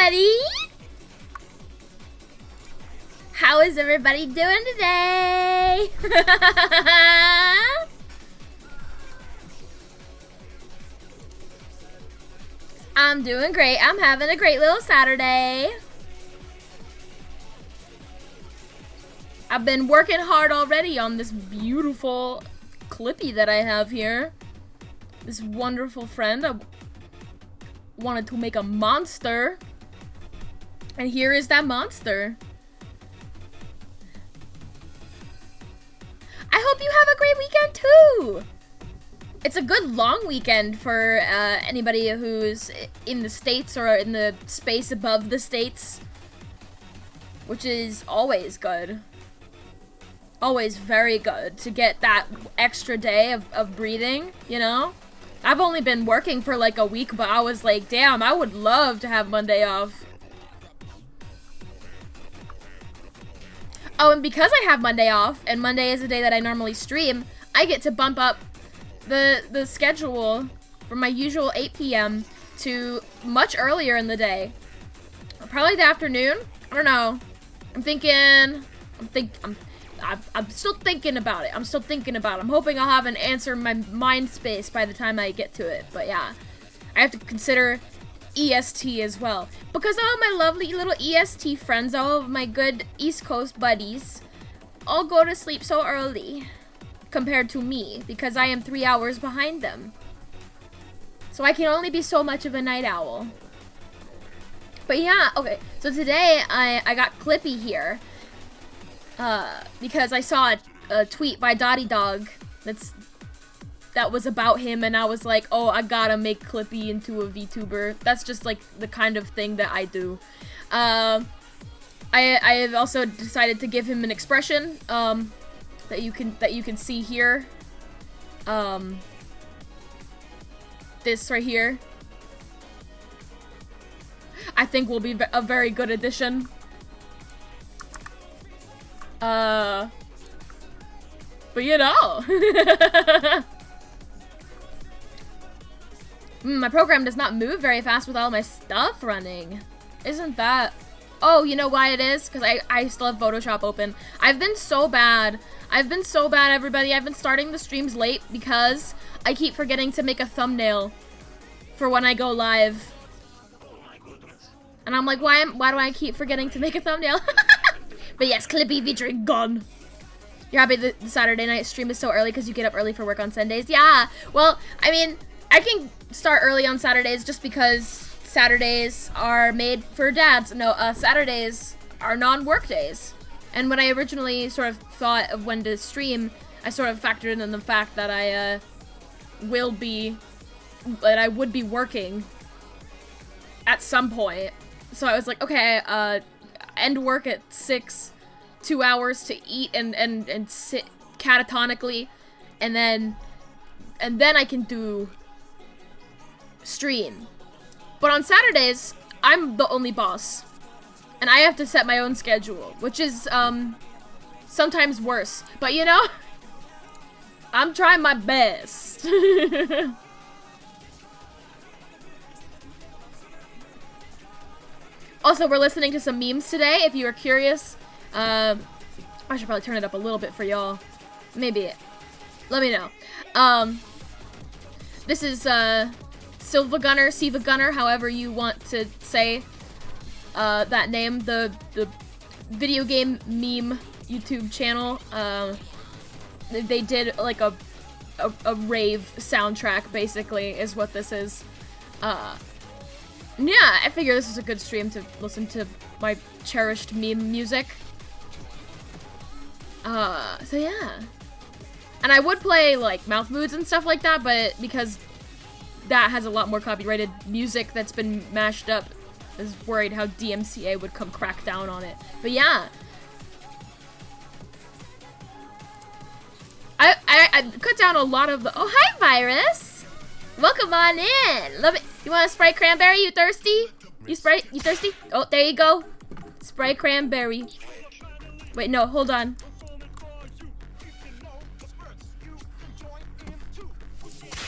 everybody! How is everybody doing today? I'm doing great. I'm having a great little Saturday. I've been working hard already on this beautiful Clippy that I have here. This wonderful friend. I wanted to make a monster. And here is that monster. I hope you have a great weekend too. It's a good long weekend for anybody who's in the States or in the space above the States, which is always good. Always very good to get that extra day of breathing, you know? I've only been working for like a week, but I was like, damn, I would love to have Monday off. Oh, and because I have Monday off, and Monday is a day that I normally stream, I get to bump up the schedule from my usual 8 p.m. to much earlier in the day. Probably the afternoon. I don't know. I'm still thinking about it. I'm hoping I'll have an answer in my mind space by the time I get to it. But yeah, I have to consider EST as well. Because all my lovely little EST friends, all of my good East Coast buddies, all go to sleep so early compared to me, because I am 3 hours behind them. So I can only be so much of a night owl. But yeah, okay. So today I got Clippy here. Because I saw a tweet by Dottie Dog that was about him, and I was like, oh, I gotta make Clippy into a VTuber. That's just like the kind of thing that I do. I have also decided to give him an expression that you can see here. This right here, I think will be a very good addition. But you know. My program does not move very fast with all my stuff running. Isn't that... Oh, you know why it is? Because I still have Photoshop open. I've been so bad, everybody. I've been starting the streams late because I keep forgetting to make a thumbnail for when I go live. And I'm like, why do I keep forgetting to make a thumbnail? But yes, Clippy featuring Gun. You're happy the Saturday night stream is so early because you get up early for work on Sundays? Yeah, well, I mean, I can start early on Saturdays just because Saturdays are made for dads. No, Saturdays are non-work days. And when I originally sort of thought of when to stream, I sort of factored in the fact that I would be working at some point. So I was like, okay, end work at 6, 2 hours to eat and sit catatonically, and then I can do stream. But on Saturdays, I'm the only boss, and I have to set my own schedule, which is sometimes worse. But you know, I'm trying my best. Also, we're listening to some memes today, if you are curious. I should probably turn it up a little bit for y'all. Maybe. Let me know. This is, Siva Gunner, however you want to say, that name. The video game meme YouTube channel. They did, like, a rave soundtrack, basically, is what this is. Yeah, I figure this is a good stream to listen to my cherished meme music. So yeah. And I would play, like, mouth moods and stuff like that, but because that has a lot more copyrighted music that's been mashed up, I was worried how DMCA would come crack down on it. But yeah. I cut down a lot of the... Oh, hi, Virus! Welcome on in! Love it. You want a Sprite cranberry? You thirsty? You thirsty? Oh, there you go. Sprite cranberry. Wait, no, hold on.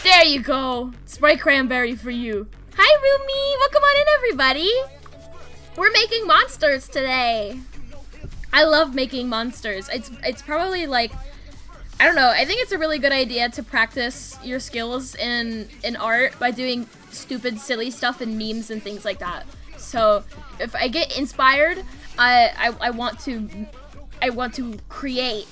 There you go. Sprite cranberry for you. Hi, Rumi. Welcome on in, everybody. We're making monsters today. I love making monsters. It's probably like, I don't know, I think it's a really good idea to practice your skills in art by doing stupid, silly stuff and memes and things like that. So if I get inspired, I want to create.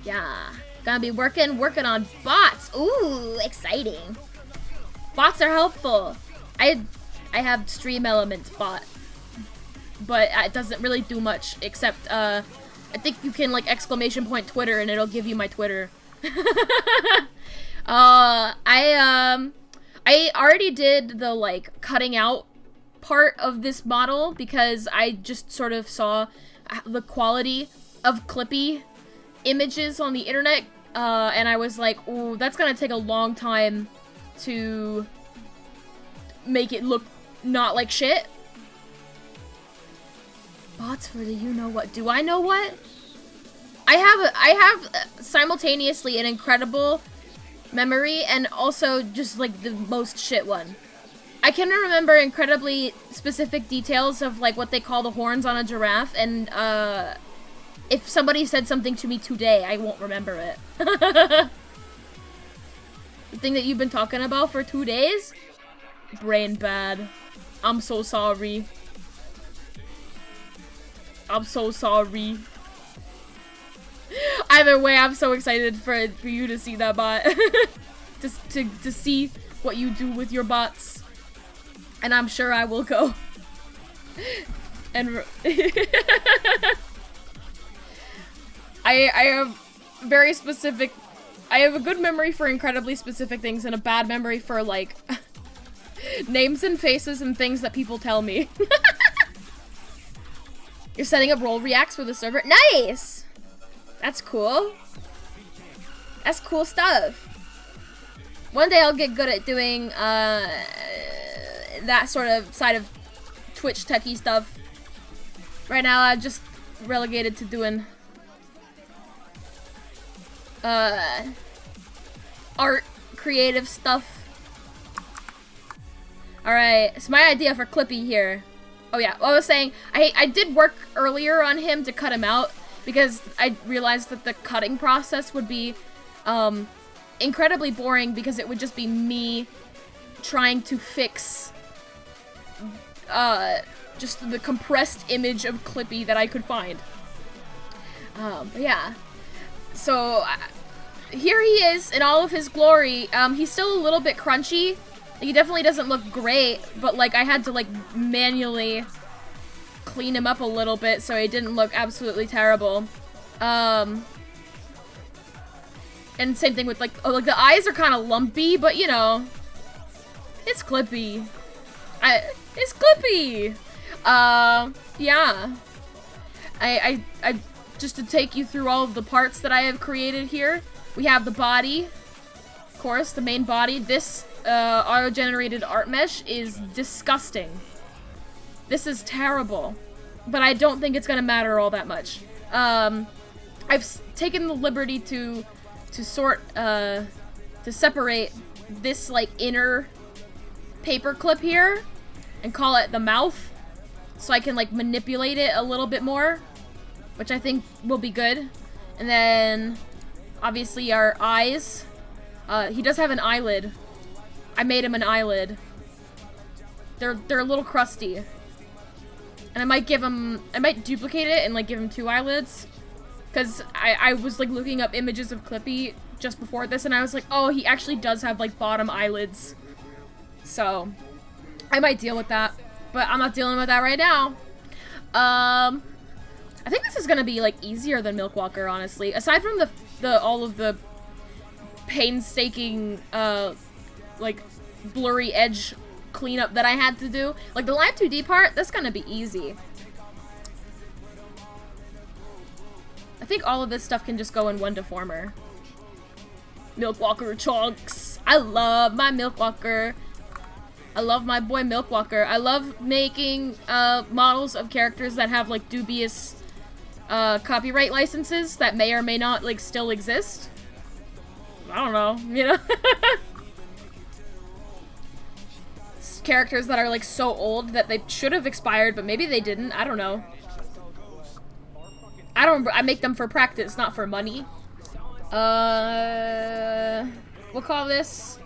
Yeah, gonna be working on bots. Ooh, exciting. Bots are helpful. I have Stream Elements bot, but it doesn't really do much except I think you can like exclamation point Twitter and it'll give you my Twitter. I already did the like cutting out part of this model because I just sort of saw the quality of Clippy images on the internet, and I was like, ooh, that's gonna take a long time to make it look not like shit. Bots for the you-know-what. Do I know what? I have simultaneously an incredible memory and also just like the most shit one. I can remember incredibly specific details of like what they call the horns on a giraffe, and if somebody said something to me today, I won't remember it. The thing that you've been talking about for 2 days? Brain bad. I'm so sorry. I'm so sorry. Either way, I'm so excited for you to see that bot. to see what you do with your bots. And I'm sure I will go. And I have very specific, I have a good memory for incredibly specific things and a bad memory for like names and faces and things that people tell me. You're setting up role reacts for the server? Nice! That's cool. That's cool stuff. One day I'll get good at doing that sort of side of Twitch techie stuff. Right now I'm just relegated to doing art creative stuff. Alright, so my idea for Clippy here. Oh yeah, well, I was saying, I did work earlier on him to cut him out because I realized that the cutting process would be incredibly boring because it would just be me trying to fix just the compressed image of Clippy that I could find. But yeah, so here he is in all of his glory. He's still a little bit crunchy. He definitely doesn't look great, but like I had to like manually clean him up a little bit so he didn't look absolutely terrible. And same thing with like, oh, like the eyes are kind of lumpy, but you know, it's Clippy. It's Clippy. Yeah. I just to take you through all of the parts that I have created here. We have the body, of course, the main body. This auto-generated art mesh is disgusting. This is terrible, but I don't think it's gonna matter all that much. I've taken the liberty to separate this like inner paper clip here and call it the mouth, so I can like manipulate it a little bit more, which I think will be good. And then obviously our eyes. He does have an eyelid. I made him an eyelid. They're a little crusty. And I might duplicate it and like give him 2 eyelids. Cause I was like looking up images of Clippy just before this and I was like, oh, he actually does have like bottom eyelids. So I might deal with that. But I'm not dealing with that right now. I think this is gonna be like easier than Milkwalker, honestly. Aside from the all of the painstaking like blurry edge cleanup that I had to do. Like the Live 2D part, that's gonna be easy. I think all of this stuff can just go in one deformer. Milkwalker chunks. I love my Milkwalker. I love my boy Milkwalker. I love making models of characters that have like dubious copyright licenses that may or may not like still exist. I don't know, you know? characters that are like so old that they should have expired, but maybe they didn't. I don't know. I make them for practice, not for money. We'll call this.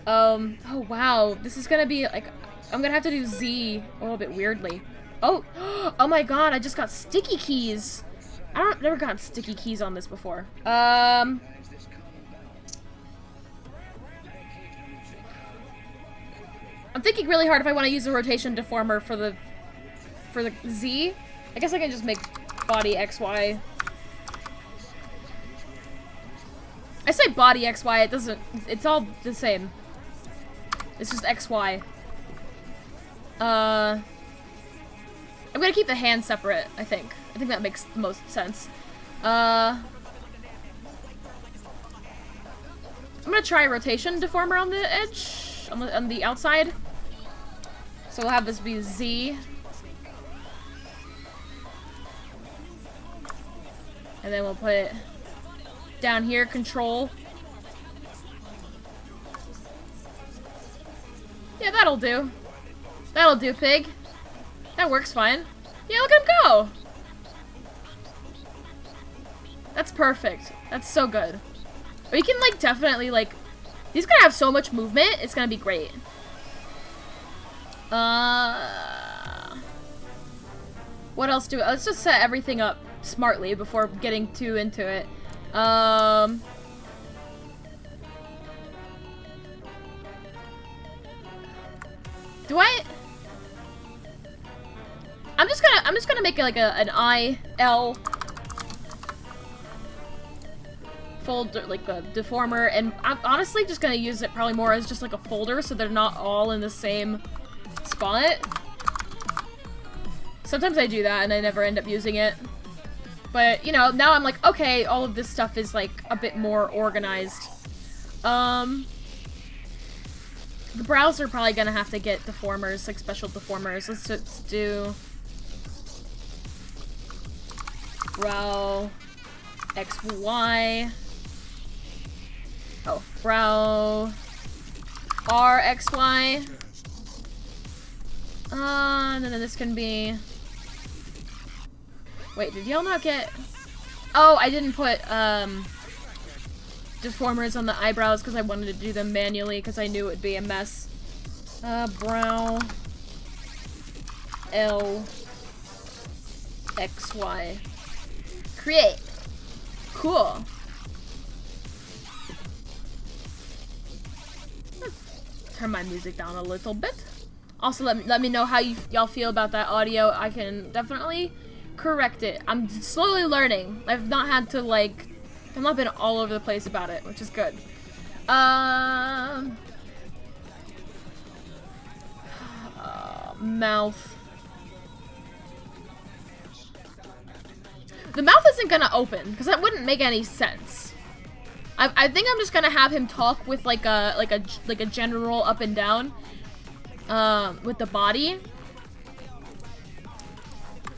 Oh wow, this is gonna be like, I'm gonna have to do Z a little bit weirdly. Oh, oh my god, I just got sticky keys. Never got sticky keys on this before. I'm thinking really hard if I want to use the rotation deformer for the Z. I guess I can just make body XY. I say body XY, it doesn't, it's all the same. It's just XY. I'm gonna keep the hand separate, I think. I think that makes the most sense. I'm gonna try rotation deformer on the edge, on the outside. So we'll have this be Z. And then we'll put it down here, control. Yeah, that'll do. That'll do, pig. That works fine. Yeah, look at him go! That's perfect. That's so good. But you can, like, definitely, like... He's gonna have so much movement, it's gonna be great. What else do... Let's just set everything up smartly before getting too into it. Do I... I'm just gonna make it like an I-L folder, like a deformer, and I'm honestly just gonna use it probably more as just like a folder so they're not all in the same spot. Sometimes I do that and I never end up using it. But, you know, now I'm like, okay, all of this stuff is like a bit more organized. The brows are probably gonna have to get deformers, like special deformers. Let's just do brow XY. Oh, brow RXY. And then this can be... Wait, did y'all not get... Oh, I didn't put, deformers on the eyebrows because I wanted to do them manually because I knew it would be a mess. Brow L XY. Create. Cool. Turn my music down a little bit. Also, let me know how y'all feel about that audio. I can definitely correct it. I'm slowly learning. I've not had to, like... I've not been all over the place about it, which is good. Mouth. The mouth isn't gonna open, because that wouldn't make any sense. I think I'm just gonna have him talk with like a general up and down, with the body.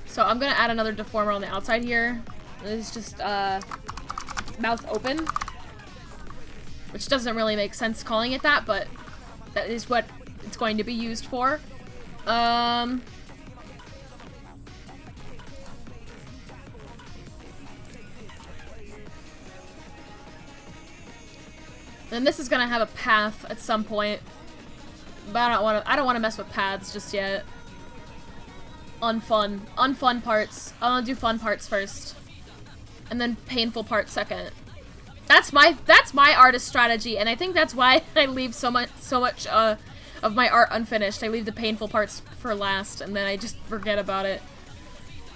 So I'm gonna add another deformer on the outside here. It's just mouth open, which doesn't really make sense calling it that, but that is what it's going to be used for. And this is gonna have a path at some point, but I don't want to mess with paths just yet. Unfun parts. I'll do fun parts first, and then painful parts second. That's my artist strategy, and I think that's why I leave so much of my art unfinished. I leave the painful parts for last, and then I just forget about it.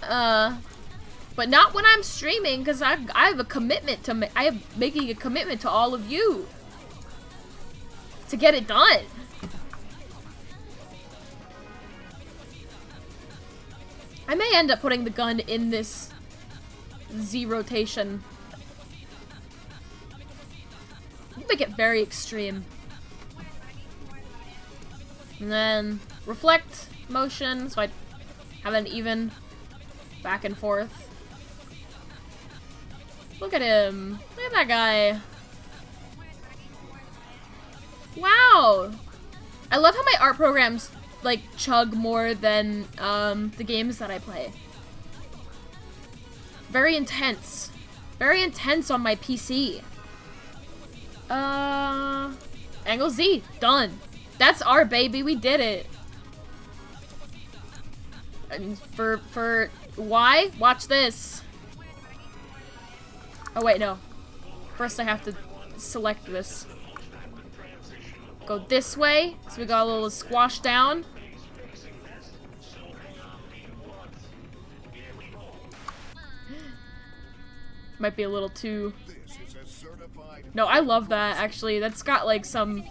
But not when I'm streaming, because I have a commitment to I am making a commitment to all of you to get it done. I may end up putting the gun in this Z rotation. Make it very extreme. And then reflect motion, so I have an even back and forth. Look at him. Look at that guy. Wow. I love how my art programs, like, chug more than, the games that I play. Very intense. Very intense on my PC. Angle Z. Done. That's our baby. We did it. And for Y, watch this. Oh, wait, no. First I have to select this. Go this way. So we got a little squash down. Might be a little too... No, I love that, actually. That's got, like, some,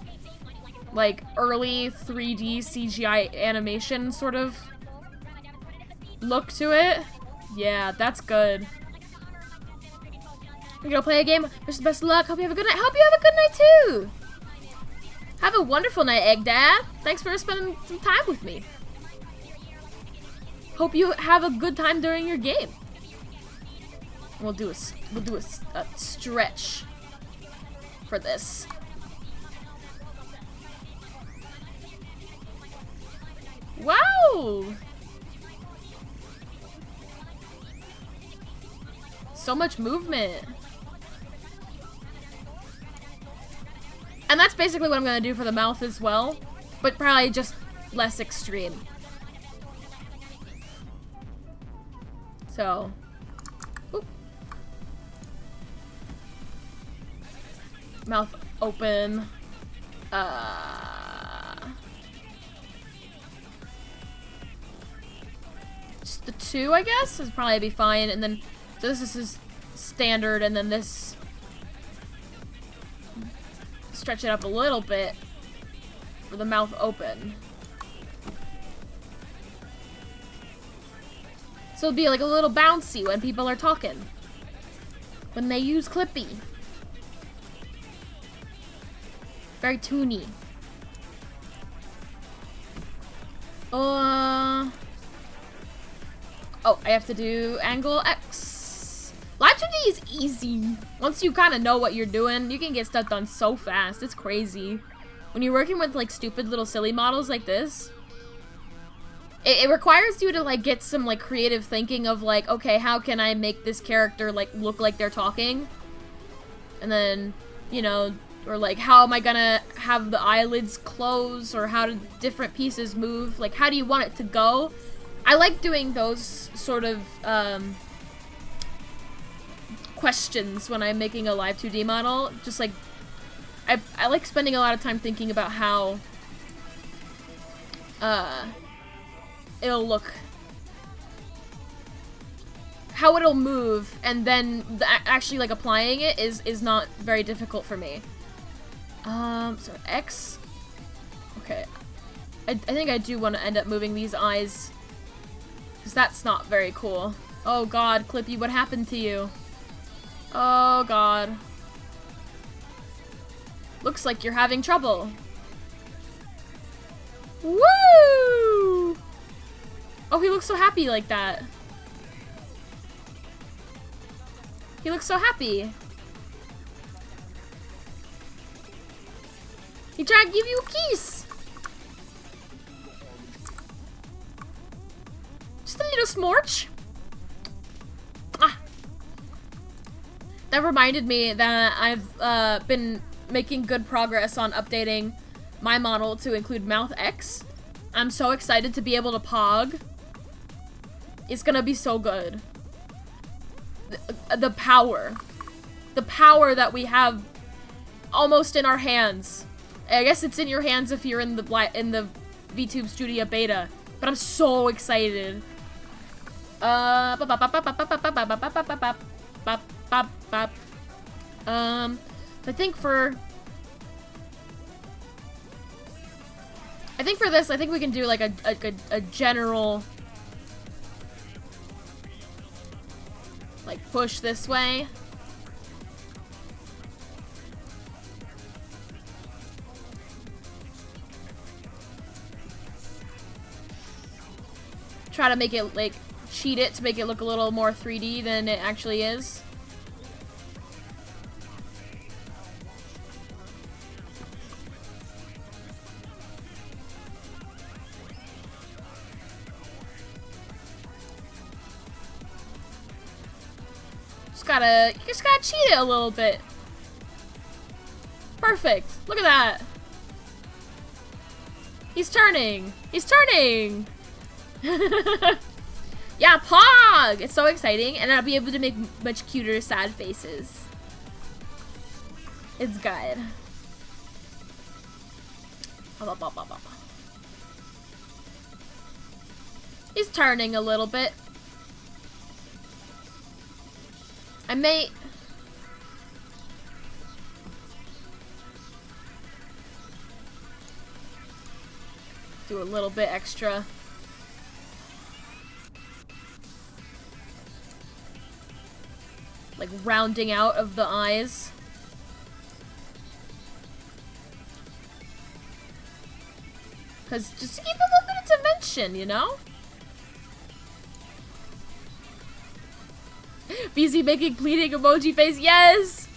like, early 3D CGI animation sort of look to it. Yeah, that's good. We're gonna play a game. Wish the best of luck. Hope you have a good night. Hope you have a good night, too! Have a wonderful night, Egg Dad. Thanks for spending some time with me. Hope you have a good time during your game. We'll do a stretch for this. Wow! So much movement. And that's basically what I'm gonna do for the mouth as well, but probably just less extreme. So, oop. Mouth open. Just the two, I guess, is probably be fine. And then so this is standard, and then this stretch it up a little bit for the mouth open. So it'll be like a little bouncy when people are talking. When they use Clippy. Very toony. Oh, I have to do angle X. Live 2D is easy. Once you kind of know what you're doing, you can get stuff done so fast. It's crazy. When you're working with like stupid little silly models like this, it requires you to like get some like creative thinking of like, okay, how can I make this character like look like they're talking? And then, you know, or like how am I gonna have the eyelids close, or how do different pieces move? Like how do you want it to go? I like doing those sort of questions when I'm making a live 2D model. Just like I like spending a lot of time thinking about how it'll look, how it'll move, and then actually like applying it is not very difficult for me. So X. Okay, I think I do want to end up moving these eyes, because that's not very cool. Oh God, Clippy, what happened to you? Oh God. Looks like you're having trouble. Woo! Oh, he looks so happy like that. He looks so happy. He tried to give you a kiss. Just a little smorch. Ah. That reminded me that I've been making good progress on updating my model to include mouth X. I'm so excited to be able to pog. It's gonna be so good. The power that we have almost in our hands. I guess it's in your hands if you're in the VTube Studio beta, but I'm so excited. I think for this, I think we can do like a general like push this way. Try to make it like cheat it to make it look a little more 3D than it actually is. You just gotta cheat it a little bit. Perfect. Look at that. He's turning. He's turning. Yeah, Pog! It's so exciting, and I'll be able to make much cuter sad faces. It's good. He's turning a little bit. I may... do a little bit extra. Like rounding out of the eyes. Cause just to give a little bit of dimension, you know? BZ making pleading emoji face, yes!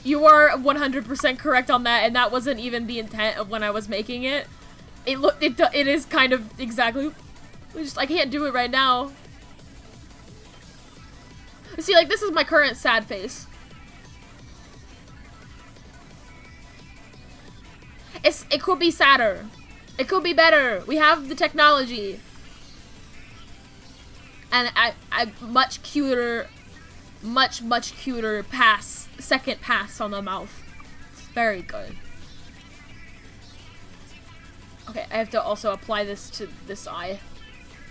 You are 100% correct on that, and that wasn't even the intent of when I was making it. It is kind of exactly, I can't do it right now. See, like, this is my current sad face. It could be sadder. It could be better. We have the technology. And I much cuter second pass on the mouth. It's very good. Okay, I have to also apply this to this eye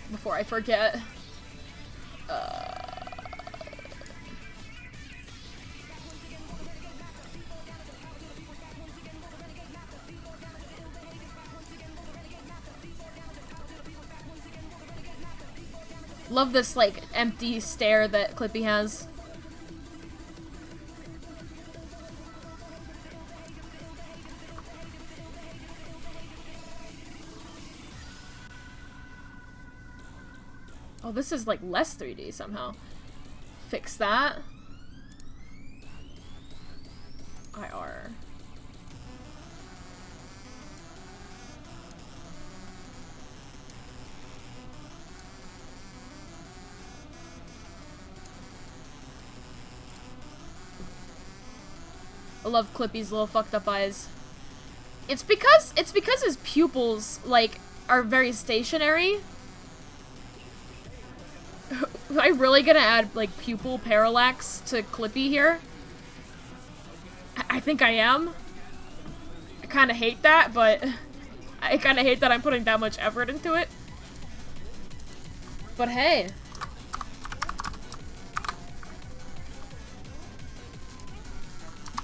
before I forget. Love this, like, empty stare that Clippy has. Oh, this is, like, less 3D somehow. Fix that. IR. I love Clippy's little fucked up eyes. It's because his pupils, like, are very stationary. Am I really gonna add, like, pupil parallax to Clippy here? I think I am. I kinda hate that, but I kinda hate that I'm putting that much effort into it. But hey.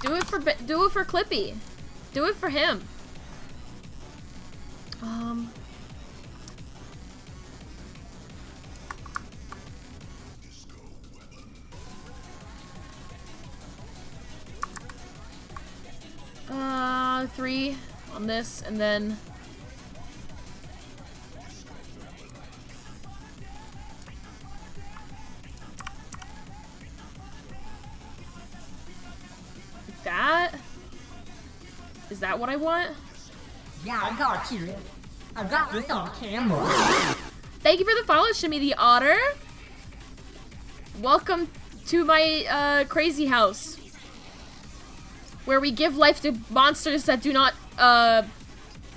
Do it for Clippy. Do it for him. Three on this, and then that? Is that what I want? Yeah, I got you. I got this on camera. Thank you for the follow, Shimmy the Otter. Welcome to my crazy house, where we give life to monsters that do not,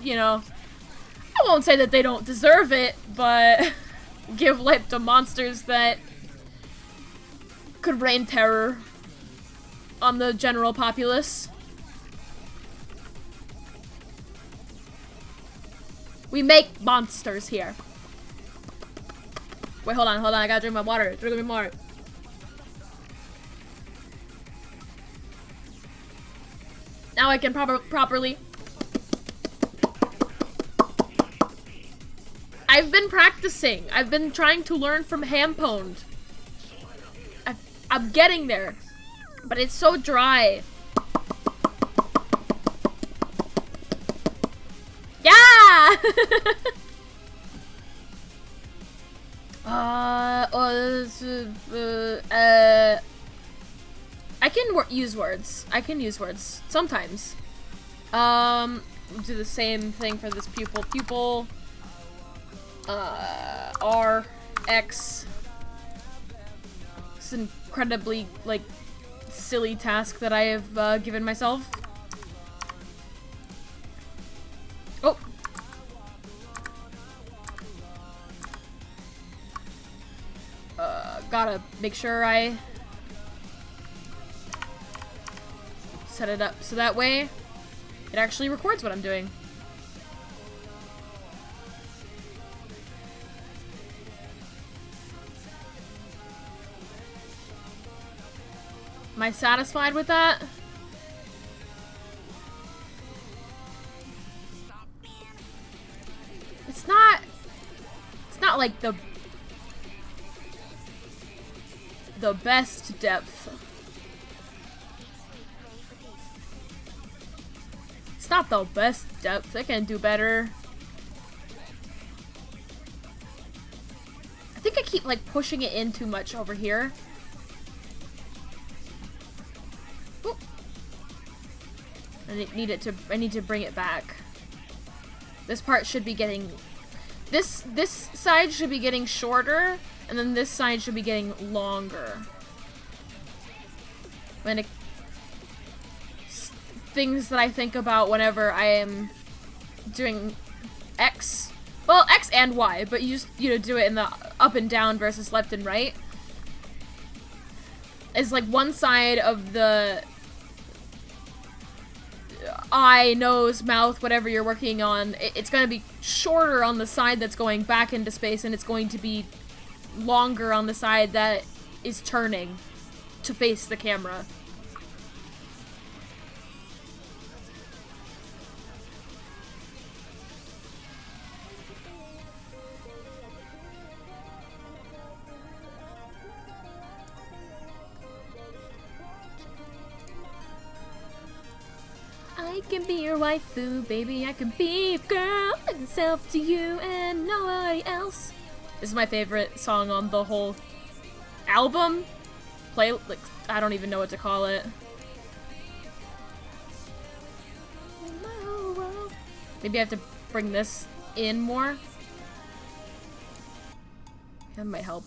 you know, I won't say that they don't deserve it, but give life to monsters that could rain terror on the general populace. We make monsters here. Wait, hold on, I gotta drink my water. Drink more. Now I can properly. I've been practicing. I've been trying to learn from Hampond. I'm getting there. But it's so dry. Yeah! I can use words. I can use words. Sometimes. Do the same thing for this pupil. Pupil. R. X. this incredibly, like, silly task that I have given myself. Oh! Gotta make sure I set it up so that way it actually records what I'm doing. Am I satisfied with that? It's not like the best depth. It's not the best depth. I can do better. I think I keep like pushing it in too much over here. Oop. I need to bring it back. This part should be getting this side should be getting shorter, and then this side should be getting longer. When things that I think about whenever I am doing X. Well, X and Y, but you just, do it in the up and down versus left and right. It's like one side of the eye, nose, mouth, whatever you're working on, it's going to be shorter on the side that's going back into space, and it's going to be longer on the side that is turning to face the camera. I can be your waifu, baby. I can be a girl, myself to you and nobody else. This is my favorite song on the whole album. Like, I don't even know what to call it. Maybe I have to bring this in more. That might help.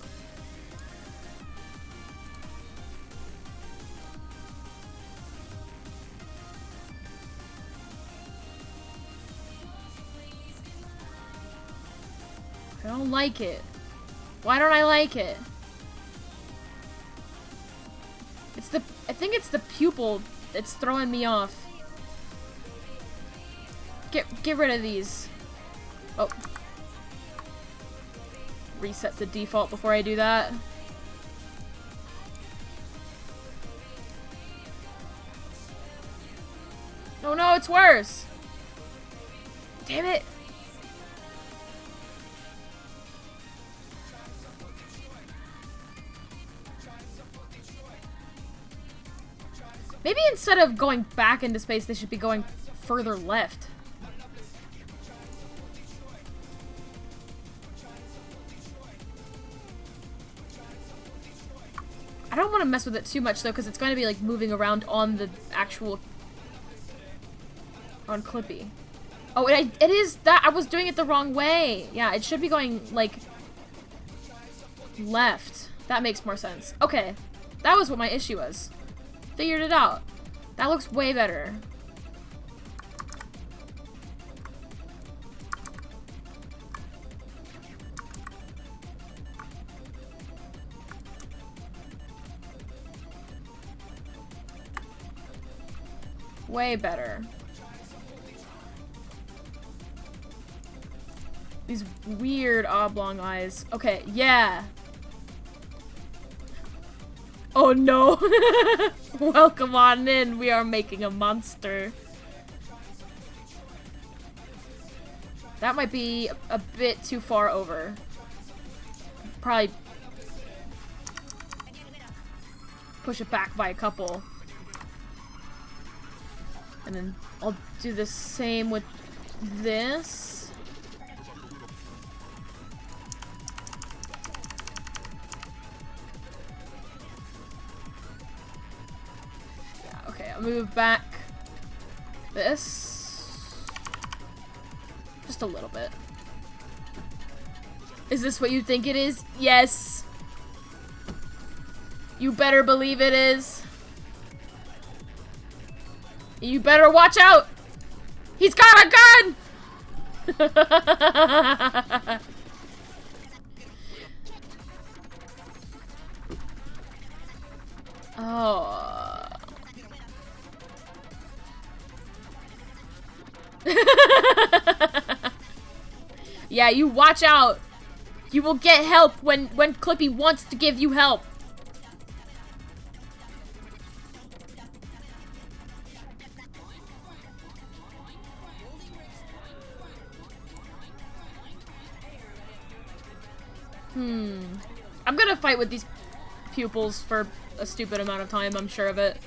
I don't like it. Why don't I like it? I think it's the pupil that's throwing me off. Get rid of these. Oh. Reset the default before I do that. Oh no, it's worse. Damn it. Maybe instead of going back into space, they should be going further left. I don't want to mess with it too much, though, because it's going to be, like, moving around on the actual... on Clippy. Oh, it is that... I was doing it the wrong way. Yeah, it should be going, like... left. That makes more sense. Okay. That was what my issue was. Figured it out. That looks way better. Way better. These weird oblong eyes. Okay, yeah. Oh no! Welcome on in, we are making a monster. That might be a bit too far over. Probably push it back by a couple. And then I'll do the same with this. I'll move back this just a little bit. Is this what you think it is? Yes. You better believe it is. You better watch out. He's got a gun. Oh. Yeah, you watch out. You will get help when Clippy wants to give you help. I'm gonna fight with these pupils for a stupid amount of time, I'm sure of it.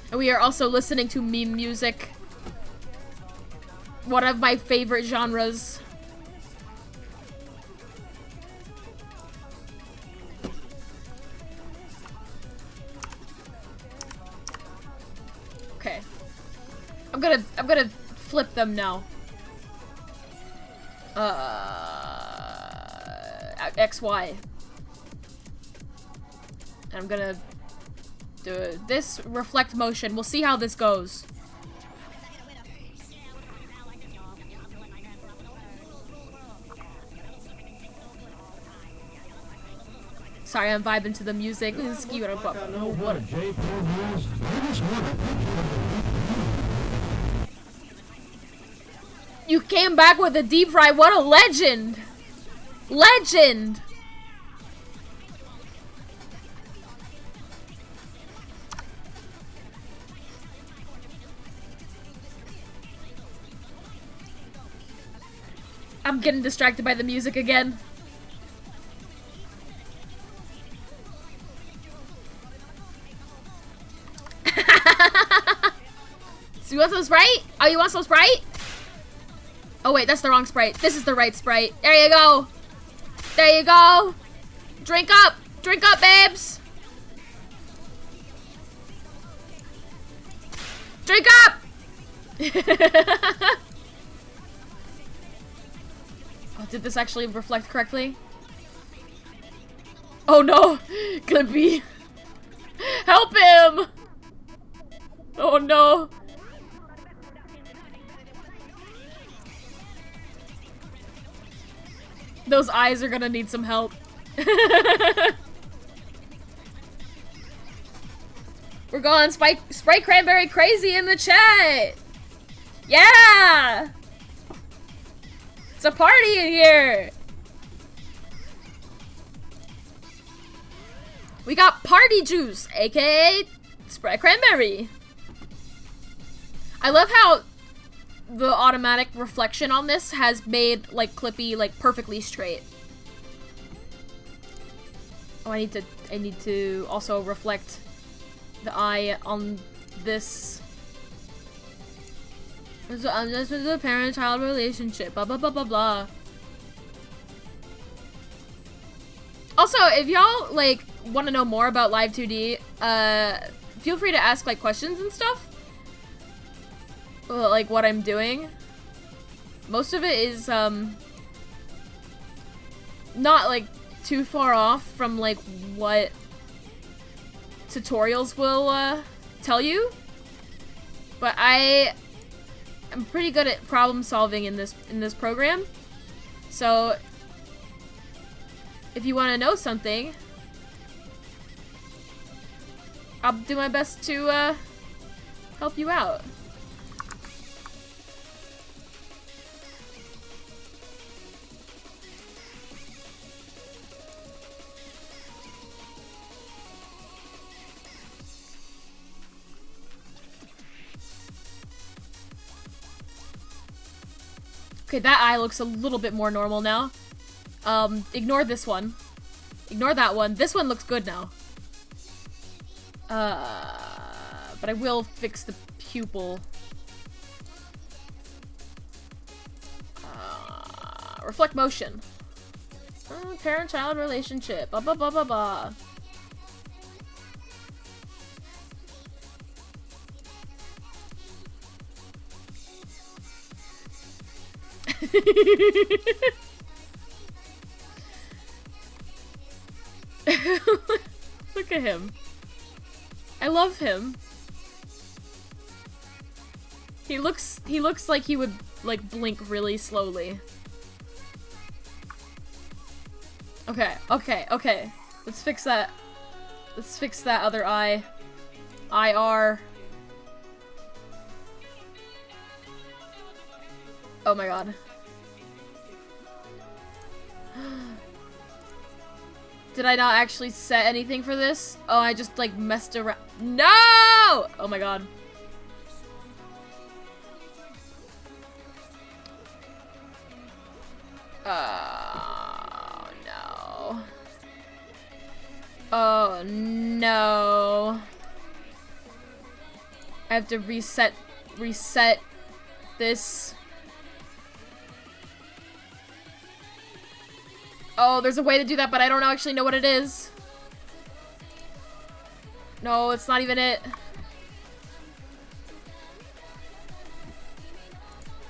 And we are also listening to meme music. One of my favorite genres. Okay. I'm gonna flip them now. XY. And I'm gonna do this reflect motion. We'll see how this goes. Sorry, I'm vibing to the music. You came back with a deep fry. What a legend! Legend! I'm getting distracted by the music again. So you want some Sprite? Oh, you want some Sprite? Oh wait, that's the wrong Sprite. This is the right Sprite. There you go. There you go. Drink up. Drink up, babes. Drink up. Oh, did this actually reflect correctly? Oh no. Clippy. Help him. Oh no. Those eyes are gonna need some help. We're going Sprite Cranberry crazy in the chat. Yeah! It's a party in here. We got party juice, aka Sprite Cranberry. I love how the automatic reflection on this has made like Clippy like perfectly straight. Oh, I need to also reflect the eye on this. This is a parent-child relationship. Blah blah blah blah blah. Also, if y'all like want to know more about Live 2D, feel free to ask like questions and stuff. Like what I'm doing. Most of it is not like too far off from like what tutorials will tell you, but I am pretty good at problem solving in this program. So if you want to know something, I'll do my best to help you out. Okay, that eye looks a little bit more normal now. Ignore this one. Ignore that one. This one looks good now. But I will fix the pupil. Reflect motion. Parent-child relationship. Blah, blah, blah, blah, blah. Look at him. I love him. He looks like he would like blink really slowly. Okay, okay, okay. Let's fix that. Let's fix that other eye. IR. Oh my god. Did I not actually set anything for this? Oh, I just like messed around. No! Oh my god. Oh no. Oh no. I have to reset this. Oh, there's a way to do that, but I don't actually know what it is. No, it's not even it.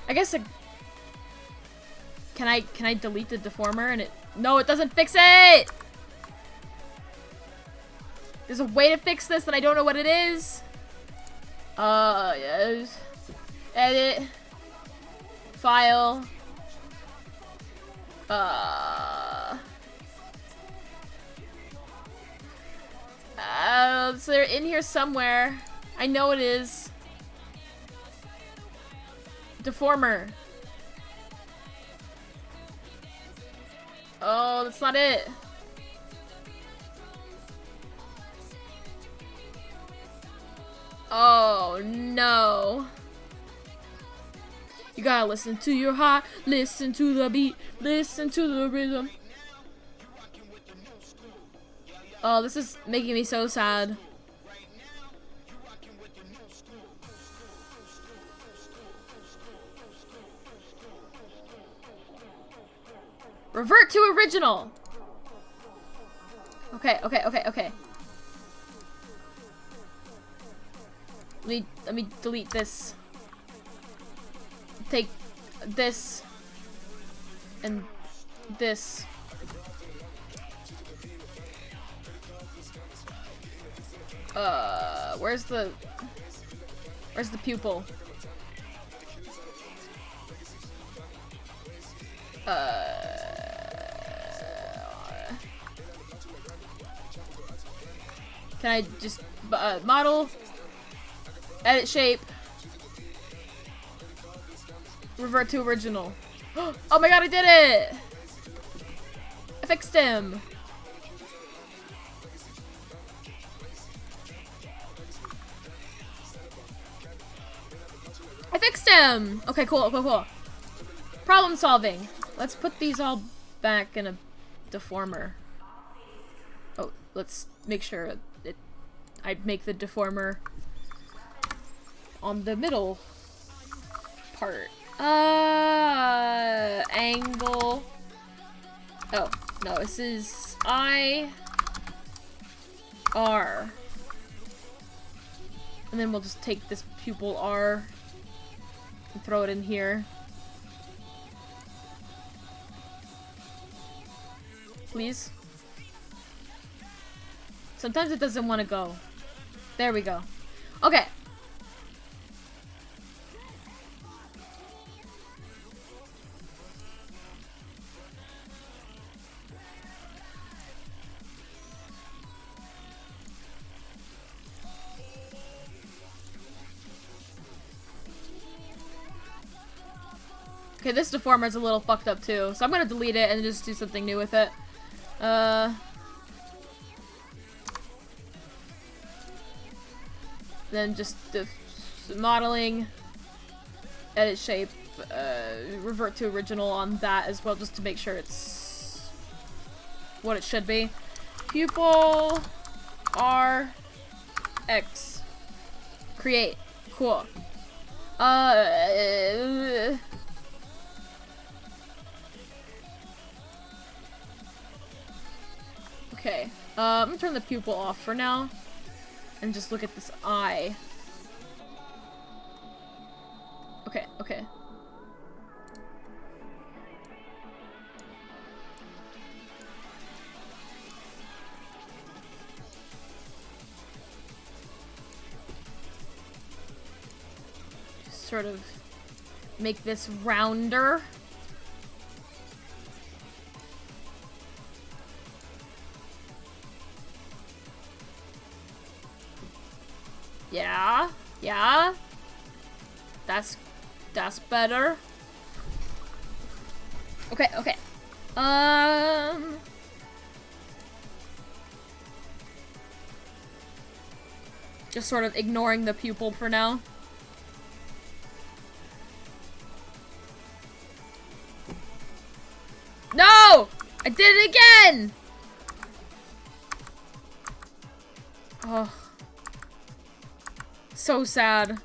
I guess can I delete the deformer and it? No, it doesn't fix it. There's a way to fix this and I don't know what it is. Yes. Edit. File. So they're in here somewhere. I know it is. Deformer. Oh, that's not it. Oh, no. You gotta listen to your heart, listen to the beat, listen to the rhythm. Oh, this is making me so sad. Revert to original. Okay, okay, okay, okay. Let me delete this. Take this and this. Where's the pupil? Can I just model, edit shape, revert to original? Oh my god, I did it! I fixed him. I fixed him! Okay, cool, cool, cool. Problem solving. Let's put these all back in a deformer. Oh, let's make sure I make the deformer on the middle part. Angle. Oh, no, this is R. And then we'll just take this pupil R and throw it in here. Please. Sometimes it doesn't want to go. There we go. Okay. Okay, this deformer is a little fucked up too, so I'm gonna delete it and just do something new with it. Then just modeling, edit shape, revert to original on that as well, just to make sure it's what it should be. Pupil R X create. Cool. Okay. I'm gonna turn the pupil off for now. And just look at this eye. Okay, okay. sort of make this rounder. Yeah, yeah. That's better. Okay, okay. Just sort of ignoring the pupil for now. No! I did it again! Oh. So sad.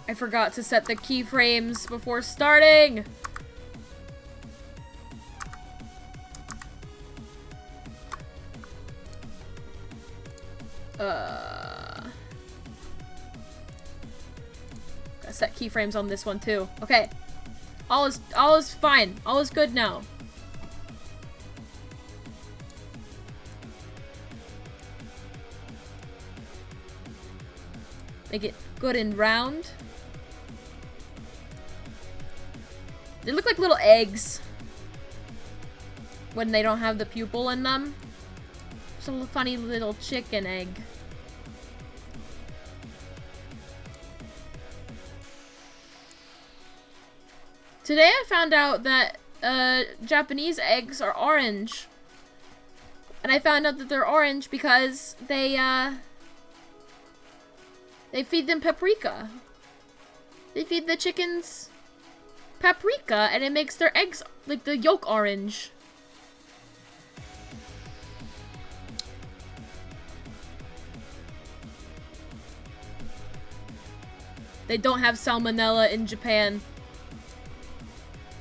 I forgot to set the keyframes before starting. Gotta set keyframes on this one too. Okay. All is fine. All is good now. Make it good and round. They look like little eggs when they don't have the pupil in them. It's a funny little chicken egg. Today I found out that Japanese eggs are orange. And I found out that they're orange because they feed them paprika. They feed the chickens paprika and it makes their eggs, like the yolk, orange. They don't have salmonella in Japan.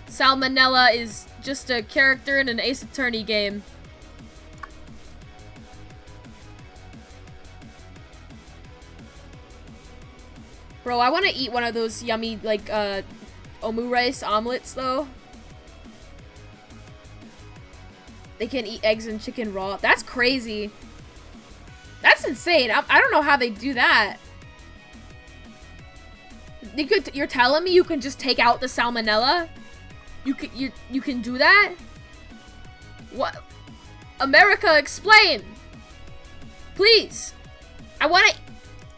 Salmonella is just a character in an Ace Attorney game. Bro, I want to eat one of those yummy, like, omurice omelets, though. They can eat eggs and chicken raw. That's crazy. That's insane. I don't know how they do that. You're telling me you can just take out the salmonella? You can do that? What? America, explain! Please! I want to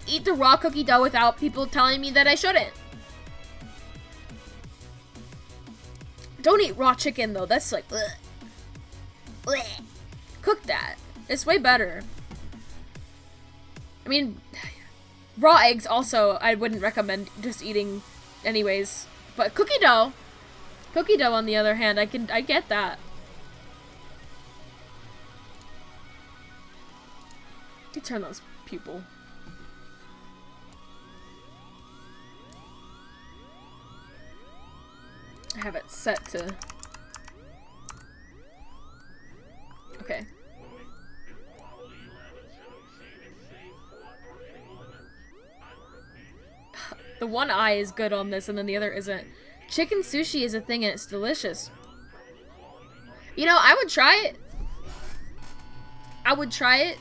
eat the raw cookie dough without people telling me that I shouldn't. Don't eat raw chicken, though. That's like, ugh. Ugh. Cook that. It's way better. I mean, raw eggs also, I wouldn't recommend just eating anyways. But cookie dough, on the other hand, I get that. You turn those pupil. I have it set to... Okay. The one eye is good on this and then the other isn't. Chicken sushi is a thing and it's delicious. You know, I would try it. I would try it.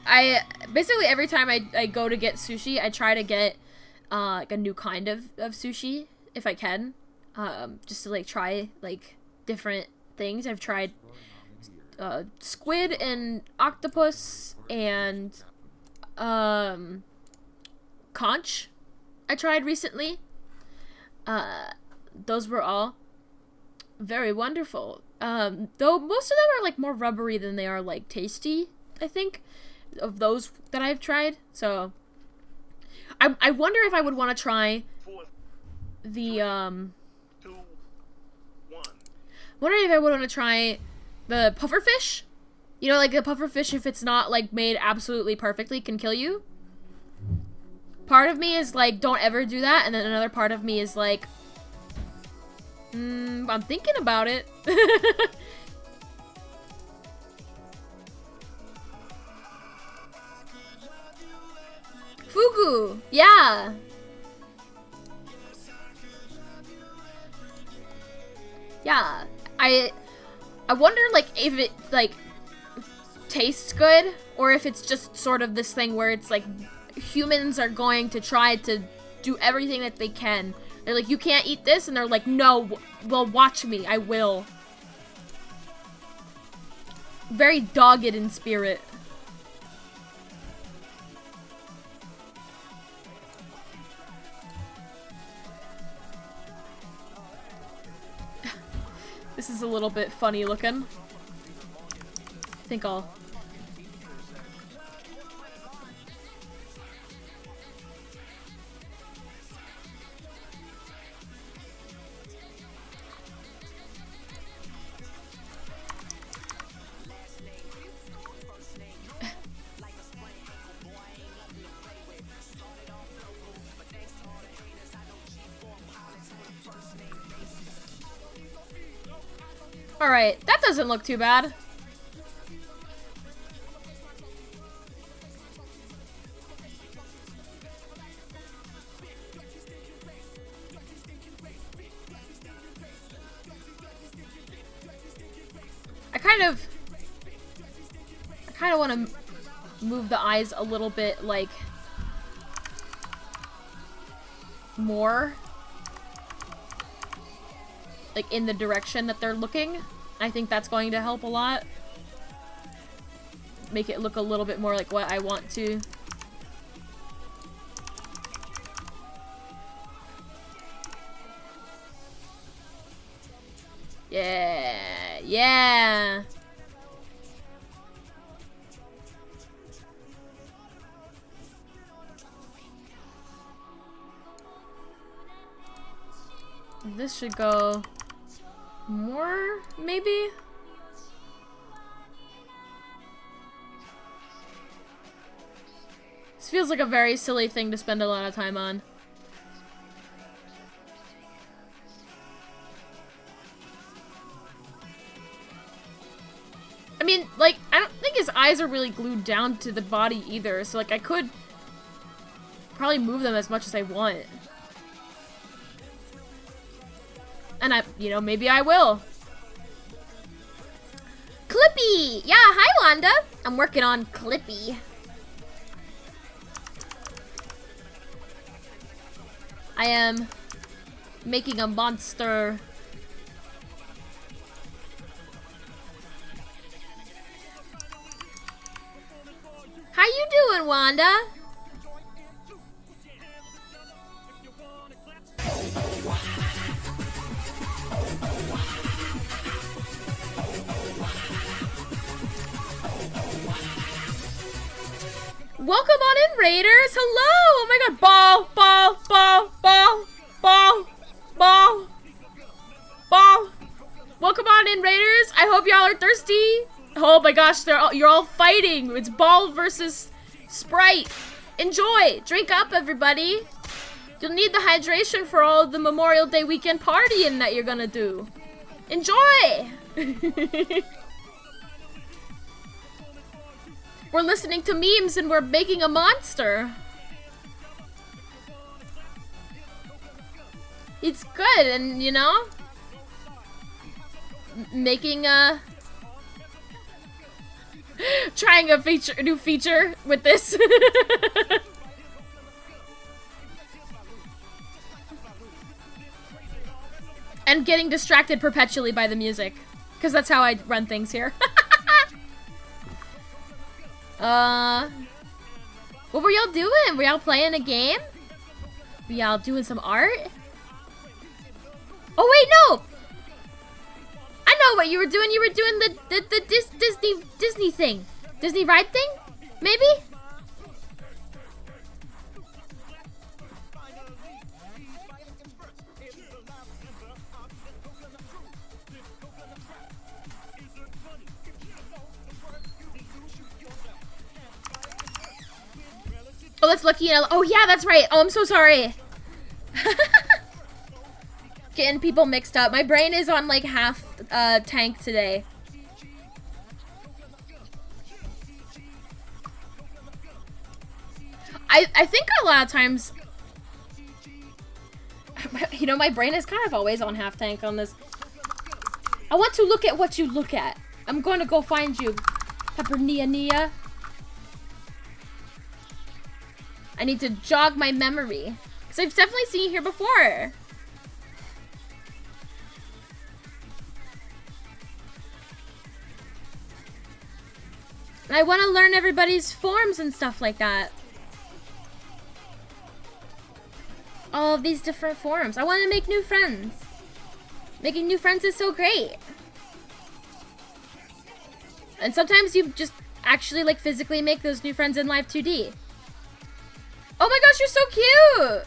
I basically every time I go to get sushi, I try to get like a new kind of sushi if I can. Just to like try like different things. I've tried squid and octopus and conch I tried recently. Those were all very wonderful. Though most of them are like more rubbery than they are like tasty, I think, of those that I've tried. So I wonder if I would want to try the wondering if I would want to try the pufferfish. You know, like the pufferfish, if it's not like made absolutely perfectly, can kill you. Part of me is like, don't ever do that, and then another part of me is like, I'm thinking about it. Fugu, yeah. Yeah, I wonder like if it like tastes good, or if it's just sort of this thing where it's like humans are going to try to do everything that they can. They're like, you can't eat this, and they're like, no, well, watch me, I will. Very dogged in spirit. This is a little bit funny looking. I think I'll... Alright, that doesn't look too bad. I kind of want to move the eyes a little bit, like, more. Like, in the direction that they're looking. I think that's going to help a lot. Make it look a little bit more like what I want to. Yeah, yeah. This should go more, maybe? This feels like a very silly thing to spend a lot of time on. I mean, like, I don't think his eyes are really glued down to the body either, so, like, I could probably move them as much as I want. And you know, maybe I will. Clippy! Yeah, hi, Wanda! I'm working on Clippy. I am making a monster. How you doing, Wanda? Welcome on in, Raiders! Hello! Oh my god, ball, ball, ball, ball, ball, ball, ball. Welcome on in, Raiders! I hope y'all are thirsty. Oh my gosh, you're all fighting. It's ball versus Sprite. Enjoy! Drink up, everybody. You'll need the hydration for all the Memorial Day weekend partying that you're gonna do. Enjoy! We're listening to memes and we're making a monster. It's good, and you know, making a trying a new feature with this. And getting distracted perpetually by the music, because that's how I run things here. What were y'all doing? Were y'all playing a game? Were y'all doing some art? Oh wait, no! I know what you were doing. You were doing the Disney thing. Disney ride thing? Maybe? Oh, that's Lucky. Oh, yeah, that's right. Oh, I'm so sorry. Getting people mixed up. My brain is on like half tank today. I think a lot of times, you know, my brain is kind of always on half tank on this. I want to look at what you look at. I'm going to go find you. Nia. I need to jog my memory. Because I've definitely seen you here before. And I want to learn everybody's forms and stuff like that. All of these different forms. I want to make new friends. Making new friends is so great. And sometimes you just actually like physically make those new friends in live 2D. Oh my gosh, you're so cute!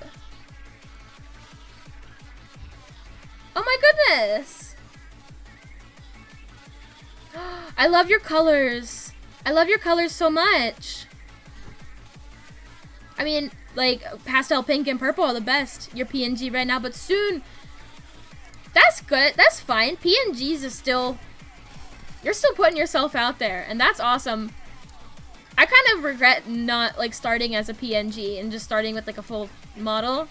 Oh my goodness! I love your colors. I love your colors so much. I mean, like, pastel pink and purple are the best. You're PNG right now, but soon... That's good. That's fine. PNGs is still... You're still putting yourself out there, and that's awesome. I kind of regret not, like, starting as a PNG and just starting with, like, a full model.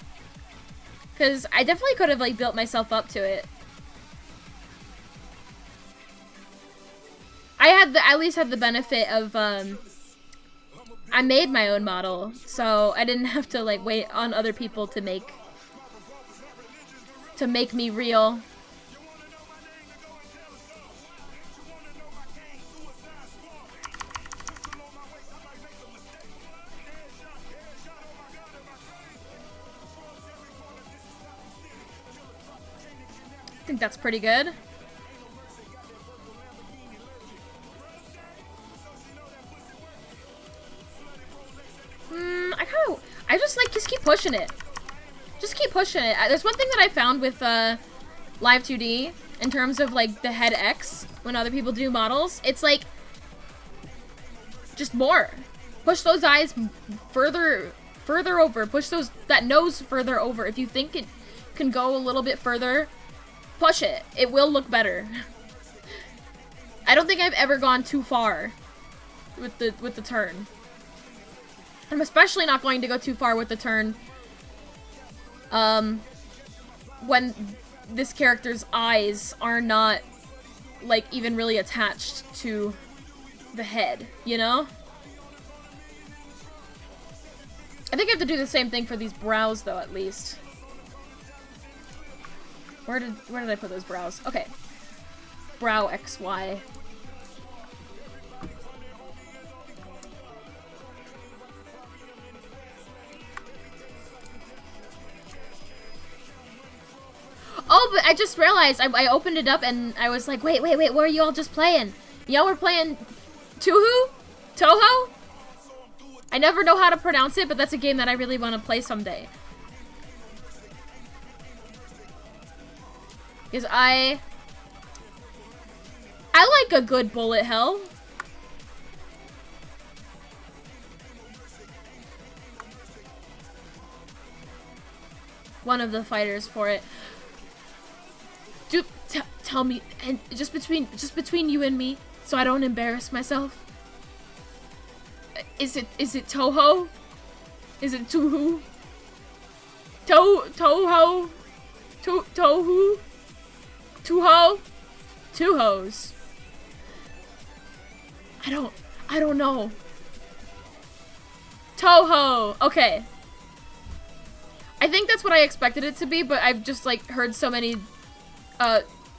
Because I definitely could have, like, built myself up to it. I at least had the benefit of, I made my own model, so I didn't have to, like, wait on other people to make me real. I think that's pretty good. I just keep pushing it. Just keep pushing it. There's one thing that I found with Live 2D in terms of like the head X when other people do models. It's like just more. Push those eyes further over. Push that nose further over. If you think it can go a little bit further, push it. It will look better. I don't think I've ever gone too far with the turn. I'm especially not going to go too far with the turn when this character's eyes are not like even really attached to the head, you know? I think I have to do the same thing for these brows though, at least. Where did I put those brows? Okay. Brow XY. Oh, but I just realized I opened it up and I was like, wait, what are you all just playing? Y'all were playing Toho? I never know how to pronounce it, but that's a game that I really want to play someday. Because I like a good bullet hell. One of the fighters for it. Dude, tell me, and just between you and me, so I don't embarrass myself. Is it Toho? Is it Tuhu? Toho? Tohu? Tuho? Two hoes. I don't know. Toho. Okay. I think that's what I expected it to be, but I've just like heard so many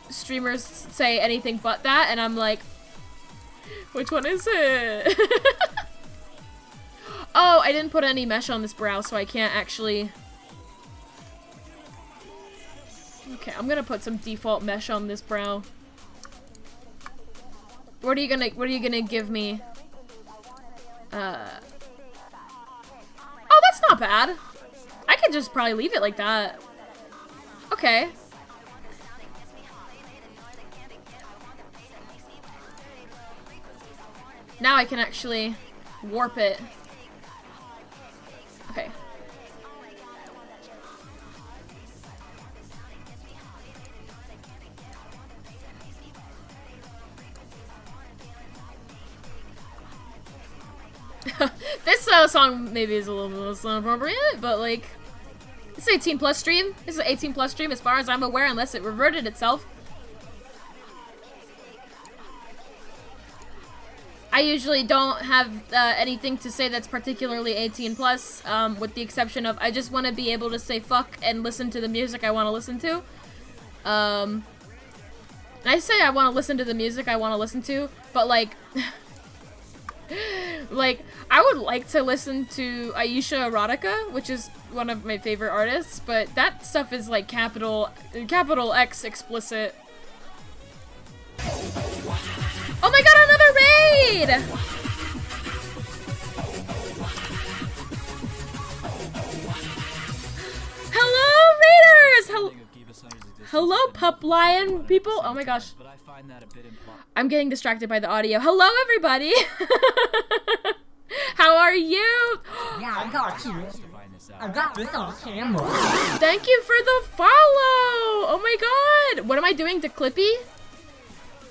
streamers say anything but that, and I'm like, which one is it? Oh, I didn't put any mesh on this brow, so I can't actually. Okay, I'm gonna put some default mesh on this brow. What are you gonna give me? Oh, that's not bad. I could just probably leave it like that. Okay. Now I can actually warp it. Okay. This song maybe is a little bit inappropriate, but like, it's an 18 plus stream. This is an 18 plus stream as far as I'm aware, unless it reverted itself. I usually don't have anything to say that's particularly 18 plus, with the exception of I just want to be able to say fuck and listen to the music I want to listen to. And I say I want to listen to the music I want to listen to, but like, like, I would like to listen to Aisha Erotica, which is one of my favorite artists, but that stuff is like capital X explicit. Oh my god, another raid! Hello, raiders! Hello, pup lion people. Oh my gosh. I'm getting distracted by the audio. Hello, everybody! How are you? Thank you for the follow! Oh my god! What am I doing to Clippy?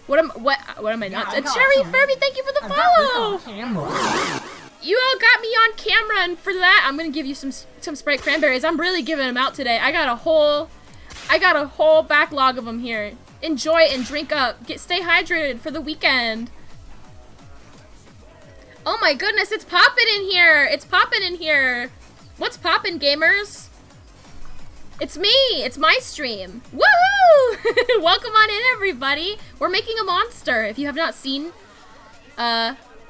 What am I not? Cherry Furby, thank you for the follow! You all got me on camera, and for that, I'm gonna give you some Sprite cranberries. I'm really giving them out today. I got a whole backlog of them here. Enjoy and drink up. Stay hydrated for the weekend. Oh my goodness, it's poppin' in here! It's poppin' in here! What's poppin', gamers? It's me! It's my stream! Woohoo! Welcome on in, everybody! We're making a monster, if you have not seen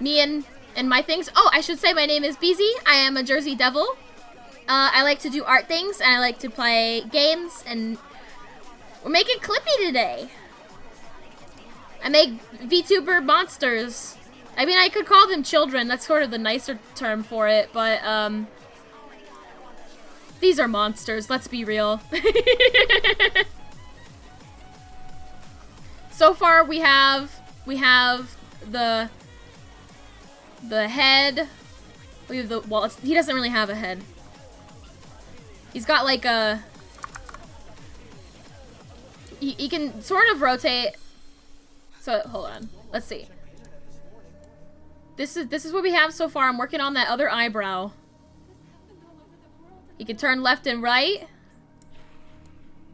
me and my things. Oh, I should say my name is Beezy. I am a Jersey Devil. I like to do art things, and I like to play games, and we're making Clippy today. I make VTuber monsters. I mean, I could call them children. That's sort of the nicer term for it, but, these are monsters, let's be real. So far, we have the head. We have the, well, he doesn't really have a head. He's got like a, he can sort of rotate. So, hold on, let's see. This is what we have so far. I'm working on that other eyebrow. He can turn left and right.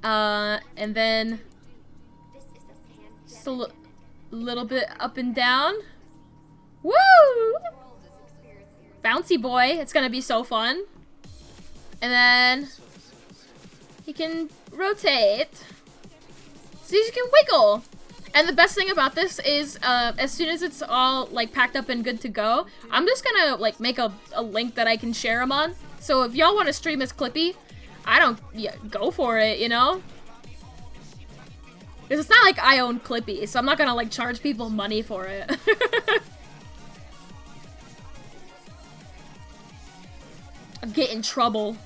And then just a little bit up and down. Woo! Bouncy boy. It's gonna be so fun. And then he can rotate. So you can wiggle. And the best thing about this is, as soon as it's all, like, packed up and good to go, I'm just gonna, like, make a link that I can share them on. So if y'all want to stream as Clippy, go for it, you know? Because it's not like I own Clippy, so I'm not gonna, like, charge people money for it. I'd get in trouble.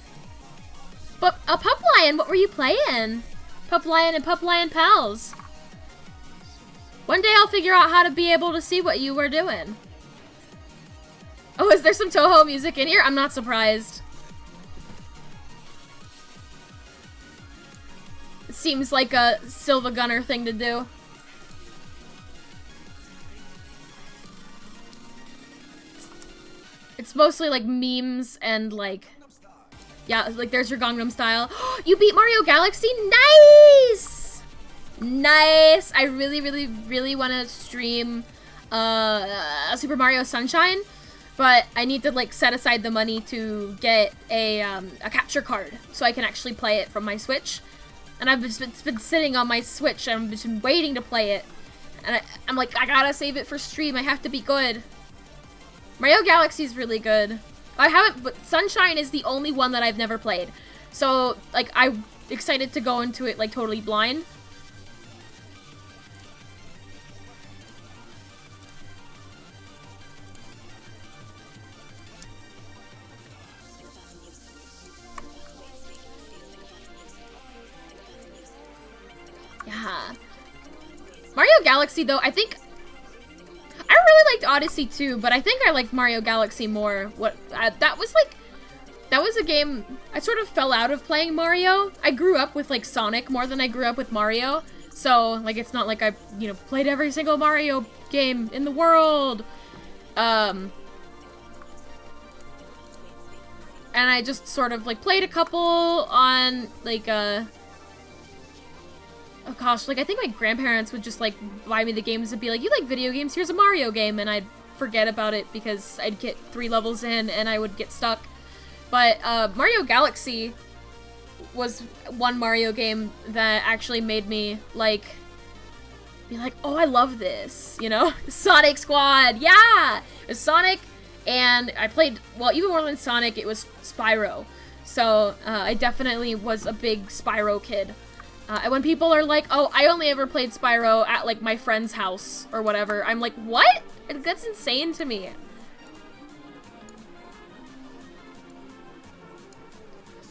But, Pup Lion, what were you playing? Pup Lion and Pup Lion Pals. One day I'll figure out how to be able to see what you were doing. Oh, is there some Toho music in here? I'm not surprised. It seems like a Silva Gunner thing to do. It's mostly like memes and like, yeah, like there's your Gangnam Style. You beat Mario Galaxy? Nice! Nice! I really, really, really want to stream Super Mario Sunshine, but I need to like set aside the money to get a capture card so I can actually play it from my Switch. And I've just been sitting on my Switch and I've just been waiting to play it. And I'm like, I gotta save it for stream. I have to be good. Mario Galaxy is really good. I haven't, but Sunshine is the only one that I've never played. So, like, I'm excited to go into it, like, totally blind. Yeah. Mario Galaxy, though, I think... I really liked Odyssey too, but I think I liked Mario Galaxy more. That was a game... I sort of fell out of playing Mario. I grew up with, like, Sonic more than I grew up with Mario. So, like, it's not like I, you know, played every single Mario game in the world. And I just sort of, like, played a couple on, like, oh gosh, like, I think my grandparents would just, like, buy me the games and be like, you like video games? Here's a Mario game, and I'd forget about it because I'd get 3 levels in and I would get stuck. But Mario Galaxy was one Mario game that actually made me like be like, oh, I love this, you know? Sonic Squad, yeah! It was Sonic, and I played, well, even more than Sonic, it was Spyro. So I definitely was a big Spyro kid. And when people are like, oh, I only ever played Spyro at like my friend's house or whatever, I'm like, what? That's insane to me.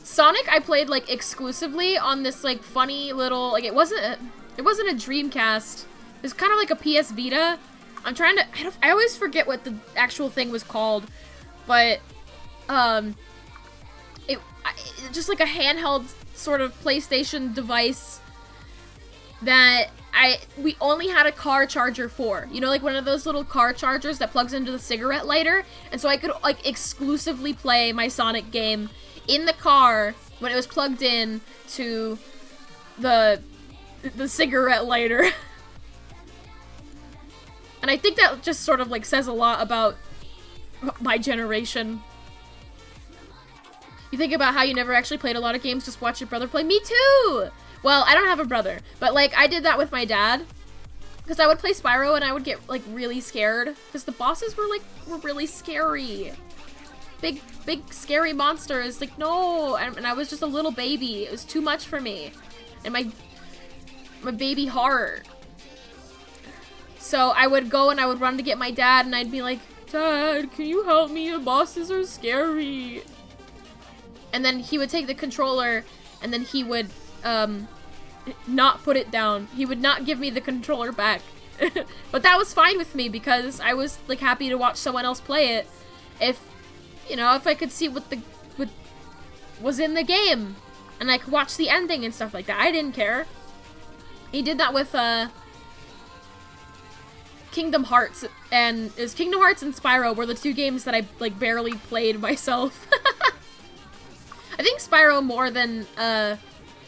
Sonic I played like exclusively on this like funny little, like it wasn't a Dreamcast. It was kind of like a PS Vita. I'm trying to, I always forget what the actual thing was called, but it just like a handheld sort of PlayStation device that we only had a car charger for. You know, like one of those little car chargers that plugs into the cigarette lighter. And so I could like exclusively play my Sonic game in the car when it was plugged in to the cigarette lighter. And I think that just sort of like says a lot about my generation. You think about how you never actually played a lot of games, just watch your brother play. Me too! Well, I don't have a brother, but like I did that with my dad. Because I would play Spyro and I would get like really scared. Because the bosses were really scary. Big scary monsters. Like, no! And I was just a little baby. It was too much for me. And my baby heart. So I would go and I would run to get my dad and I'd be like, Dad, can you help me? The bosses are scary. And then he would take the controller and then he would not put it down. He would not give me the controller back. But that was fine with me because I was like happy to watch someone else play it. If, you know, if I could see what was in the game and I could watch the ending and stuff like that. I didn't care. He did that with Kingdom Hearts, and it was Kingdom Hearts and Spyro were the 2 games that I like barely played myself. I think Spyro more than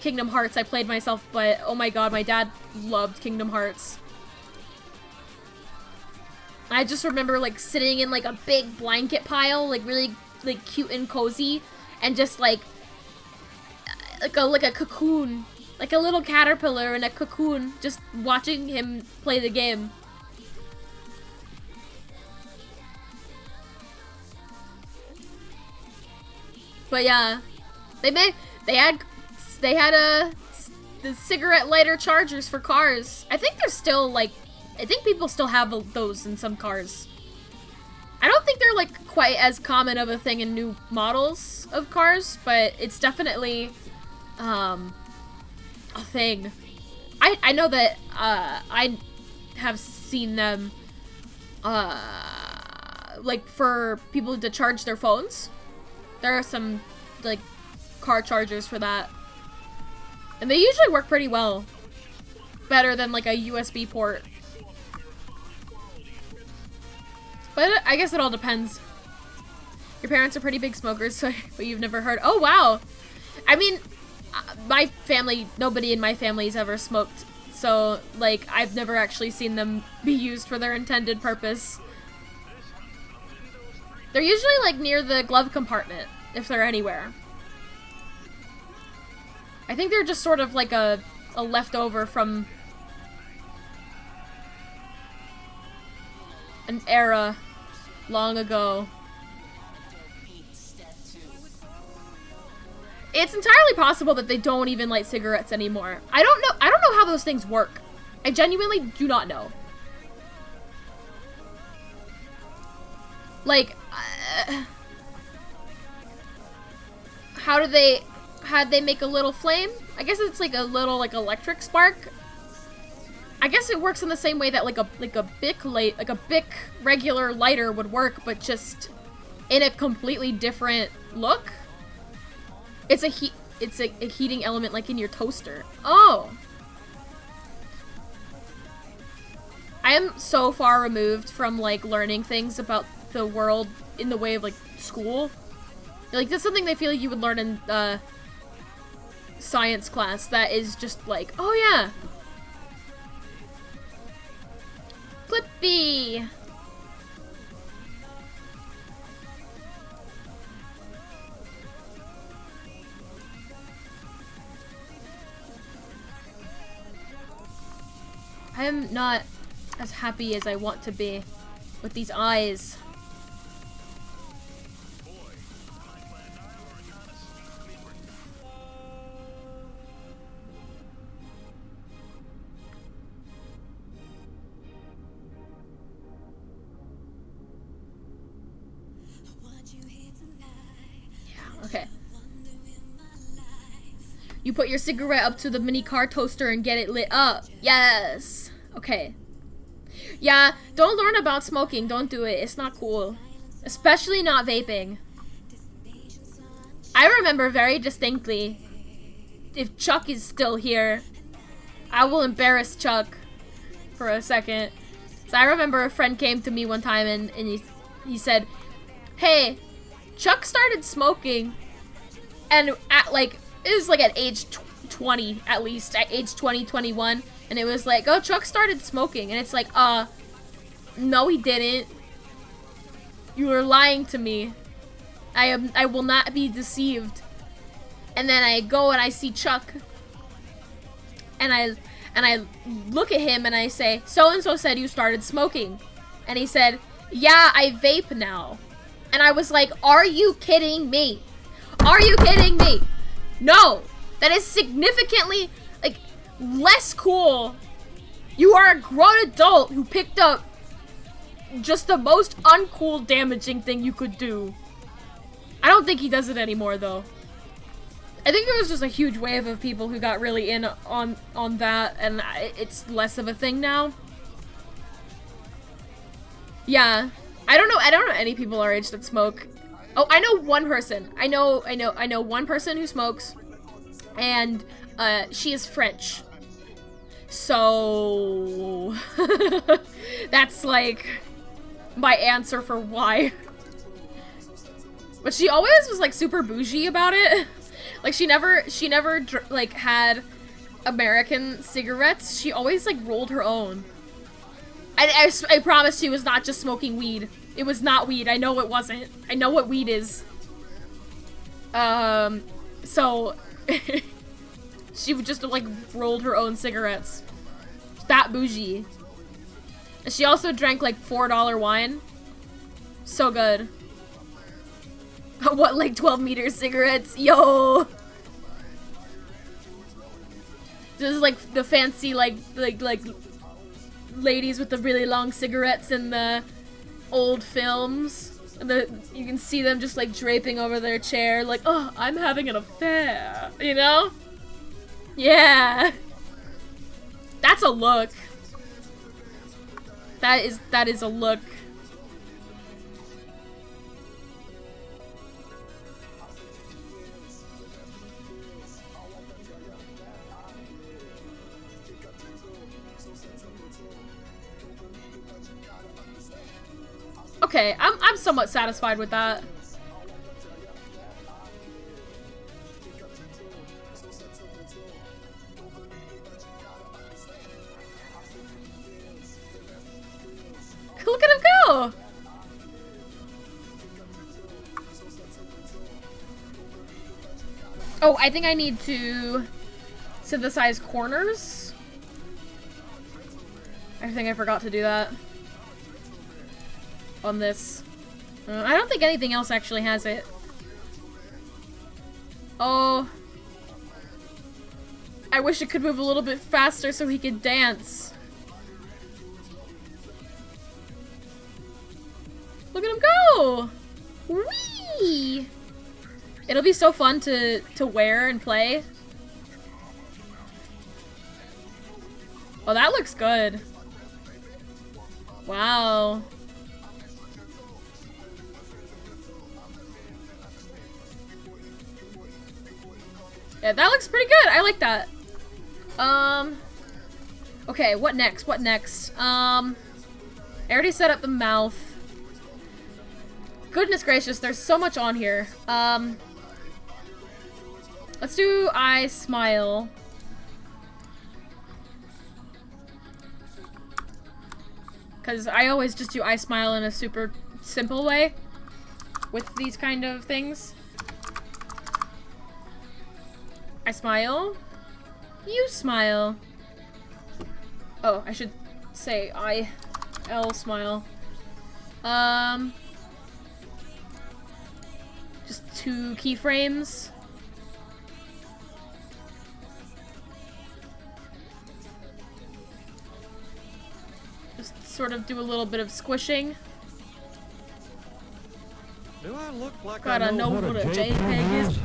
Kingdom Hearts I played myself, but oh my god, my dad loved Kingdom Hearts. I just remember like sitting in like a big blanket pile, like really like cute and cozy, and just like a cocoon, like a little caterpillar in a cocoon, just watching him play the game. But yeah, they had the cigarette lighter chargers for cars. I think they're still like, I think people still have those in some cars. I don't think they're like quite as common of a thing in new models of cars, but it's definitely a thing. I know that I have seen them like for people to charge their phones. There are some like car chargers for that. And they usually work pretty well. Better than like a USB port. But I guess it all depends. Your parents are pretty big smokers, so but you've never heard. Oh wow. I mean, my family, nobody in my family's ever smoked. So like I've never actually seen them be used for their intended purpose. They're usually like near the glove compartment, if they're anywhere. I think they're just sort of like a leftover from an era long ago. It's entirely possible that they don't even light cigarettes anymore. I don't know how those things work. I genuinely do not know. Like, how'd they make a little flame? I guess it's like a little like electric spark. I guess it works in the same way that like a Bic regular lighter would work, but just in a completely different look. It's a heating element like in your toaster. Oh. I am so far removed from like learning things about the world in the way of like school. Like that's something they feel like you would learn in science class that is just like, oh yeah. Clippy. I am not as happy as I want to be with these eyes. Yeah, okay. You put your cigarette up to the mini car toaster and get it lit up. Yes. Okay. Yeah, don't learn about smoking. Don't do it. It's not cool. Especially not vaping. I remember very distinctly, if Chuck is still here, I will embarrass Chuck for a second. So I remember a friend came to me one time and he said, hey, Chuck started smoking, and at like, it was like at age 20 at least, at age 20, 21, and it was like, oh, Chuck started smoking, and it's like, no he didn't. You were lying to me. I will not be deceived. And then I go and I see Chuck, and I look at him and I say, so-and-so said you started smoking. And he said, yeah, I vape now. And I was like, are you kidding me? Are you kidding me? No, that is significantly, like, less cool. You are a grown adult who picked up just the most uncool, damaging thing you could do. I don't think he does it anymore, though. I think there was just a huge wave of people who got really in on that, and it's less of a thing now. Yeah, I don't know any people our age that smoke. Oh, I know one person. I know one person who smokes, and she is French. So that's like my answer for why. But she always was like super bougie about it. Like she never like had American cigarettes. She always like rolled her own. I promise she was not just smoking weed. It was not weed. I know it wasn't. I know what weed is. So she would just like rolled her own cigarettes. That bougie. She also drank like $4 wine. So good. What, like 12-meter cigarettes? Yo! This is like the fancy like ladies with the really long cigarettes in the old films. You can see them just like draping over their chair like, oh, I'm having an affair, you know? Yeah. That's a look. That is a look. Okay, I'm somewhat satisfied with that. Look at him go! Oh, I think I need to synthesize corners. I think I forgot to do that on this. I don't think anything else actually has it. Oh. I wish it could move a little bit faster so he could dance. Look at him go! Whee! It'll be so fun to wear and play. Oh, that looks good. Wow. Yeah, that looks pretty good. I like that. Okay, what next? What next? I already set up the mouth. Goodness gracious, there's so much on here. Let's do I smile. Because I always just do I smile in a super simple way with these kind of things. I smile. You smile. Oh, I should say I-L smile. Just 2 keyframes. Just sort of do a little bit of squishing. Do I look like Gotta know what a JPEG is.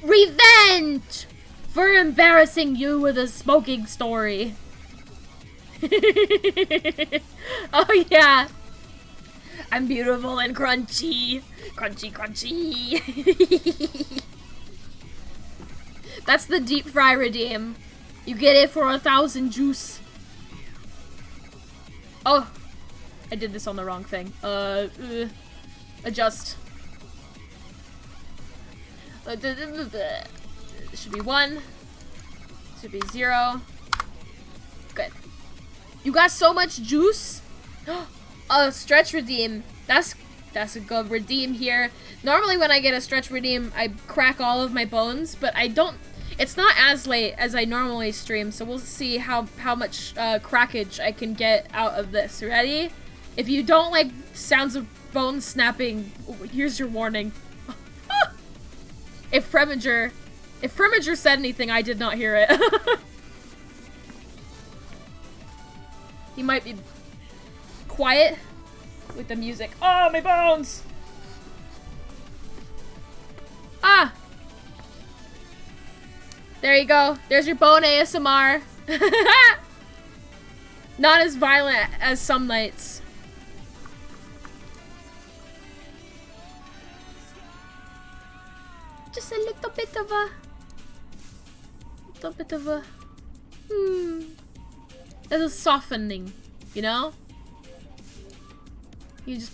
Revenge! For embarrassing you with a smoking story. Oh yeah. I'm beautiful and crunchy. Crunchy, crunchy. That's the deep fry redeem. You get it for 1,000 juice. Oh. I did this on the wrong thing. Adjust. It should be 1. Should be 0. Good. You got so much juice? Stretch redeem. That's a good redeem here. Normally when I get a stretch redeem, I crack all of my bones, but I don't. It's not as late as I normally stream, so we'll see how much crackage I can get out of this. Ready? If you don't like sounds of bones snapping, here's your warning. If Preminger said anything, I did not hear it. He might be quiet with the music. Oh, my bones! Ah! There you go. There's your bone ASMR. Not as violent as some nights. Just a little bit of a, there's a softening, you know? You just...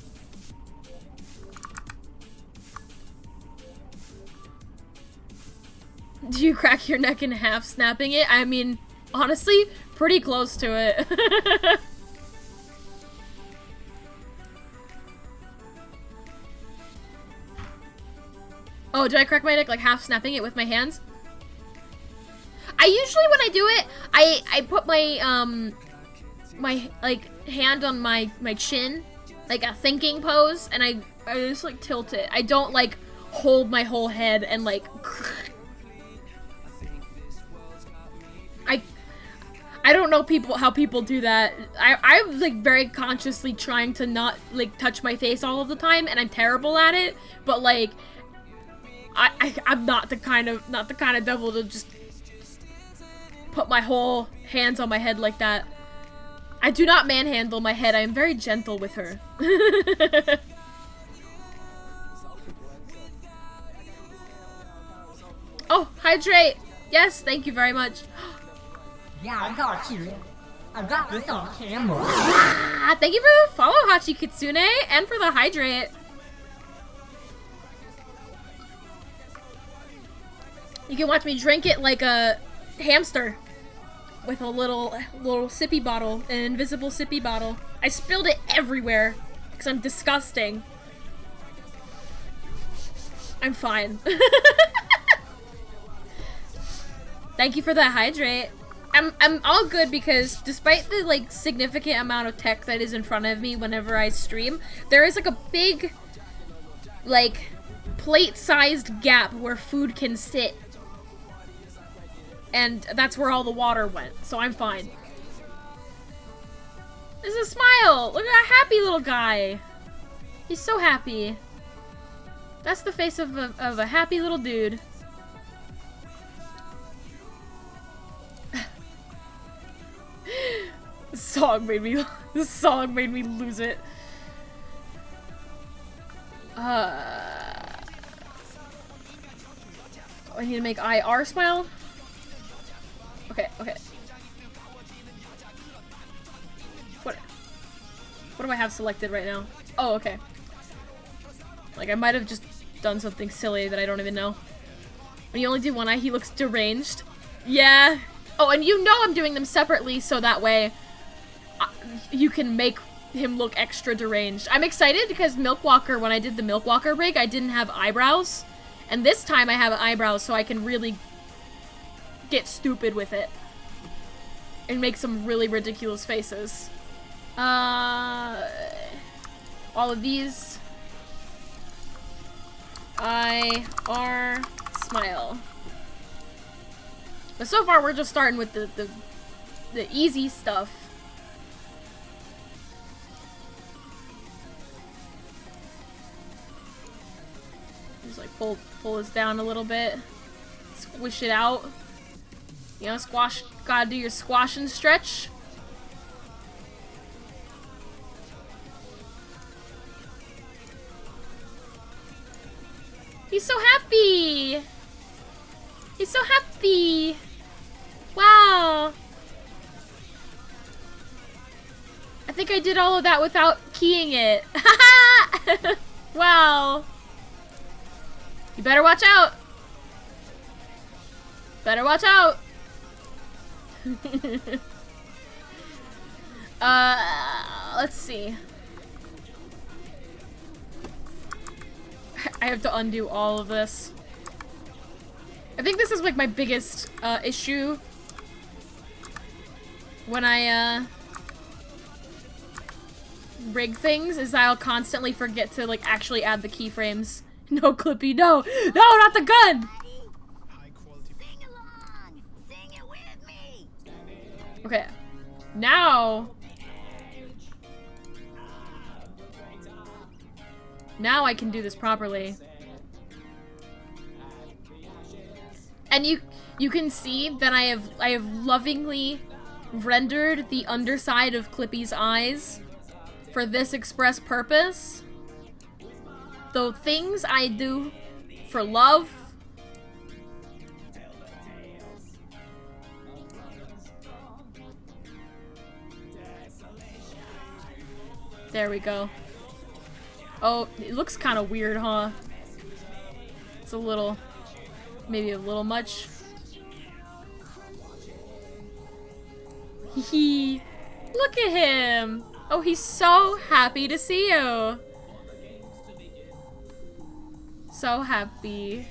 Do you crack your neck in half snapping it? I mean, honestly, pretty close to it. Oh, did I crack my neck like half snapping it with my hands? I usually, when I do it, I put my, my, like, hand on my chin, like a thinking pose, and I just, like, tilt it. I don't, like, hold my whole head and, like, I don't know how people do that. I'm, like, very consciously trying to not, like, touch my face all of the time, and I'm terrible at it, but, like, I'm not the kind of devil to just put my whole hands on my head like that. I do not manhandle my head. I am very gentle with her. Oh, hydrate! Yes, thank you very much. Yeah, I got you. I got this on camera. Ah, thank you for the follow, Hachi Kitsune, and for the hydrate. You can watch me drink it like a hamster with a little sippy bottle, an invisible sippy bottle. I spilled it everywhere because I'm disgusting. I'm fine. Thank you for that hydrate. I'm all good because despite the like significant amount of tech that is in front of me whenever I stream, there is like a big like plate-sized gap where food can sit. And that's where all the water went, so I'm fine. There's a smile! Look at that happy little guy! He's so happy. That's the face of a happy little dude. This song made me lose it. I need to make IR smile? Okay. What do I have selected right now? Oh, okay. Like, I might have just done something silly that I don't even know. When you only do one eye, he looks deranged. Yeah. Oh, and you know I'm doing them separately, so that way you can make him look extra deranged. I'm excited because Milkwalker, when I did the Milkwalker rig, I didn't have eyebrows. And this time I have eyebrows, so I can really get stupid with it. And make some really ridiculous faces. All of these. I-R smile. But so far we're just starting with the easy stuff. Just like pull this down a little bit. Squish it out. You know, squash, gotta do your squash and stretch. He's so happy! He's so happy! Wow! I think I did all of that without keying it. Wow! You better watch out! Better watch out! Let's see. I have to undo all of this. I think this is like my biggest issue when I rig things, is I'll constantly forget to like actually add the keyframes. No, Clippy, no! No, not the gun! Sing along! Sing it with me! Okay. Now I can do this properly. And you can see that I have lovingly rendered the underside of Clippy's eyes for this express purpose. The things I do for love. There we go. Oh, it looks kind of weird, huh? It's a little, maybe a little much. Hee. Look at him. Oh, he's so happy to see you. So happy.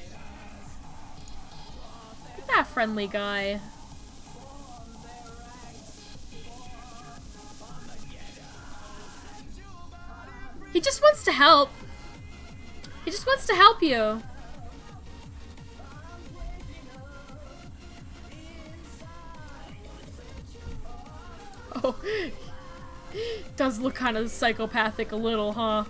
Look at that friendly guy. He just wants to help. He just wants to help you. Oh. Does look kind of psychopathic a little, huh?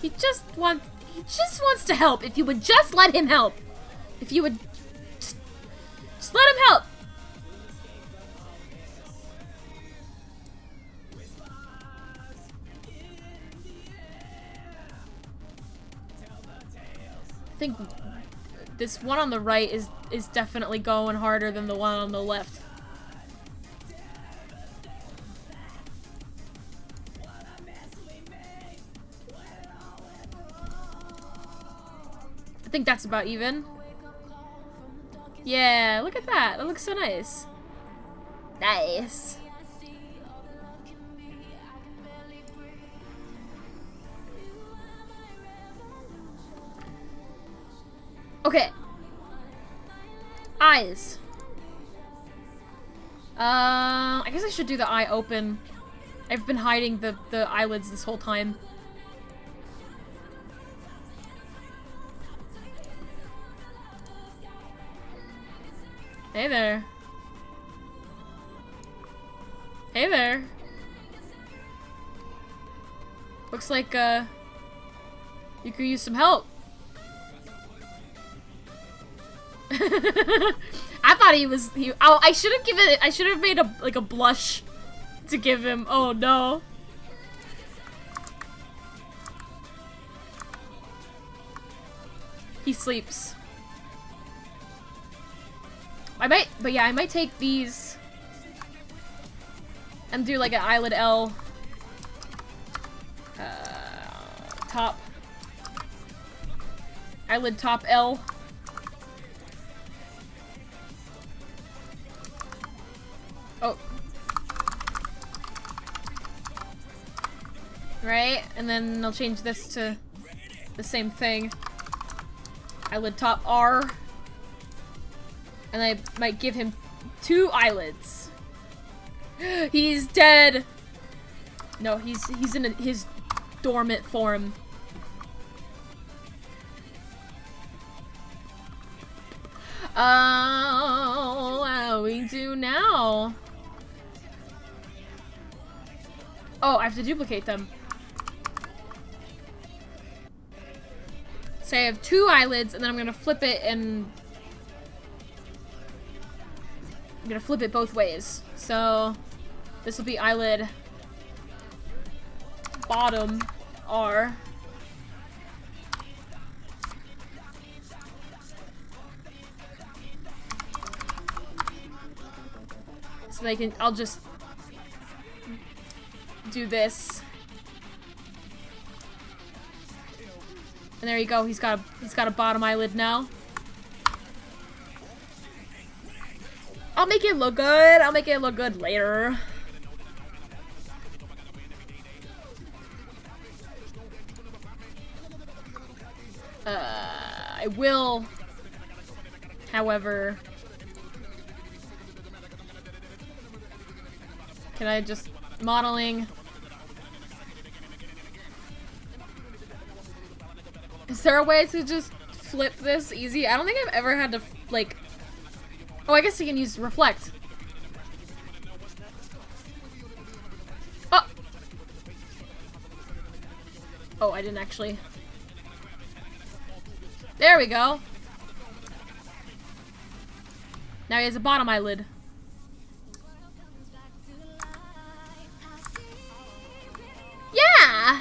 He just wants to help. If you would just let him help. If you would just let him help. I think this one on the right is definitely going harder than the one on the left. I think that's about even. Yeah, look at that. That looks so nice. Nice. Okay. Eyes. I guess I should do the eye open. I've been hiding the eyelids this whole time. Hey there. Hey there. Looks like, you could use some help. I thought oh, I should have given it, I should have made a blush to give him. Oh no. He sleeps. I might take these and do like an eyelid L top. Eyelid top L. Right? And then I'll change this to the same thing. Eyelid top R. And I might give him 2 eyelids. He's dead! No, he's in his dormant form. Oh, what do we do now? Oh, I have to duplicate them. So I have 2 eyelids, and then I'm gonna flip it and... I'm gonna flip it both ways. So, this will be eyelid bottom R. So I'll just do this. And there you go, he's got a bottom eyelid now. I'll make it look good. I'll make it look good later. I will, however, can I just modeling? Is there a way to just flip this easy? I don't think I've ever had to, like... Oh, I guess you can use reflect. Oh! Oh, I didn't actually... There we go! Now he has a bottom eyelid. Yeah!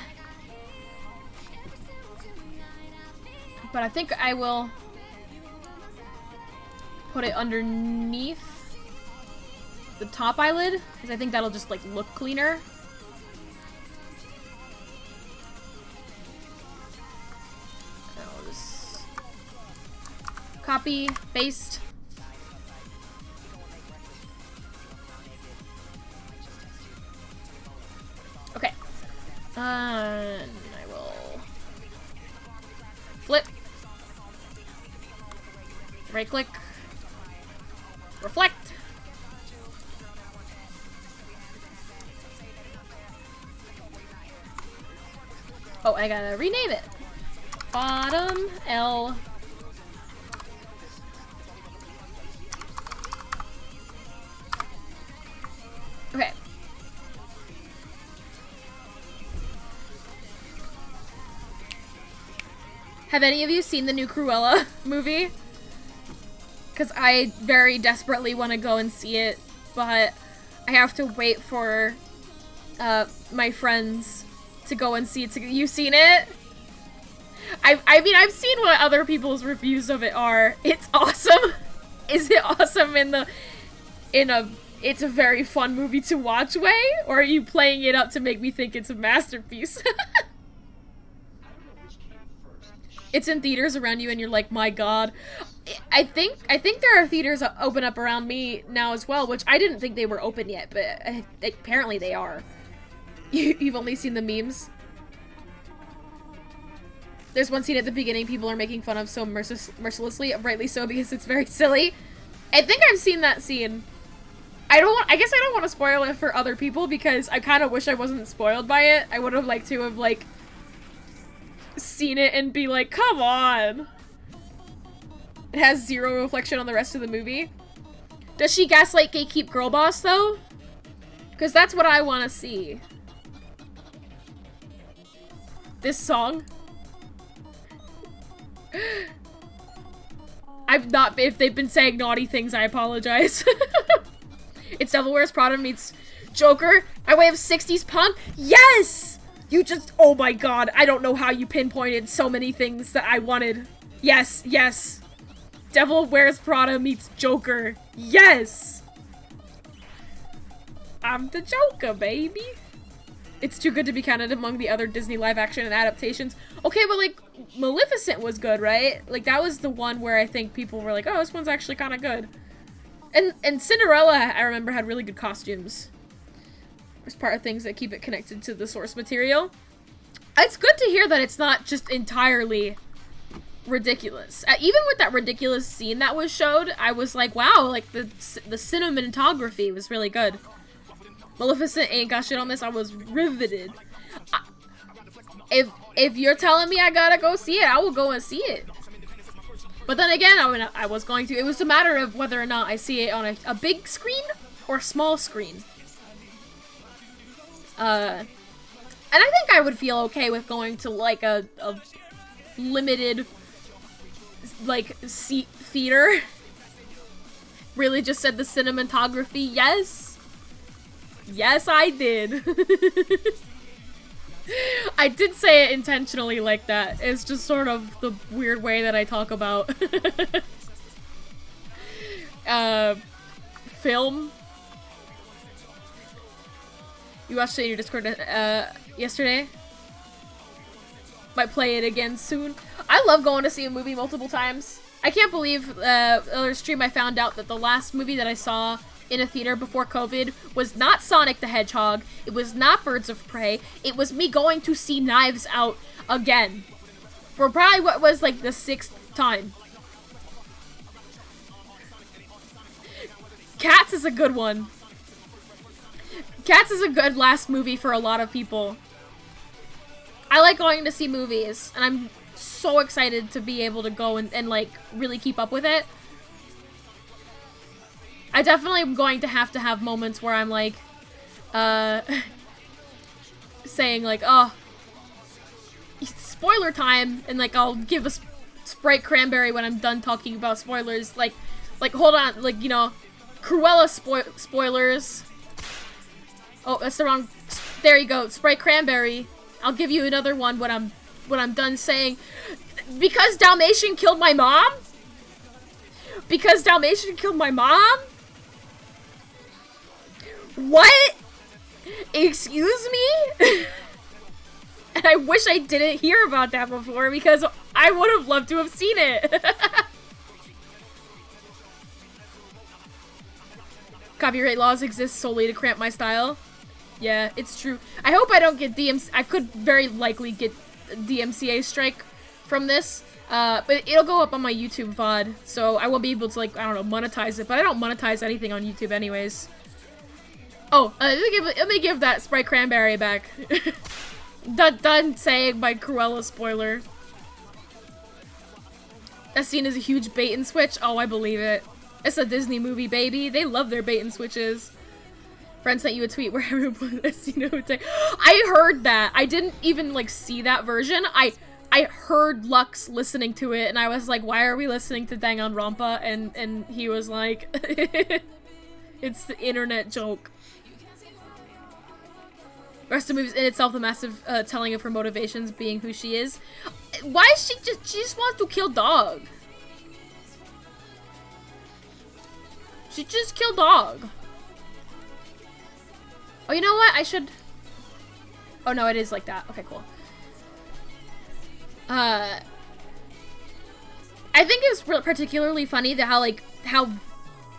But I think I will put it underneath the top eyelid, because I think that'll just like look cleaner. I'll just copy, paste. Okay. And I will flip. Right click. Reflect. Oh, I gotta rename it. Bottom L. Okay. Have any of you seen the new Cruella movie? Because I very desperately want to go and see it, but I have to wait for my friends to go and see it. You seen it? I mean, I've seen what other people's reviews of it are. It's awesome. Is it awesome it's a very fun movie to watch way? Or are you playing it up to make me think it's a masterpiece? It's in theaters around you and you're like, my god. I think there are theaters open up around me now as well, which I didn't think they were open yet, but apparently they are. You've only seen the memes? There's one scene at the beginning people are making fun of so mercilessly, rightly so, because it's very silly. I think I've seen that scene. I guess I don't want to spoil it for other people, because I kind of wish I wasn't spoiled by it. I would have liked to have, like, seen it and be like, come on! It has zero reflection on the rest of the movie. Does she gaslight gatekeep girl boss, though? Because that's what I want to see. This song? If they've been saying naughty things, I apologize. It's Devil Wears Prada meets Joker. By way of 60s punk? Yes! You just, oh my god, I don't know how you pinpointed so many things that I wanted. Yes, yes. Devil Wears Prada meets Joker. Yes! I'm the Joker, baby. It's too good to be counted among the other Disney live action and adaptations. Okay, but like, Maleficent was good, right? Like, that was the one where I think people were like, oh, this one's actually kind of good. And Cinderella, I remember, had really good costumes. It's part of things that keep it connected to the source material. It's good to hear that it's not just entirely ridiculous. Even with that ridiculous scene that was showed, I was like, wow, like the cinematography was really good. Maleficent ain't got shit on this. I was riveted. If you're telling me I gotta go see it, I will go and see it. But then again, I was going to. It was a matter of whether or not I see it on a big screen or a small screen. And I think I would feel okay with going to like a limited like seat theater. Really just said the cinematography, yes. Yes, I did. I did say it intentionally like that. It's just sort of the weird way that I talk about film. You watched it in your Discord yesterday? Might play it again soon. I love going to see a movie multiple times. I can't believe other stream I found out that the last movie that I saw in a theater before COVID was not Sonic the Hedgehog. It was not Birds of Prey. It was me going to see Knives Out again. For probably what was like the 6th time. Cats is a good one. Cats is a good last movie for a lot of people. I like going to see movies, and I'm so excited to be able to go and like really keep up with it. I definitely am going to have moments where I'm like, saying like, oh, spoiler time, and like I'll give a Sprite Cranberry when I'm done talking about spoilers. Like hold on, like, you know, Cruella spoilers. Oh, that's the wrong. There you go, Sprite Cranberry. I'll give you another one when I'm done saying, because Dalmatian killed my mom. Because Dalmatian killed my mom. What? Excuse me? And I wish I didn't hear about that before, because I would have loved to have seen it. Copyright laws exist solely to cramp my style. Yeah, it's true. I hope I don't get I could very likely get DMCA strike from this. But it'll go up on my YouTube VOD, so I won't be able to, like, I don't know, monetize it. But I don't monetize anything on YouTube anyways. Oh, let me give that Sprite Cranberry back. Done saying my Cruella spoiler. That scene is a huge bait and switch. Oh, I believe it. It's a Disney movie, baby. They love their bait and switches. Friend sent you a tweet where everyone put that scene would say. I heard that. I didn't even, like, see that version. I heard Lux listening to it, and I was like, why are we listening to Danganronpa? And he was like, it's the internet joke. The rest of the movie is in itself a massive telling of her motivations being who she is. Why is she just wants to kill dog? She just killed dog. Oh, you know what? I should... Oh, no, it is like that. Okay, cool. I think it's particularly funny that how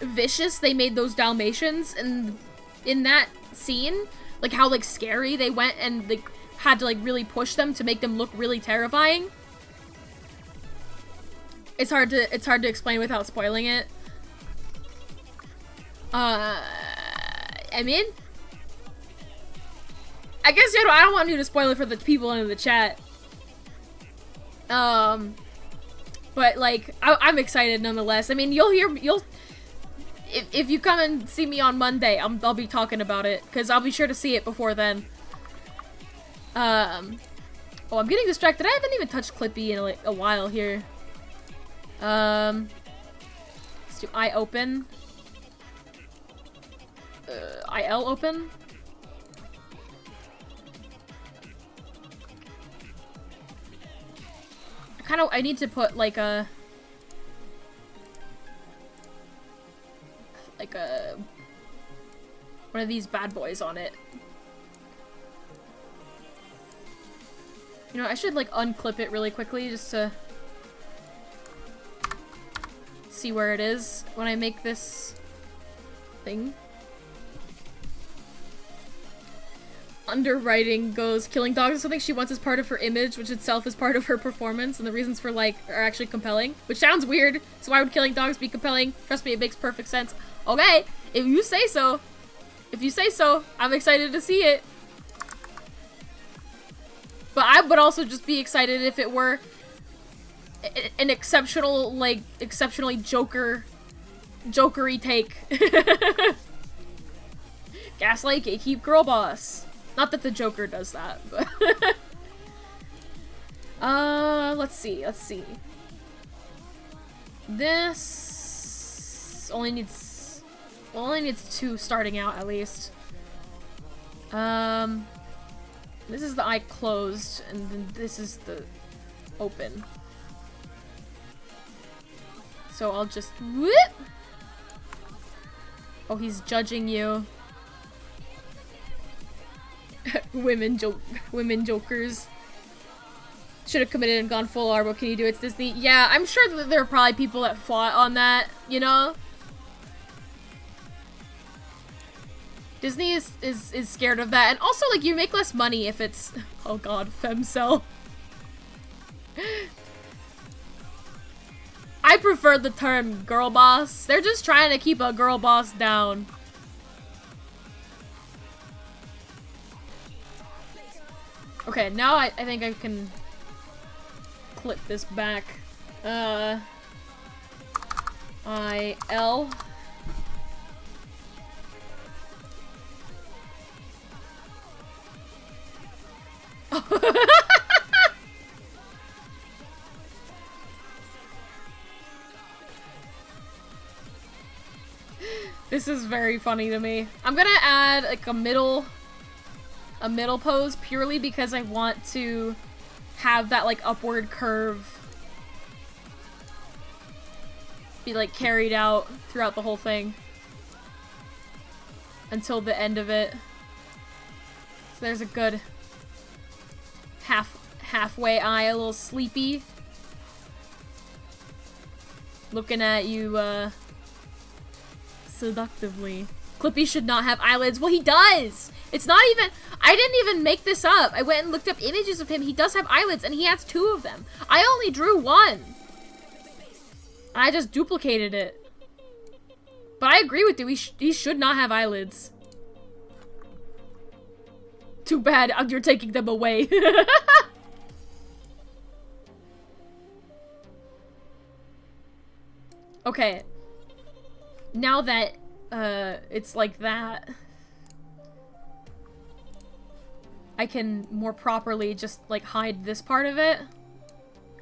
vicious they made those Dalmatians in that scene. Like, how, like, scary they went and, like, had to, like, really push them to make them look really terrifying. It's hard to explain without spoiling it. I mean... I guess, you know, I don't want you to spoil it for the people in the chat. But, like, I'm excited nonetheless. I mean, if you come and see me on Monday, I'll be talking about it, because I'll be sure to see it before then. Oh, I'm getting distracted. I haven't even touched Clippy in, like, a while here. Let's do I open. IL open. I need to put like a one of these bad boys on it. You know, I should like unclip it really quickly just to see where it is when I make this thing. underwriting goes, killing dogs is something she wants as part of her image, which itself is part of her performance, and the reasons for like are actually compelling. Which sounds weird, so why would killing dogs be compelling? Trust me, it makes perfect sense. Okay, if you say so. If you say so, I'm excited to see it. But I would also just be excited if it were an exceptional, like, exceptionally jokery take. Gaslight, gatekeep, girl boss. Not that the Joker does that, but... let's see. This only needs 2 starting out, at least. This is the eye closed, and then this is the open. So I'll just whoop. Oh, he's judging you. Women jokers. Should have committed and gone full R, but can you do it? It's Disney. Yeah, I'm sure that there are probably people that fought on that, you know? Disney is scared of that. And also, like, you make less money if it's... Oh god, femcel. I prefer the term girl boss. They're just trying to keep a girl boss down. Okay, now I think I can clip this back. I-L. This is very funny to me. I'm gonna add like a middle pose purely because I want to have that like upward curve be like carried out throughout the whole thing until the end of it. So there's a good halfway eye, a little sleepy. Looking at you seductively. Clippy should not have eyelids. Well, he does! It's not even... I didn't even make this up. I went and looked up images of him. He does have eyelids, and he has 2 of them. I only drew 1. I just duplicated it. But I agree with you. He should not have eyelids. Too bad you're taking them away. Okay. Now that it's like that, I can more properly just like hide this part of it.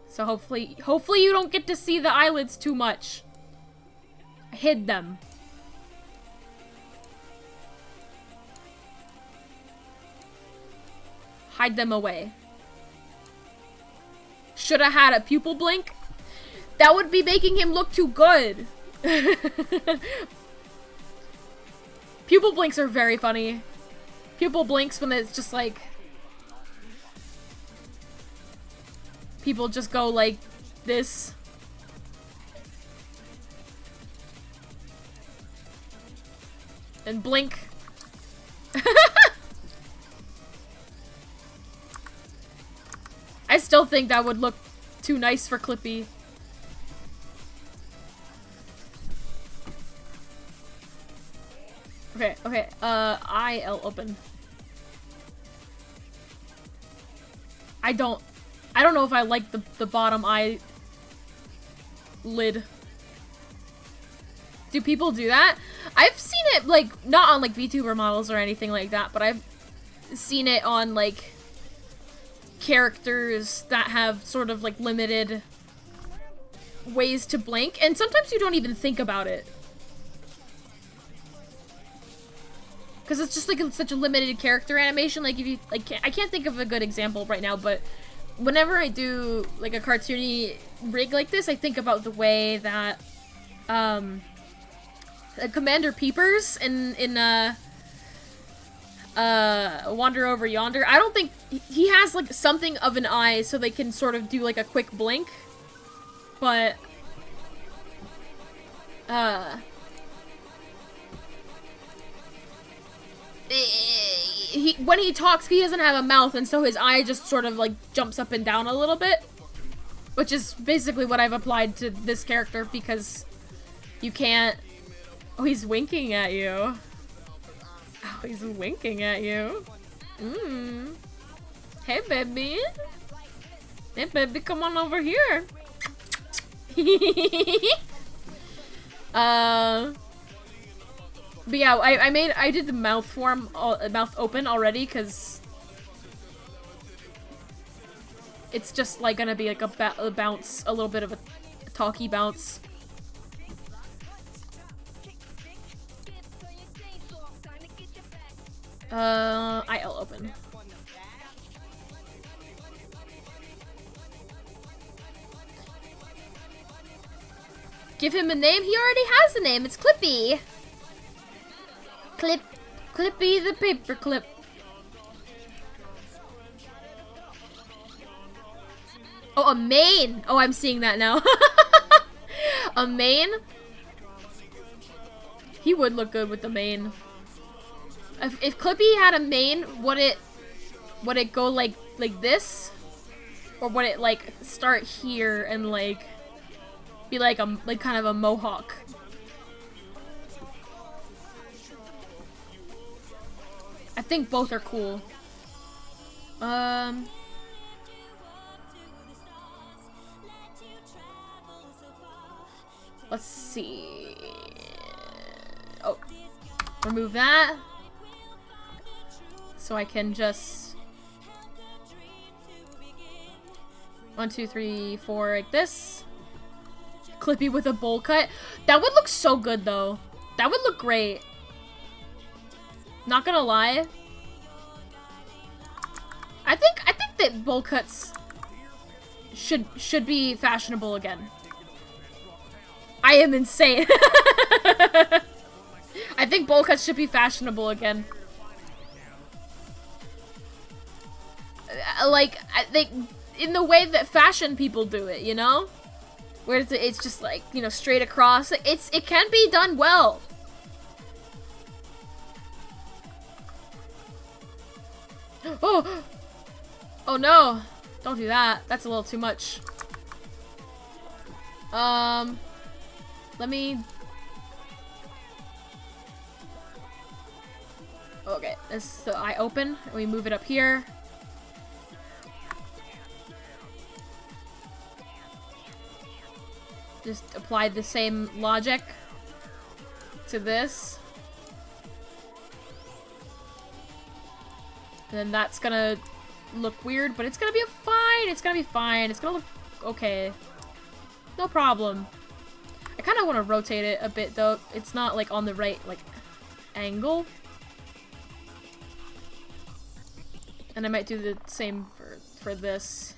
So hopefully you don't get to see the eyelids too much. I hid them. Hide them away. Should have had a pupil blink. That would be making him look too good. Pupil blinks are very funny. Pupil blinks when it's just like... people just go like this. And blink. I still think that would look too nice for Clippy. Okay, IL open. I don't know if I like the bottom eye lid. Do people do that? I've seen it, like, not on, like, VTuber models or anything like that, but I've seen it on, like, characters that have sort of, like, limited ways to blink, and sometimes you don't even think about it. Because it's just, like, such a limited character animation, like, if you, like, I can't think of a good example right now, but whenever I do, like, a cartoony rig like this, I think about the way that, Commander Peepers in Wander Over Yonder, I don't think he has like something of an eye so they can sort of do like a quick blink, but when he talks, he doesn't have a mouth, and so his eye just sort of like jumps up and down a little bit, which is basically what I've applied to this character because you can't. Oh, he's winking at you. Oh, he's winking at you. Hey, baby. Hey, baby, come on over here. But yeah, I did the mouth form, mouth open already, because it's just like gonna be like a bounce, a little bit of a talky bounce. IL open. Give him a name? He already has a name. It's Clippy. Clippy the paperclip. Oh, a mane. Oh, I'm seeing that now. A mane? He would look good with the mane. If Clippy had a mane, would it go like this? Or would it like start here and like be like kind of a mohawk? I think both are cool. Let's see. Oh, remove that. So I can just 1, 2, 3, 4 like this. Clippy with a bowl cut. That would look so good though. That would look great. Not gonna lie. I think that bowl cuts should be fashionable again. I am insane. I think bowl cuts should be fashionable again. Like, I think in the way that fashion people do it, you know? Where it's just like, you know, straight across. It can be done well. Oh! Oh no! Don't do that. That's a little too much. Let me... Okay, this is the eye open. And we move it up here. Just apply the same logic to this. And then that's gonna look weird, but it's gonna be fine. It's gonna be fine. It's gonna look okay. No problem. I kind of want to rotate it a bit though. It's not like on the right like angle. And I might do the same for this.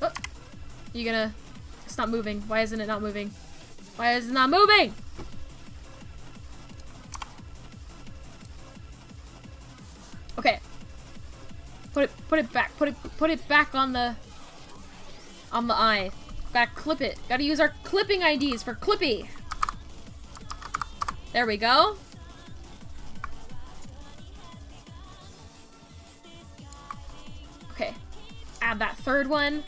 Oh, you gonna? It's not moving. Why isn't it not moving? Why is it not moving? Okay. Put it back. Put it back on the eye. Gotta clip it. Gotta use our clipping IDs for Clippy. There we go. Okay. Add that third one.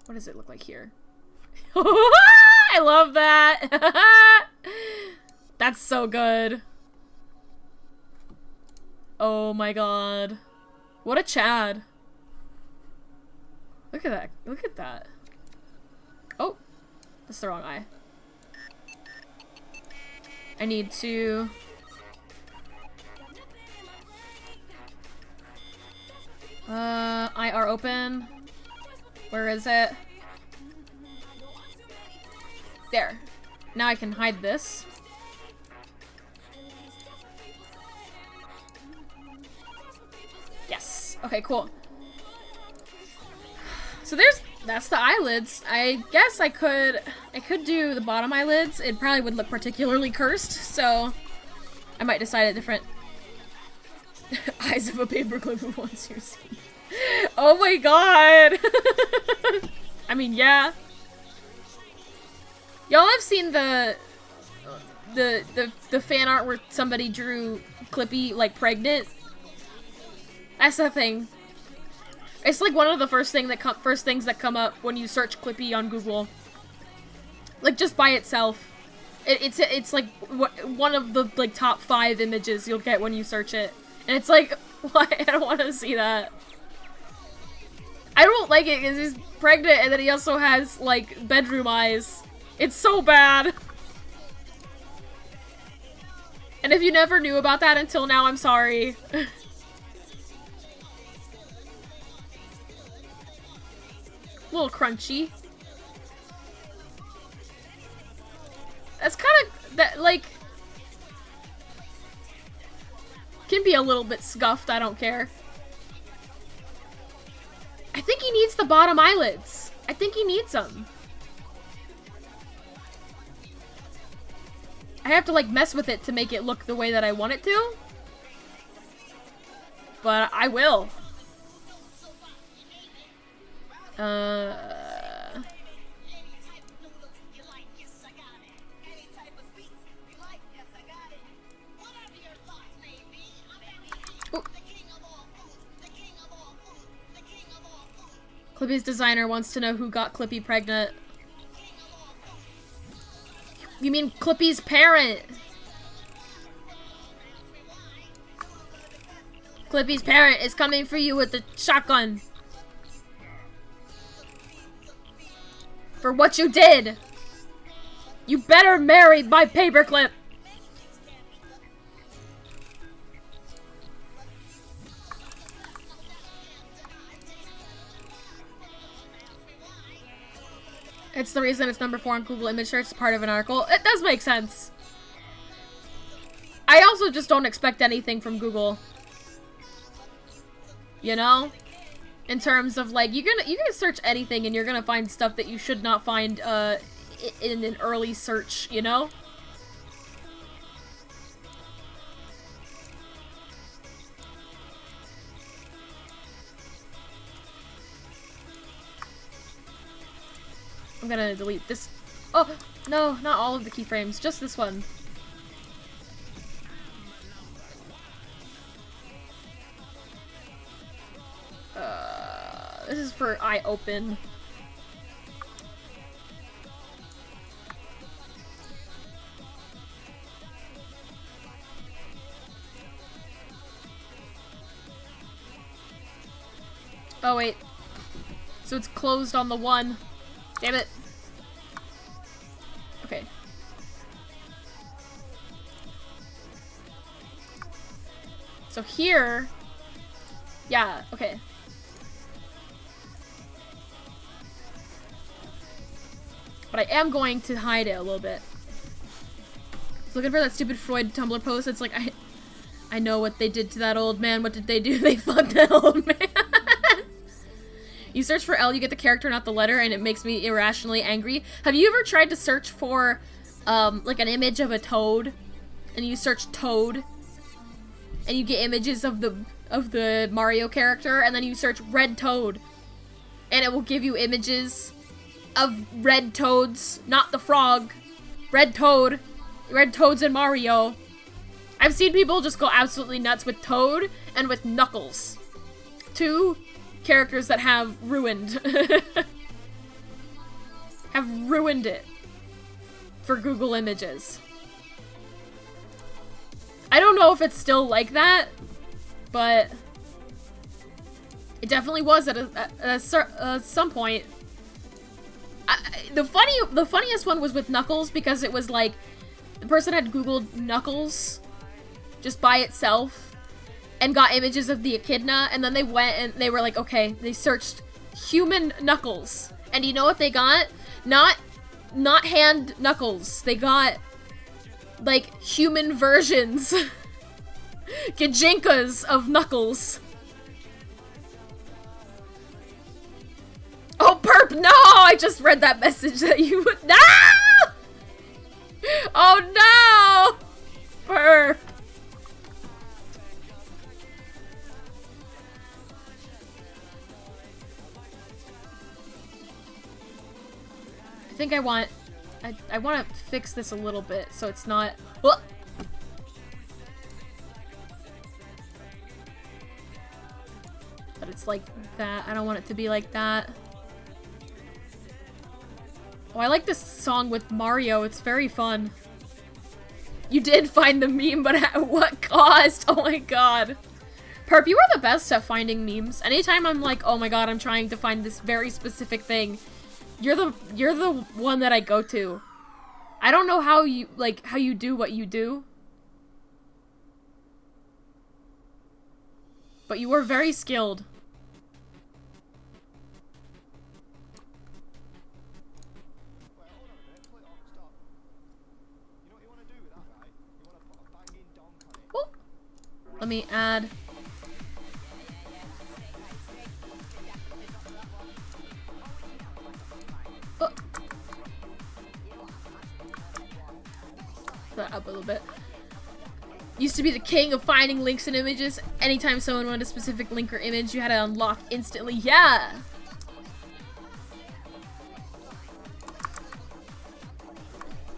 What does it look like here? I love that. That's so good. Oh my god. What a Chad. Look at that. Look at that. Oh. That's the wrong eye. I need to... IR open. Where is it? There. Now I can hide this. Yes. Okay, cool. So that's the eyelids. I guess I could do the bottom eyelids. It probably would look particularly cursed, so I might decide a different Eyes of a paperclip who wants your seat. Oh my god! I mean, yeah. Y'all have seen the fan art where somebody drew Clippy, like, pregnant? That's the thing. It's like one of the first things that come up when you search Clippy on Google. Like, just by itself. It's like one of the, like, top 5 images you'll get when you search it. And it's like, why? I don't want to see that. I don't like it because he's pregnant and then he also has, like, bedroom eyes. It's so bad. And if you never knew about that until now, I'm sorry. A little crunchy. That's kind of, that, like, can be a little bit scuffed, I don't care. I think he needs the bottom eyelids. I think he needs them. I have to, like, mess with it to make it look the way that I want it to. But I will. Ooh. Clippy's designer wants to know who got Clippy pregnant. You mean Clippy's parent? Clippy's parent is coming for you with the shotgun. For what you did. You better marry my paperclip. It's the reason it's number 4 on Google image search. It's part of an article. It does make sense. I also just don't expect anything from Google. You know? In terms of, like, you can search anything and you're gonna find stuff that you should not find in an early search, you know? I'm gonna delete this. Oh, no, not all of the keyframes, just this one. This is for eye open. Oh wait. So it's closed on the one. Damn it. Okay. So here... Yeah, okay. But I am going to hide it a little bit. I was looking for that stupid Freud Tumblr post. It's like, I know what they did to that old man. What did they do? They fucked that old man. You search for L, you get the character, not the letter, and it makes me irrationally angry. Have you ever tried to search for, like an image of a toad? And you search toad, and you get images of the Mario character, and then you search red toad, and it will give you images of red toads, not the frog. Red toad. Red toads in Mario. I've seen people just go absolutely nuts with Toad and with Knuckles. 2 characters that have ruined have ruined it for Google Images. I don't know if it's still like that, but it definitely was at some point. The funniest one was with Knuckles, because it was like the person had Googled Knuckles just by itself and got images of the echidna, and then they went and they were like, okay, they searched human Knuckles, and you know what they got? Not hand Knuckles. They got like human versions, Gajinkas of Knuckles. Oh, perp, no! I just read that message that you would— No! Oh, no! Perp. think I want to fix this a little bit so it's not. Whoa! But it's like that. I don't want it to be like that. Oh, I like this song with Mario. It's very fun. You did find the meme, but at what cost? Oh my god. Perp, you are the best at finding memes. Anytime I'm like, oh my god, I'm trying to find this very specific thing, you're the one that I go to. I don't know how you do what you do. But you are very skilled. Oh. Let me add. Oh. That up a little bit. Used to be the king of finding links and images. Anytime someone wanted a specific link or image, you had to unlock instantly. Yeah!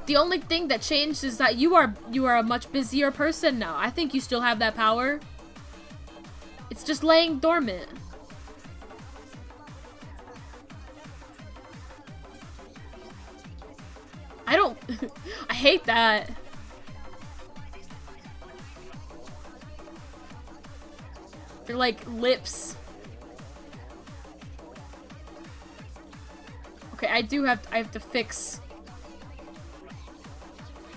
The only thing that changed is that you are a much busier person now. I think you still have that power. It's just laying dormant. I don't... I hate that. They're like lips. Okay, I have to fix...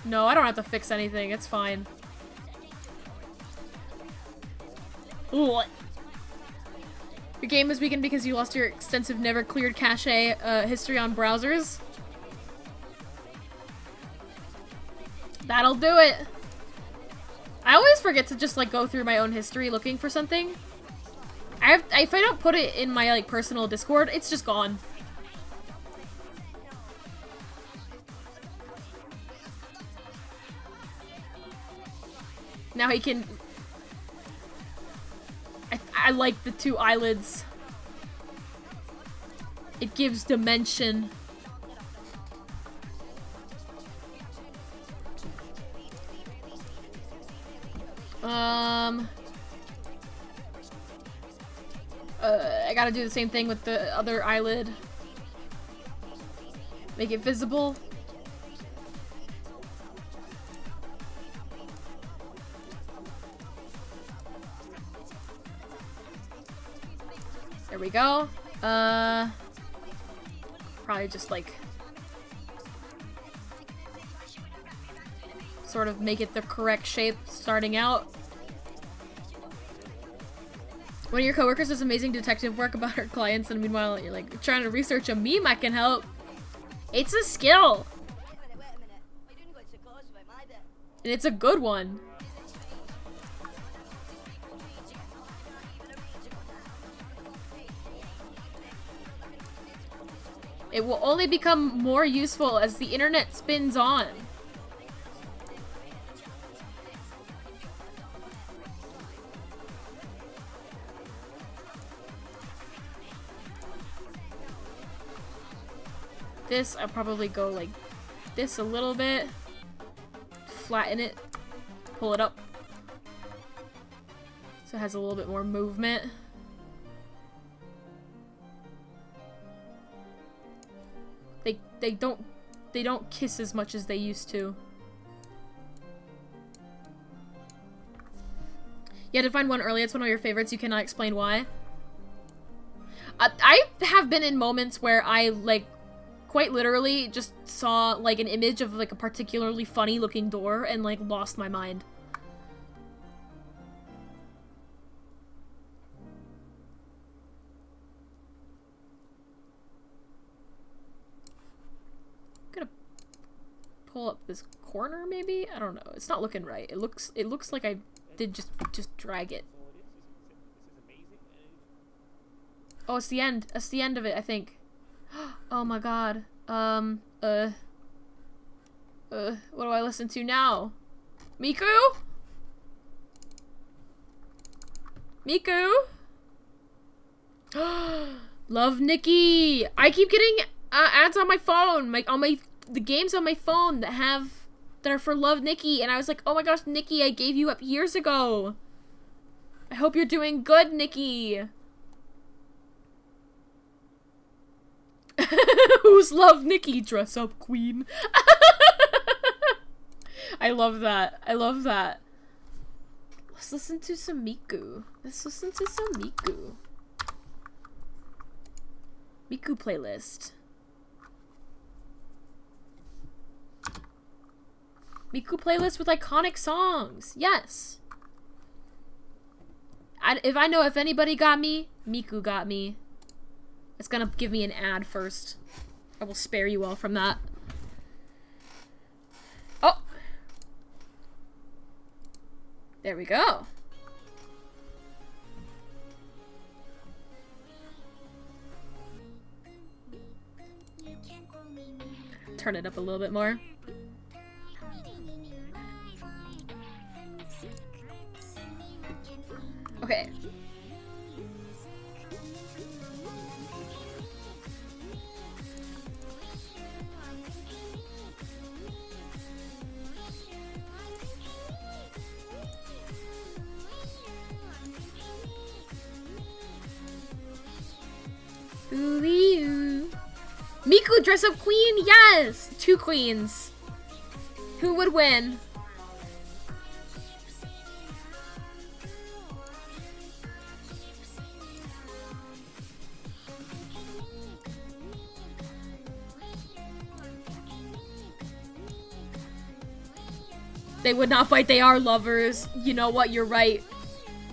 No, I don't have to fix anything. It's fine. Ooh. Your game is weakened because you lost your extensive never cleared cache history on browsers. That'll do it. I always forget to just like go through my own history looking for something. If I don't put it in my like personal Discord, it's just gone. Now he can... I like the two eyelids. It gives dimension. I gotta do the same thing with the other eyelid. Make it visible. There we go. Probably just like sort of make it the correct shape starting out. One of your coworkers does amazing detective work about her clients, and meanwhile you're like trying to research a meme I can help. It's a skill. And it's a good one. It will only become more useful as the internet spins on. This, I'll probably go like this a little bit. Flatten it. Pull it up. So it has a little bit more movement. They don't kiss as much as they used to. You had to find one early. It's one of your favorites. You cannot explain why. I have been in moments where I like quite literally just saw like an image of like a particularly funny looking door and like lost my mind. Pull up this corner maybe? I don't know. It's not looking right. It looks like I did just drag it. Oh, it's the end. That's the end of it, I think. Oh my god. What do I listen to now? Miku? Miku? Love Nikki! I keep getting ads on my phone, the games on my phone that are for Love Nikki, and I was like, oh my gosh, Nikki, I gave you up years ago. I hope you're doing good, Nikki. Who's Love Nikki? Dress up queen. I love that. I love that. Let's listen to some Miku. Let's listen to some Miku. Miku playlist. Miku playlist with iconic songs. Yes. If anybody got me, Miku got me. It's gonna give me an ad first. I will spare you all from that. Oh! There we go. Turn it up a little bit more. Okay. Ooh-wee-oo. Miku dress up queen? Yes! 2 queens. Who would win? They would not fight, they are lovers. You know what, you're right.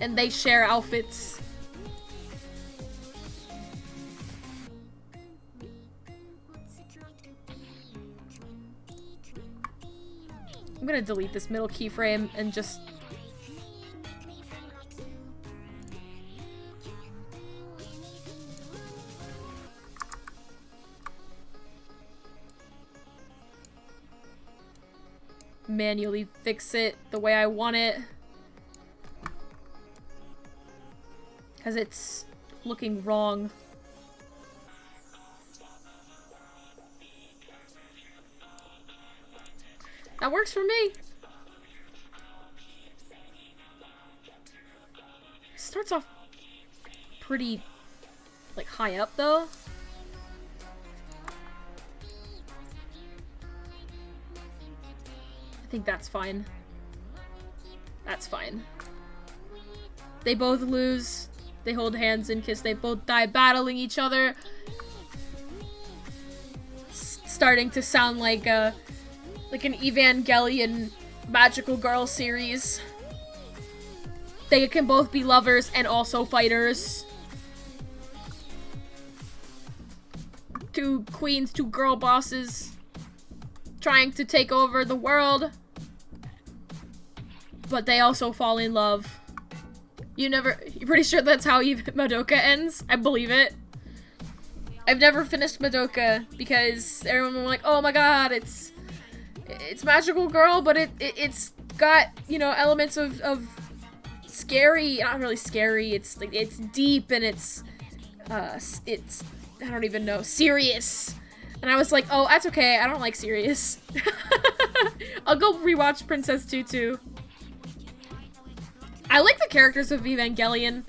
And they share outfits. I'm gonna delete this middle keyframe and just... manually fix it the way I want it. Because it's looking wrong. That works for me. Starts off pretty, like, high up, though. I think that's fine. That's fine. They both lose. They hold hands and kiss. They both die battling each other. Starting to sound like an Evangelion magical girl series. They can both be lovers and also fighters. 2 queens, 2 girl bosses trying to take over the world. But they also fall in love. You're pretty sure that's how Madoka ends? I believe it. I've never finished Madoka because everyone was like, oh my god, it's magical girl, but it's got, you know, elements of scary, not really scary, it's like, it's deep and it's I don't even know, serious. And I was like, oh, that's okay, I don't like serious. I'll go rewatch Princess Tutu. I like the characters of Evangelion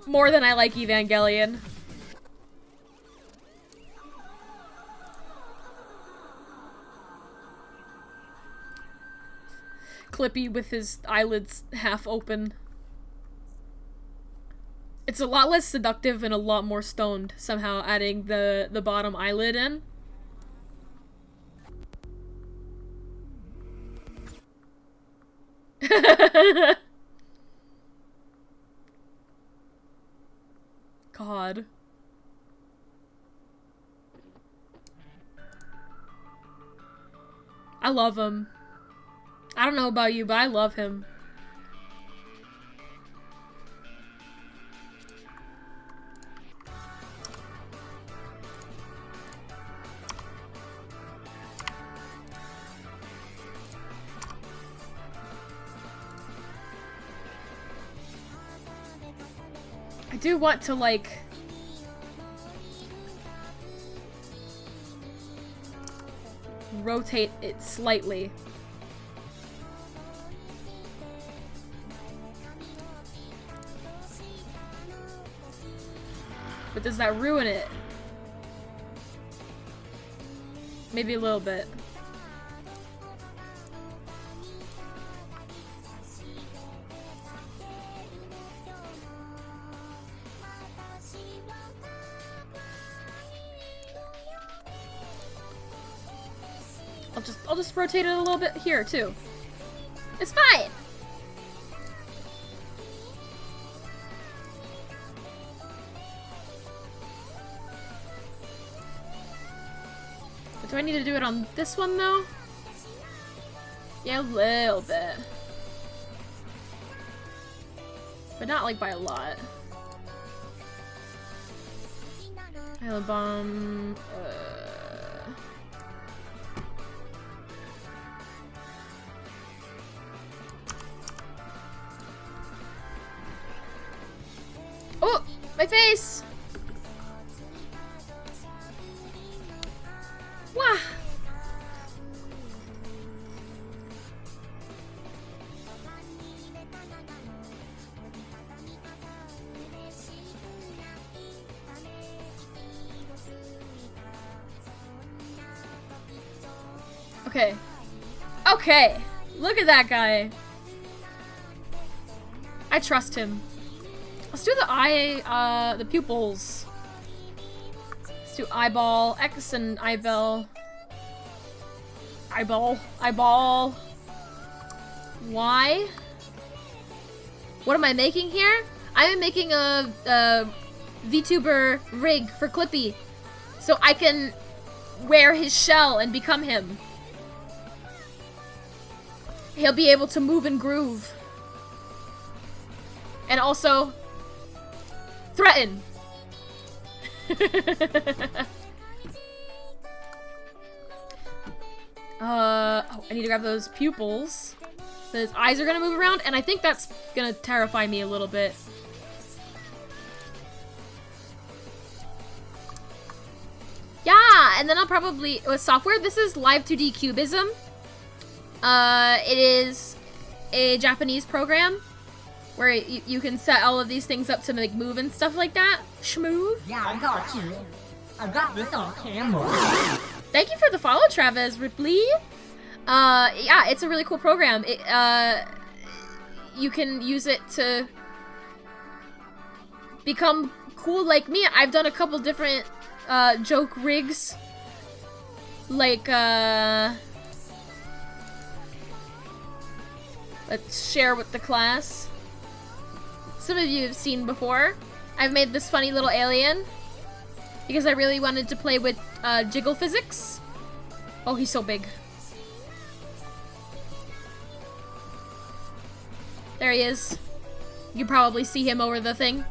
more than I like Evangelion. Clippy with his eyelids half open. It's a lot less seductive and a lot more stoned, somehow adding the bottom eyelid in. God. I love him. I don't know about you, but I love him. I do want to, like... rotate it slightly. But does that ruin it? Maybe a little bit. I'll just rotate it a little bit here too. It's fine. But do I need to do it on this one though? Yeah, a little bit. But not like by a lot. Island bomb. Oh, my face! Wah! Okay. Okay! Look at that guy! I trust him. Let's do the eye, the pupils. Let's do eyeball, X and eyeball. Eyeball. Y. What am I making here? I'm making a VTuber rig for Clippy. So I can wear his shell and become him. He'll be able to move and groove. And also threaten. Oh, I need to grab those pupils. So his eyes are gonna move around, and I think that's gonna terrify me a little bit. Yeah, and then I'll probably, with software, this is Live 2D Cubism. It is a Japanese program where you can set all of these things up to like move and stuff like that. Schmoove. Yeah, I got you. I got this on camera. Thank you for the follow, Travis Ripley. Yeah, it's a really cool program. It, you can use it to become cool like me. I've done a couple different joke rigs. Like, let's share with the class. Some of you have seen before. I've made this funny little alien because I really wanted to play with jiggle physics. Oh, he's so big. There he is. You can probably see him over the thing.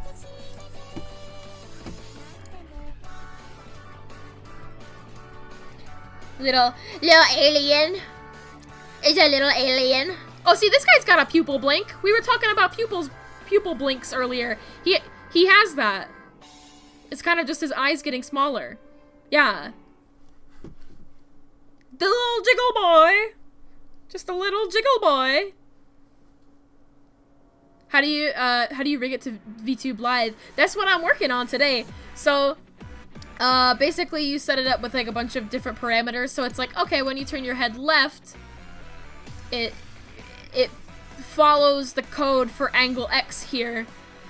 Little alien. It's a little alien. Oh, see, this guy's got a pupil blink. We were talking about pupil blinks earlier. He has that. It's kind of just his eyes getting smaller. Yeah. The little jiggle boy. Just a little jiggle boy. How do you rig it to VTube Live? That's what I'm working on today. So, basically you set it up with like a bunch of different parameters. So it's like, okay, when you turn your head left, it follows the code for angle X here,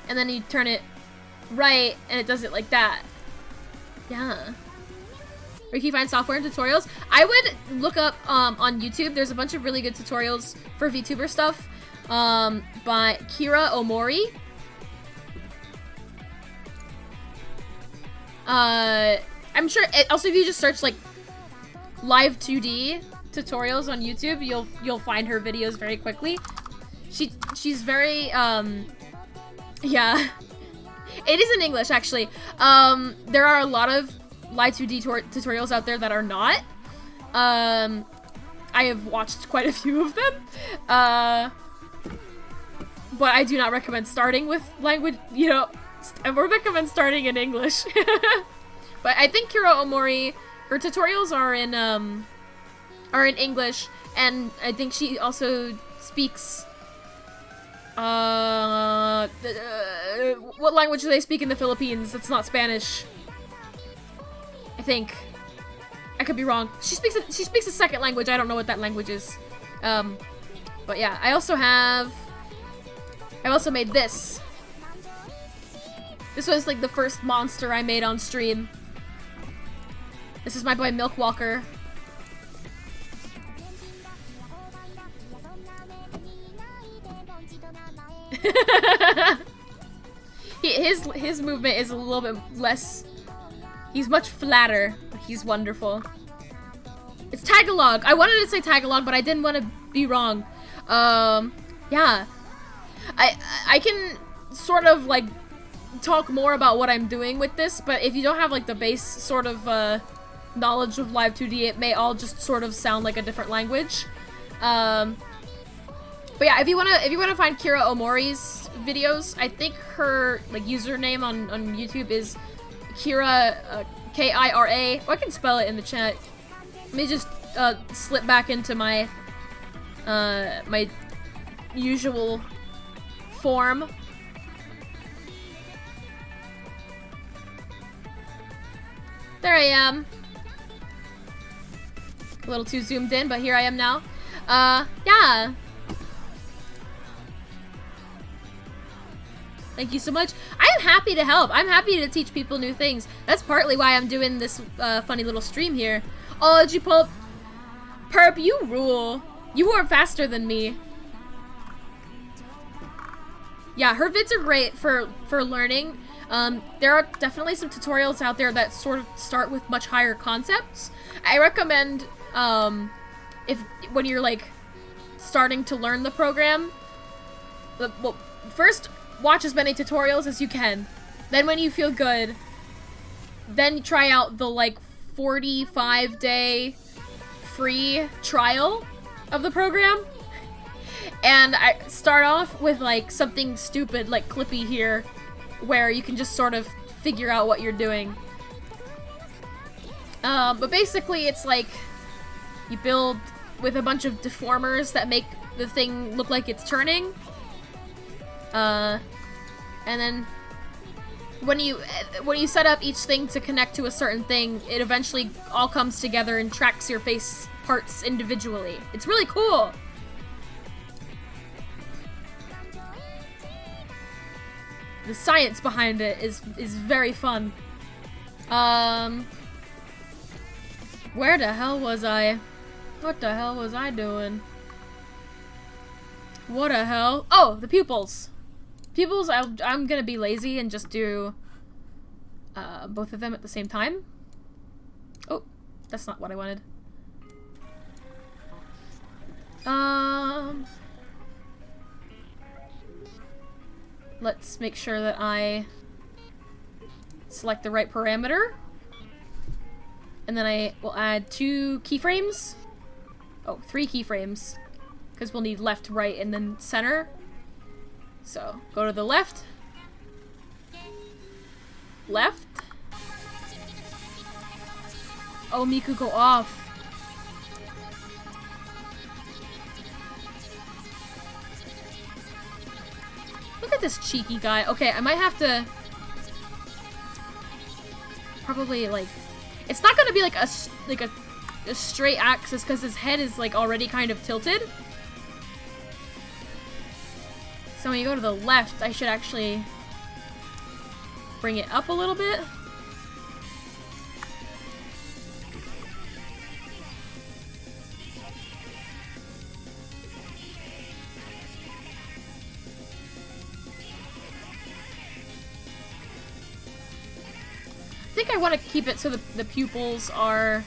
and then you turn it right, and it does it like that. Yeah. Where can you find software and tutorials? I would look up on YouTube. There's a bunch of really good tutorials for VTuber stuff by Kira Omori. I'm sure. Also, if you just search like live 2D tutorials on YouTube, you'll find her videos very quickly. She's very yeah. It is in English actually. There are a lot of live 2D tutorials out there that are not. I have watched quite a few of them. But I do not recommend starting with language, you know, I would recommend starting in English. But I think Kira Omori, her tutorials are in are in English, and I think she also speaks, what language do they speak in the Philippines? It's not Spanish. I think. I could be wrong. She speaks a second language. I don't know what that language is. But yeah, I've also made this. This was like the first monster I made on stream. This is my boy Milk Walker. His movement is a little bit less. He's much flatter, but he's wonderful. It's Tagalog. I wanted to say Tagalog, but I didn't want to be wrong. Yeah. I can sort of like talk more about what I'm doing with this, but if you don't have like the base sort of knowledge of Live 2D, it may all just sort of sound like a different language. But yeah, if you wanna find Kira Omori's videos, I think her like username on YouTube is Kira Kira. Oh, I can spell it in the chat. Let me just slip back into my my usual form. There I am. A little too zoomed in, but here I am now. Yeah. Thank you so much. I am happy to help. I'm happy to teach people new things. That's partly why I'm doing this funny little stream here. Oh, did you pull up? Perp, you rule. You are faster than me. Yeah, her vids are great for learning. There are definitely some tutorials out there that sort of start with much higher concepts. I recommend when you're like starting to learn the program, well, first watch as many tutorials as you can. Then when you feel good, then try out the like 45-day free trial of the program. And I start off with like something stupid like Clippy here, where you can just sort of figure out what you're doing. But basically it's like you build with a bunch of deformers that make the thing look like it's turning. And then when you set up each thing to connect to a certain thing, it eventually all comes together and tracks your face parts individually. It's really cool. The science behind it is very fun. Where the hell was I? What the hell was I doing? What the hell? Oh, the pupils. Pupils, I'm gonna be lazy and just do both of them at the same time. Oh, that's not what I wanted. Let's make sure that I select the right parameter. And then I will add 2 keyframes. Oh, 3 keyframes. Because we'll need left, right, and then center. So, go to the left. Left. Oh, Miku, go off. Look at this cheeky guy. Okay, I might have to probably like, it's not gonna be like a straight axis because his head is like already kind of tilted. So when you go to the left, I should actually bring it up a little bit. I think I want to keep it so the pupils are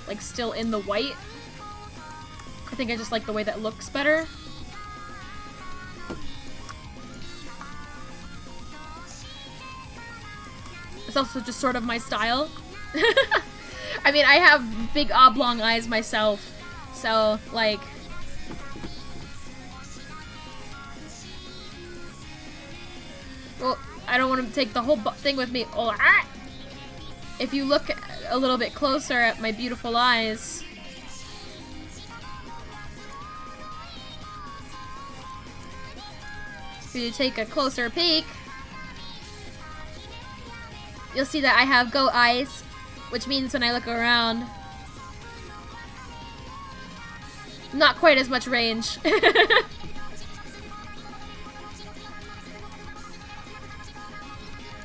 like still in the white. I think I just like the way that looks better. It's also just sort of my style. I mean, I have big oblong eyes myself, so like well, I don't want to take the whole thing with me. Oh, ah! If you look a little bit closer at my beautiful eyes, If you take a closer peek, you'll see that I have goat eyes, which means when I look around, not quite as much range.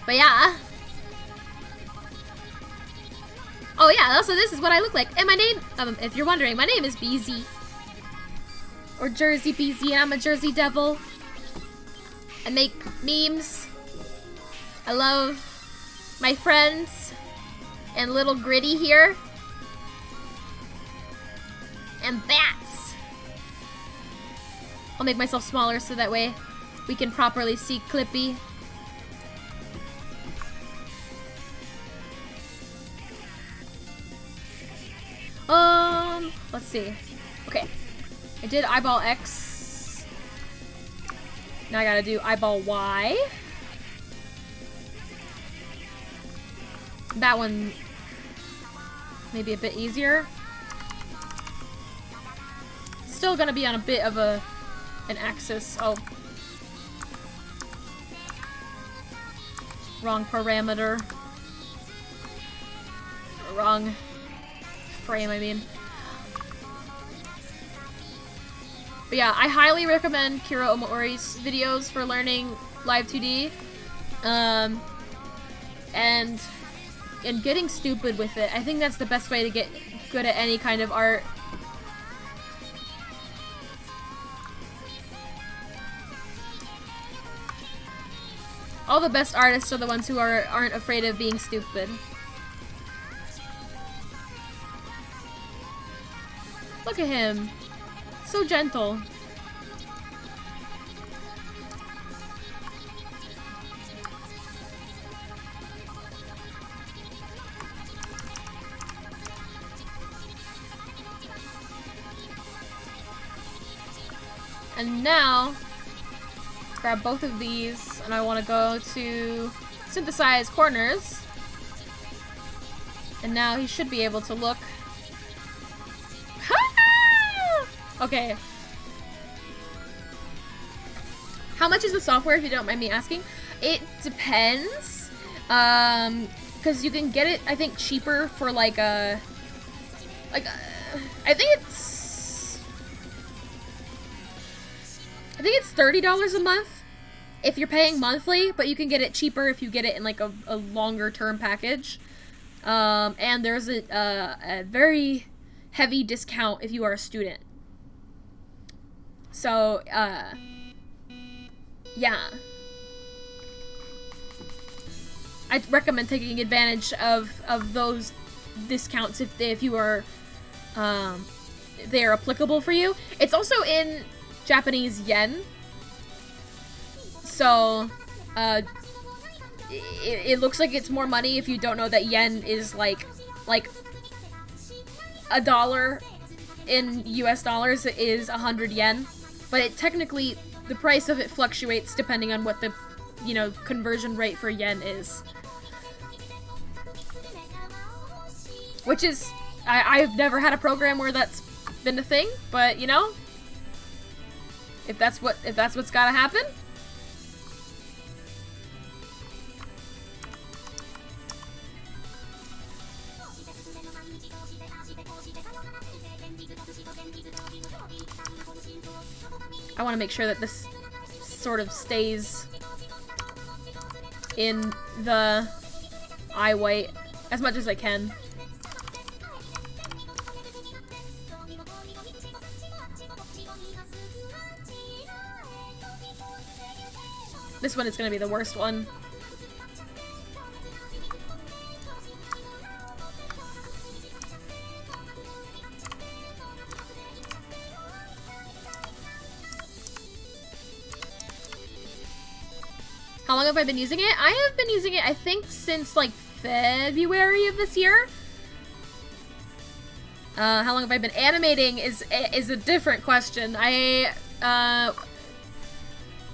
But yeah. Oh yeah, also this is what I look like. And my name, if you're wondering, my name is BZ. Or Jersey BZ, and I'm a Jersey Devil. I make memes. I love my friends. And little Gritty here. And bats. I'll make myself smaller so that way we can properly see Clippy. Let's see. Okay. I did eyeball X. Now I gotta do eyeball Y. That one maybe a bit easier. Still gonna be on a bit of an axis. Oh. Wrong parameter. Wrong frame, I mean. But yeah, I highly recommend Kira Omori's videos for learning Live 2D. And getting stupid with it. I think that's the best way to get good at any kind of art. All the best artists are the ones who aren't afraid of being stupid. Look at him. So gentle. And now, grab both of these, and I want to go to synthesize corners. And now he should be able to look. Okay. How much is the software, if you don't mind me asking? It depends. Because you can get it, I think, cheaper for like a... I think it's $30 a month if you're paying monthly, but you can get it cheaper if you get it in like a longer term package. And there's a very heavy discount if you are a student. So, yeah. I'd recommend taking advantage of those discounts if you are, they're applicable for you. It's also in Japanese yen. So, it looks like it's more money if you don't know that yen is like $1 in US dollars is 100 yen. But it technically, the price of it fluctuates depending on what the, conversion rate for yen is. Which is, I've never had a program where that's been a thing, but if that's what's gotta happen. I want to make sure that this sort of stays in the eye white as much as I can. This one is going to be the worst one. How long have I been using it? I have been using it, I think, since like February of this year. How long have I been animating is a different question. I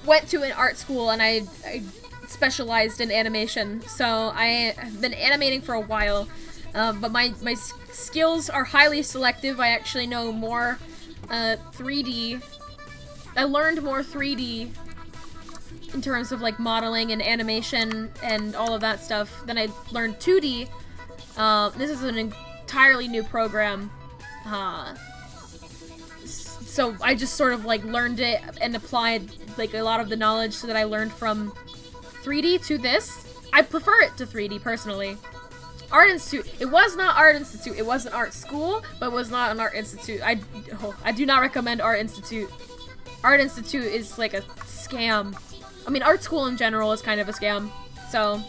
went to an art school and I specialized in animation, so I have been animating for a while. But my skills are highly selective. I actually know more 3D. I learned more 3D in terms of like modeling and animation and all of that stuff. Then I learned 2D. This is an entirely new program. So I just sort of like learned it and applied like a lot of the knowledge that I learned from 3D to this. I prefer it to 3D personally. Art Institute. It was not Art Institute. It was an art school, but it was not an art institute. I do not recommend Art Institute. Art Institute is like a scam. I mean, art school in general is kind of a scam. So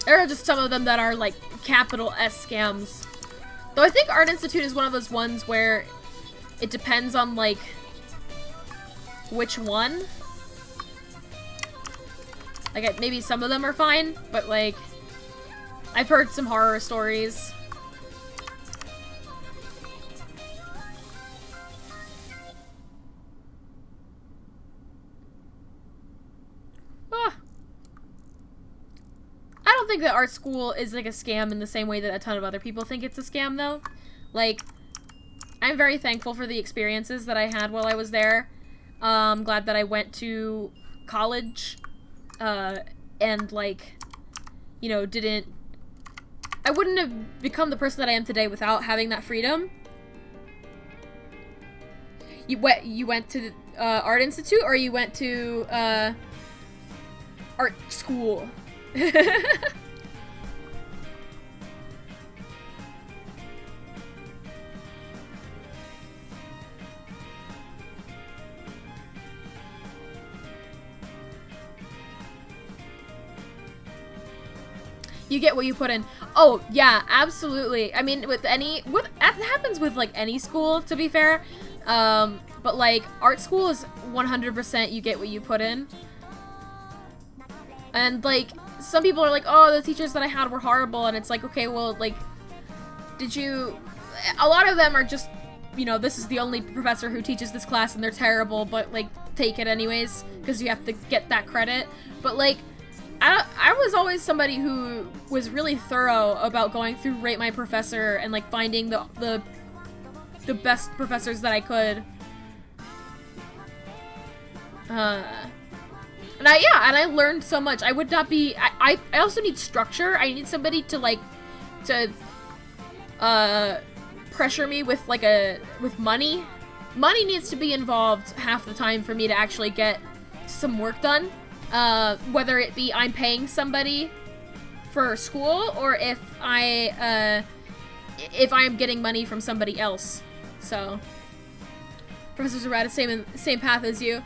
there are just some of them that are like capital S scams. Though I think Art Institute is one of those ones where it depends on like which one. Like, maybe some of them are fine, but, like, I've heard some horror stories. Ah. I don't think that art school is, like, a scam in the same way that a ton of other people think it's a scam, though. Like, I'm very thankful for the experiences that I had while I was there. I'm glad that I went to college. And like, you know, I wouldn't have become the person that I am today without having that freedom. You went to Art Institute, or you went to art school? You get what you put in. Oh, yeah, absolutely. I mean, that happens with, like, any school, to be fair. But, like, art school is 100% you get what you put in. And, like, some people are like, oh, the teachers that I had were horrible, and it's like, okay, well, like, a lot of them are just, you know, this is the only professor who teaches this class, and they're terrible, but, like, take it anyways, because you have to get that credit. But, like, I was always somebody who was really thorough about going through Rate My Professor and like finding the best professors that I could. And I learned so much. I would not be. I also need structure. I need somebody to pressure me with with money. Money needs to be involved half the time for me to actually get some work done. Whether it be I'm paying somebody for school, or if I am getting money from somebody else. So, professors are at the same path as you.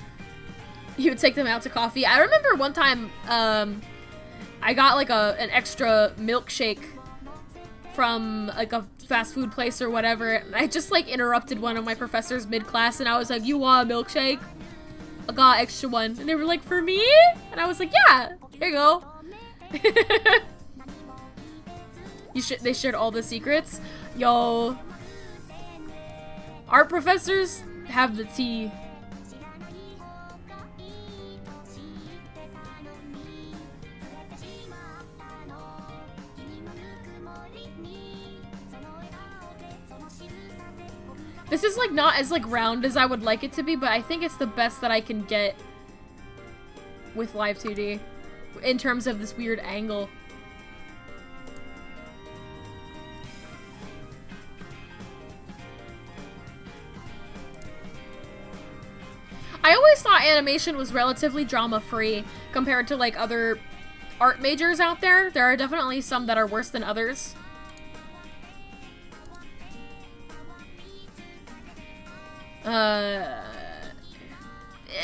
You would take them out to coffee. I remember one time, I got like an extra milkshake from like a fast food place or whatever, and I just like interrupted one of my professors mid-class, and I was like, "You want a milkshake? I got extra one." And they were like, "For me?" And I was like, "Yeah, here you go." They shared all the secrets. Yo. Art professors have the tea. This is like not as like round as I would like it to be, but I think it's the best that I can get with Live 2D in terms of this weird angle. I always thought animation was relatively drama-free compared to like other art majors out there. There are definitely some that are worse than others.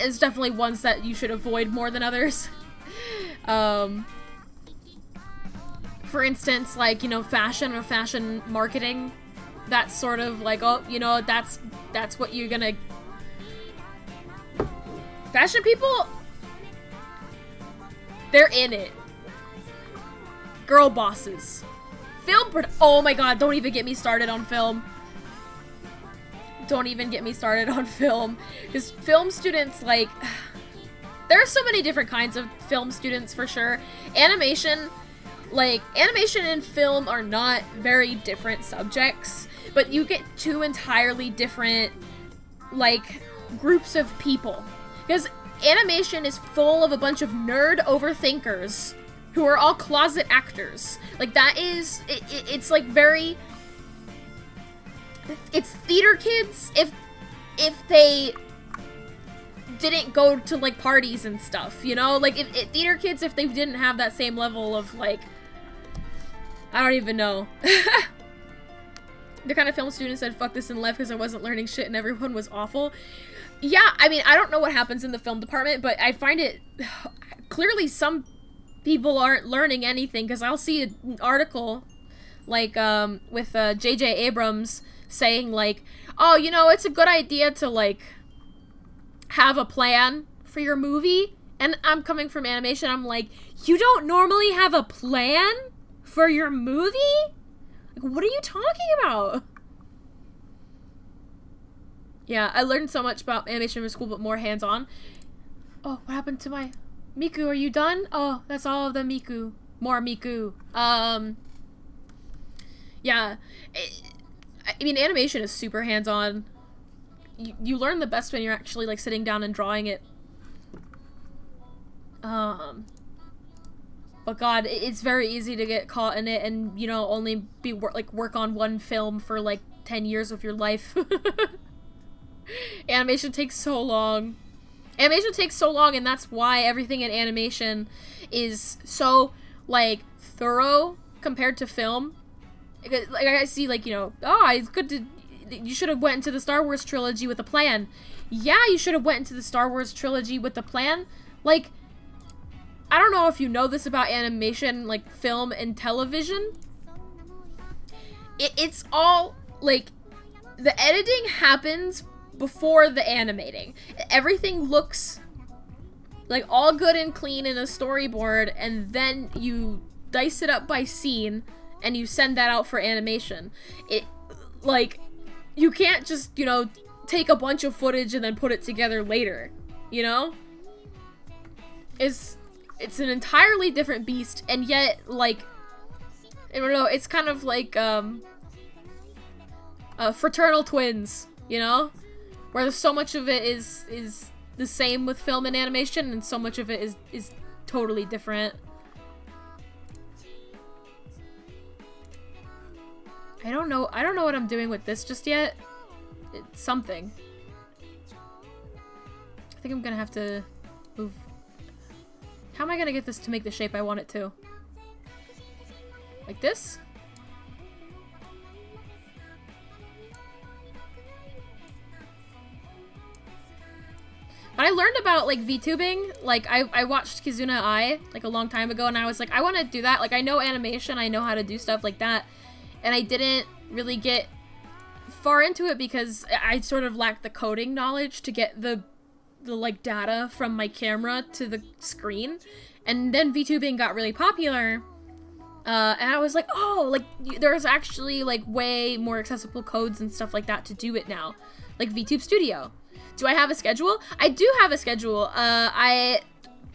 It's definitely ones that you should avoid more than others. For instance, like, you know, fashion or fashion marketing. That's sort of like, oh, you know, that's what you're gonna... Fashion people, they're in it. Girl bosses. Oh my god, don't even get me started on film. Don't even get me started on film. Because film students, like... There are so many different kinds of film students, for sure. Animation and film are not very different subjects. But you get two entirely different, like, groups of people. Because animation is full of a bunch of nerd overthinkers who are all closet actors. Like, that is, it's like very, it's theater kids if they didn't go to, like, parties and stuff, you know? Like, if theater kids, if they didn't have that same level of, like, I don't even know. The kind of film student said, fuck this and left because I wasn't learning shit and everyone was awful. Yeah, I mean, I don't know what happens in the film department, but I find it, clearly some people aren't learning anything, because I'll see an article, like, with, J.J. Abrams saying, like, oh, you know, it's a good idea to, like, have a plan for your movie, and I'm coming from animation, I'm like, you don't normally have a plan for your movie? Like, what are you talking about? Yeah, I learned so much about animation in school, but more hands-on. Oh, what happened to my... Miku, are you done? Oh, that's all of the Miku. More Miku. Yeah. I mean, animation is super hands-on. You learn the best when you're actually, like, sitting down and drawing it. But God, it's very easy to get caught in it and, you know, only be work on one film for, like, 10 years of your life. Animation takes so long. Animation takes so long, and that's why everything in animation is so, like, thorough compared to film. Like, I see, like, you know, oh, it's good to... You should have went into the Star Wars trilogy with a plan. Yeah, you should have went into the Star Wars trilogy with a plan. Like, I don't know if you know this about animation, like, film and television. It's all, like, the editing happens before the animating. Everything looks, like, all good and clean in a storyboard, and then you dice it up by scene, and you send that out for animation. Like, you can't just, you know, take a bunch of footage and then put it together later, you know? It's an entirely different beast, and yet, like, I don't know, it's kind of like, fraternal twins, you know? Where so much of it is the same with film and animation, and so much of it is totally different. I don't know what I'm doing with this just yet. It's something. I think I'm gonna have to move. How am I gonna get this to make the shape I want it to? Like this? But I learned about, like, VTubing. Like, I watched Kizuna Ai, like, a long time ago, and I was like, I want to do that. Like, I know animation, I know how to do stuff like that. And I didn't really get far into it because I sort of lacked the coding knowledge to get the like, data from my camera to the screen. And then VTubing got really popular. And I was like, oh, like, there's actually, like, way more accessible codes and stuff like that to do it now. Like, VTube Studio. Do I have a schedule? I do have a schedule. I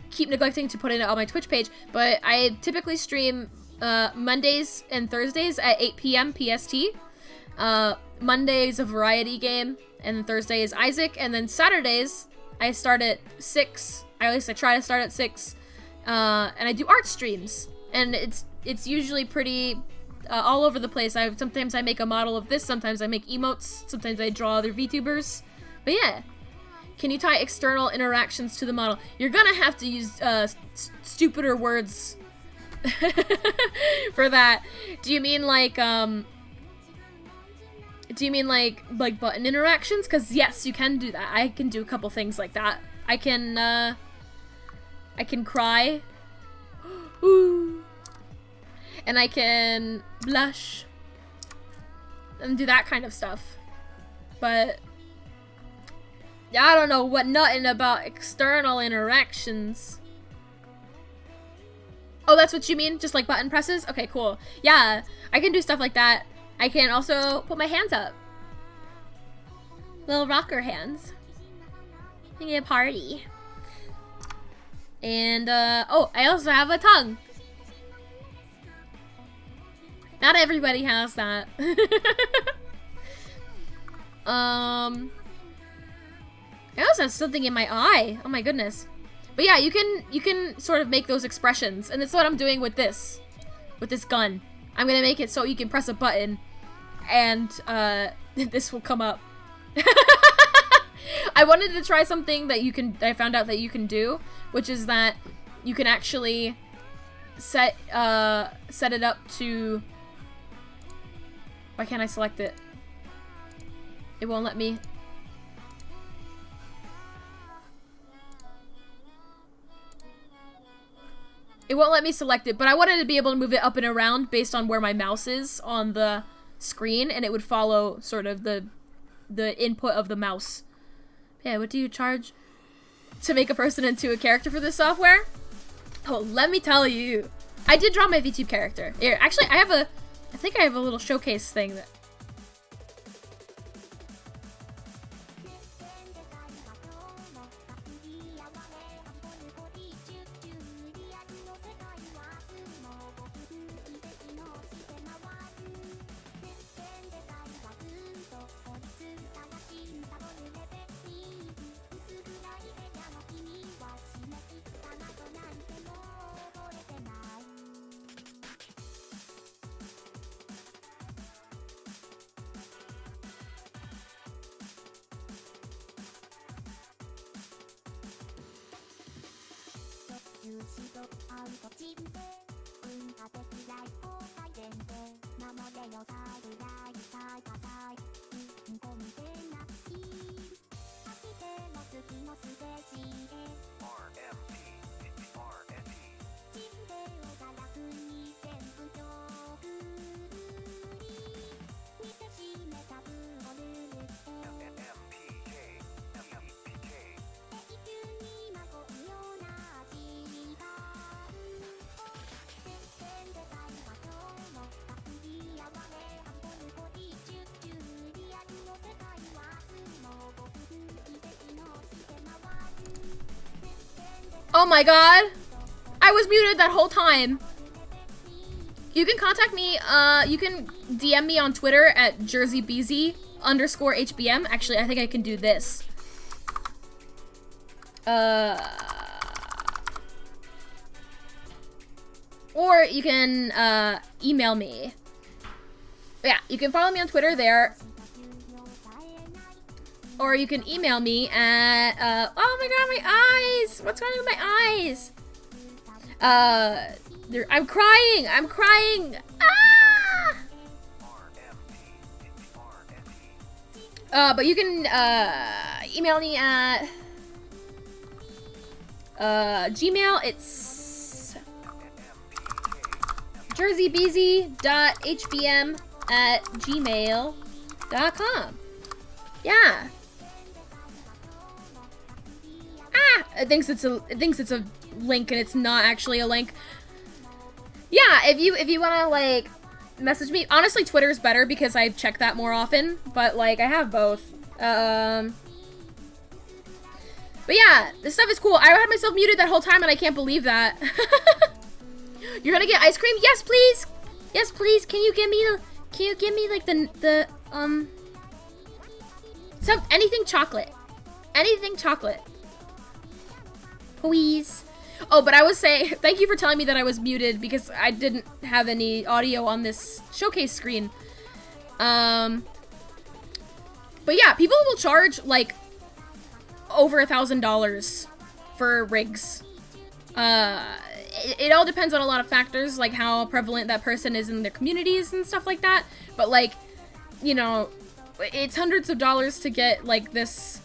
keep neglecting to put it on my Twitch page, but I typically stream Mondays and Thursdays at 8 p.m. PST. Monday's a variety game, and Thursday is Isaac, and then Saturdays I start at 6. At least I try to start at 6. And I do art streams, and it's usually pretty all over the place. Sometimes I make a model of this, sometimes I make emotes, sometimes I draw other VTubers. But yeah, can you tie external interactions to the model? You're gonna have to use stupider words for that. Do you mean like button interactions? Because yes, you can do that. I can do a couple things like that. I can cry. Ooh. And I can blush and do that kind of stuff. But I don't know what nothing about external interactions. Oh, that's what you mean? Just like button presses? Okay, cool. Yeah, I can do stuff like that. I can also put my hands up. Little rocker hands. Making a party. And, oh, I also have a tongue. Not everybody has that. I I also have something in my eye. Oh my goodness. But yeah, you can sort of make those expressions, and that's what I'm doing with this gun. I'm gonna make it so you can press a button, and this will come up. I wanted to try something that I found out that you can do, which is that you can actually set it up to. Why can't I select it? It won't let me. It won't let me select it, but I wanted to be able to move it up and around based on where my mouse is on the screen, and it would follow sort of the input of the mouse. Yeah, what do you charge to make a person into a character for this software? Oh, let me tell you. I did draw my VTube character. Here, actually, I think I have a little showcase thing that. Oh my god! I was muted that whole time. You can contact me, you can DM me on Twitter at jerseybeezy_HBM. Actually, I think I can do this. Or you can, email me. Yeah, you can follow me on Twitter there. Or you can email me at, oh my god, my eyes! What's going on with my eyes? I'm crying! I'm crying! Ah! But you can, email me at, Gmail. It's jerseybeezy.hbm@gmail.com. Yeah. It thinks it's a link and it's not actually a link. Yeah, if you wanna like message me, honestly Twitter's better because I check that more often, but like I have both. But yeah, this stuff is cool. I had myself muted that whole time and I can't believe that. You're gonna get ice cream? Yes, please. Yes, please. Can you give me like anything chocolate. Anything chocolate. Please. Oh, but I was saying, thank you for telling me that I was muted because I didn't have any audio on this showcase screen. But yeah, people will charge like over $1,000 for rigs. It all depends on a lot of factors, like how prevalent that person is in their communities and stuff like that. But like, you know, it's hundreds of dollars to get like this,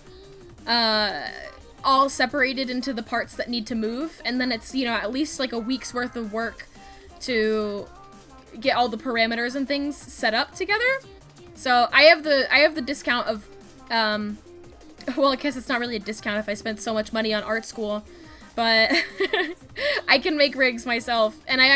all separated into the parts that need to move, and then it's, you know, at least like a week's worth of work to get all the parameters and things set up together. So I have the discount of, well, I guess it's not really a discount if I spent so much money on art school, but I can make rigs myself, and I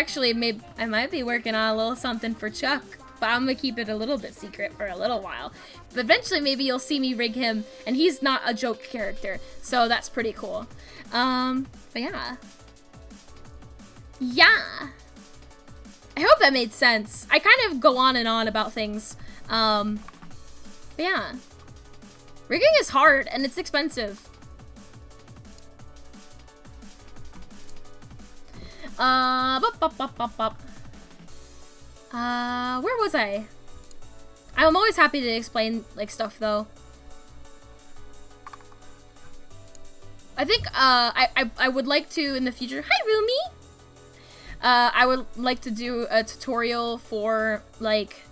might be working on a little something for Chuck, but I'm gonna keep it a little bit secret for a little while. But eventually maybe you'll see me rig him, and he's not a joke character, so that's pretty cool. But yeah. Yeah. I hope that made sense. I kind of go on and on about things. But yeah. Rigging is hard and it's expensive. Where was I? I'm always happy to explain like stuff though. I think I would like to in the future. Hi Rumi. I would like to do a tutorial for like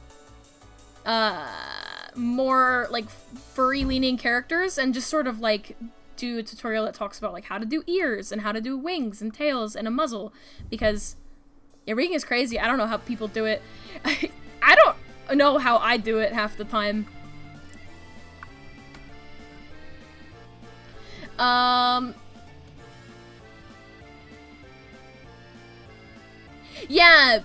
more like furry leaning characters and just sort of like do a tutorial that talks about like how to do ears and how to do wings and tails and a muzzle, because yeah, rigging is crazy. I don't know how people do it. I don't know how I do it half the time. Yeah,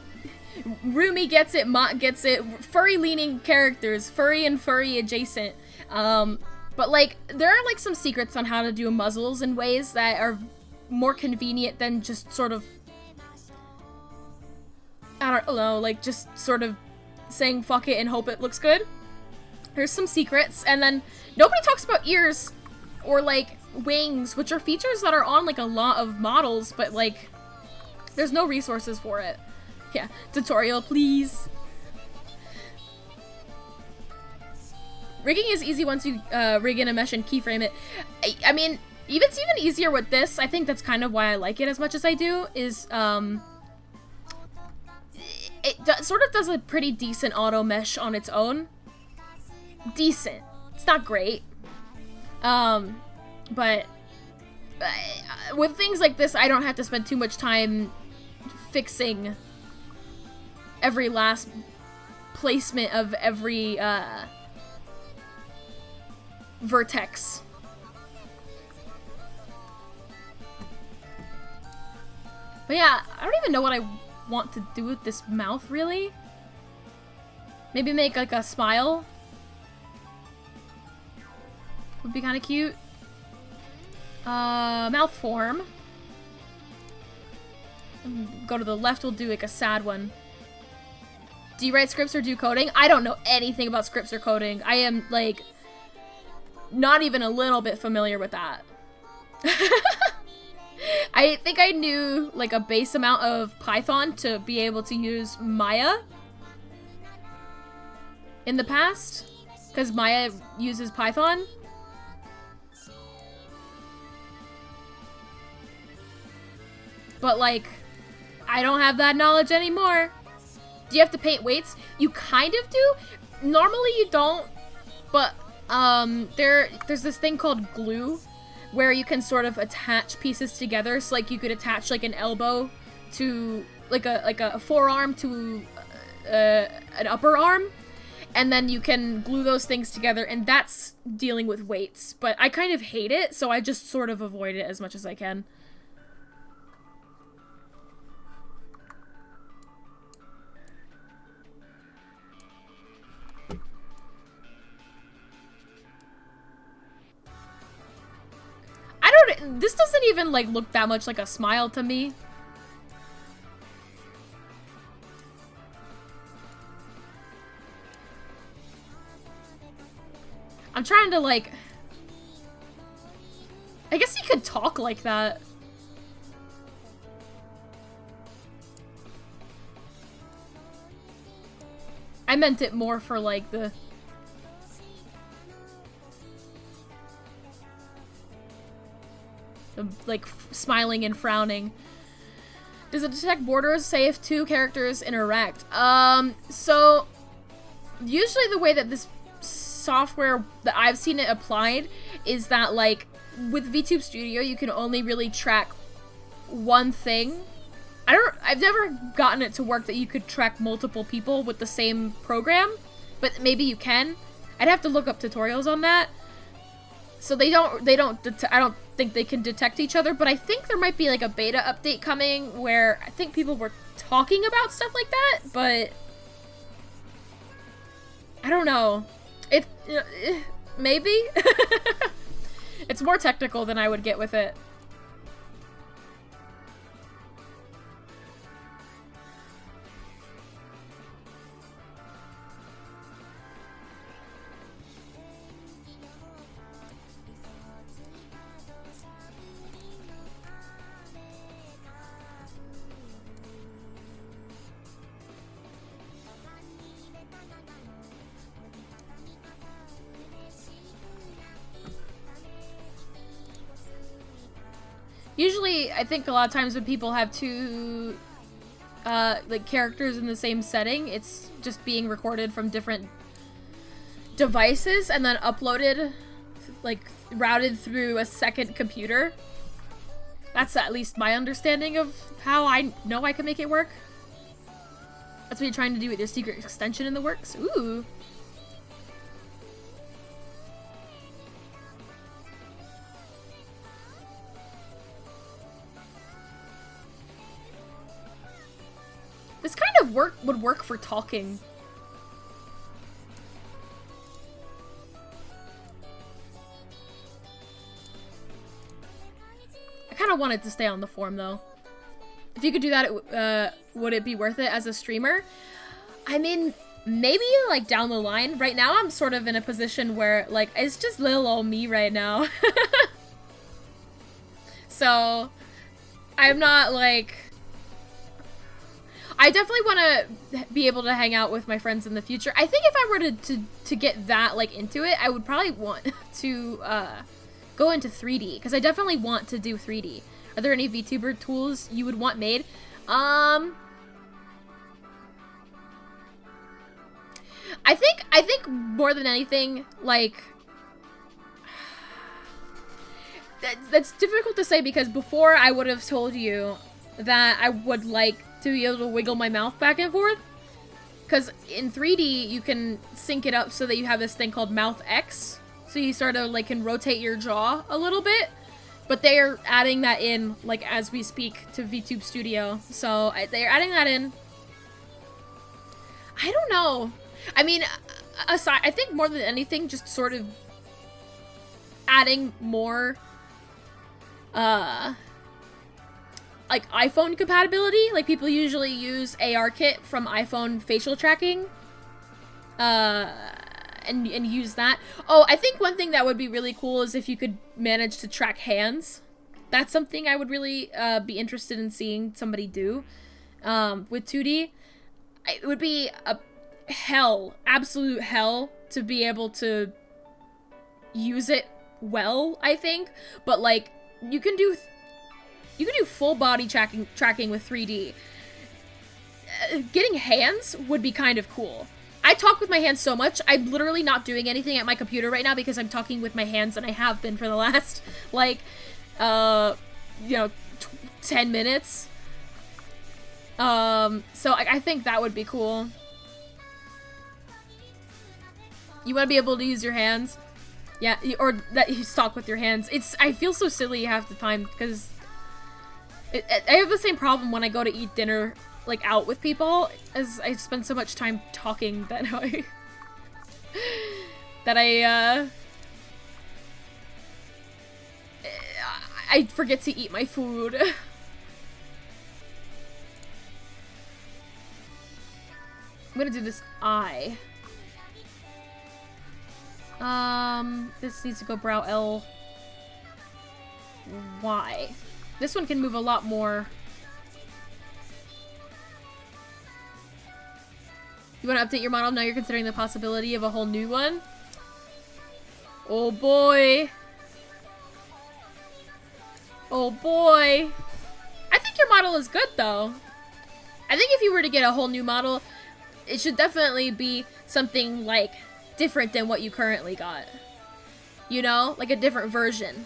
Rumi gets it, Mott gets it. Furry leaning characters, furry and furry adjacent. But like there are like some secrets on how to do muzzles in ways that are more convenient than just sort of, I don't know, like just sort of saying fuck it and hope it looks good. There's some secrets, and then nobody talks about ears or like wings, which are features that are on like a lot of models, but like there's no resources for it. Yeah, tutorial please. Rigging is easy once you rig in a mesh and keyframe it. I mean, it's even easier with this. I think that's kind of why I like it as much as I do, is sort of does a pretty decent auto mesh on its own. Decent. It's not great. But with things like this, I don't have to spend too much time fixing every last placement of every vertex. But yeah, I don't even know what I want to do with this mouth, really. Maybe make like a smile. Would be kind of cute. Mouth form. Go to the left, we'll do like a sad one. Do you write scripts or do coding? I don't know anything about scripts or coding. I am like not even a little bit familiar with that. I think I knew like a base amount of Python to be able to use Maya in the past, because Maya uses Python. But like, I don't have that knowledge anymore. Do you have to paint weights? You kind of do. Normally you don't, but there's this thing called glue, where you can sort of attach pieces together. So like you could attach like an elbow to like a forearm to an upper arm, and then you can glue those things together, and that's dealing with weights. But I kind of hate it, so I just sort of avoid it as much as I can. This doesn't even like look that much like a smile to me. I'm trying to like, I guess you could talk like that. I meant it more for like the like smiling and frowning. Does it detect borders, say if two characters interact? So usually the way that this software that I've seen it applied is that like with VTube Studio you can only really track one thing. I've never gotten it to work that you could track multiple people with the same program, but maybe you can. I'd have to look up tutorials on that. So I don't think they can detect each other, but I think there might be like a beta update coming where I think people were talking about stuff like that, but I don't know. Maybe? It's more technical than I would get with it. Usually, I think a lot of times when people have two, like, characters in the same setting, it's just being recorded from different devices and then uploaded, like, routed through a second computer. That's at least my understanding of how I know I can make it work. That's what you're trying to do with your secret extension in the works. Ooh. This kind of would work for talking. I kind of wanted to stay on the form though. If you could do that, would it be worth it as a streamer? I mean, maybe like down the line. Right now I'm sort of in a position where like it's just little old me right now. So I'm not like, I definitely want to be able to hang out with my friends in the future. I think if I were to get that like into it, I would probably want to go into 3D because I definitely want to do 3D. Are there any VTuber tools you would want made? I think more than anything, like, that's difficult to say because before I would have told you that I would like to be able to wiggle my mouth back and forth. Because in 3D, you can sync it up so that you have this thing called Mouth X. So you sort of like can rotate your jaw a little bit. But they are adding that in, like, as we speak to VTube Studio. So they're adding that in. I don't know. I mean, aside, I think more than anything, just sort of adding more, like, iPhone compatibility. Like, people usually use ARKit from iPhone facial tracking. And use that. Oh, I think one thing that would be really cool is if you could manage to track hands. That's something I would really be interested in seeing somebody do with 2D. It would be a hell, absolute hell, to be able to use it well, I think. But like, you can do full body tracking with 3D. Getting hands would be kind of cool. I talk with my hands so much, I'm literally not doing anything at my computer right now because I'm talking with my hands, and I have been for the last, like, 10 minutes. So I think that would be cool. You want to be able to use your hands? Yeah, or that you talk with your hands. I feel so silly half the time because I have the same problem when I go to eat dinner, like, out with people, as I spend so much time talking that I forget to eat my food. I'm gonna do this eye. This needs to go brow L. Y. This one can move a lot more. You want to update your model? Now you're considering the possibility of a whole new one? Oh boy. Oh boy. I think your model is good though. I think if you were to get a whole new model, it should definitely be something like different than what you currently got. You know? Like a different version.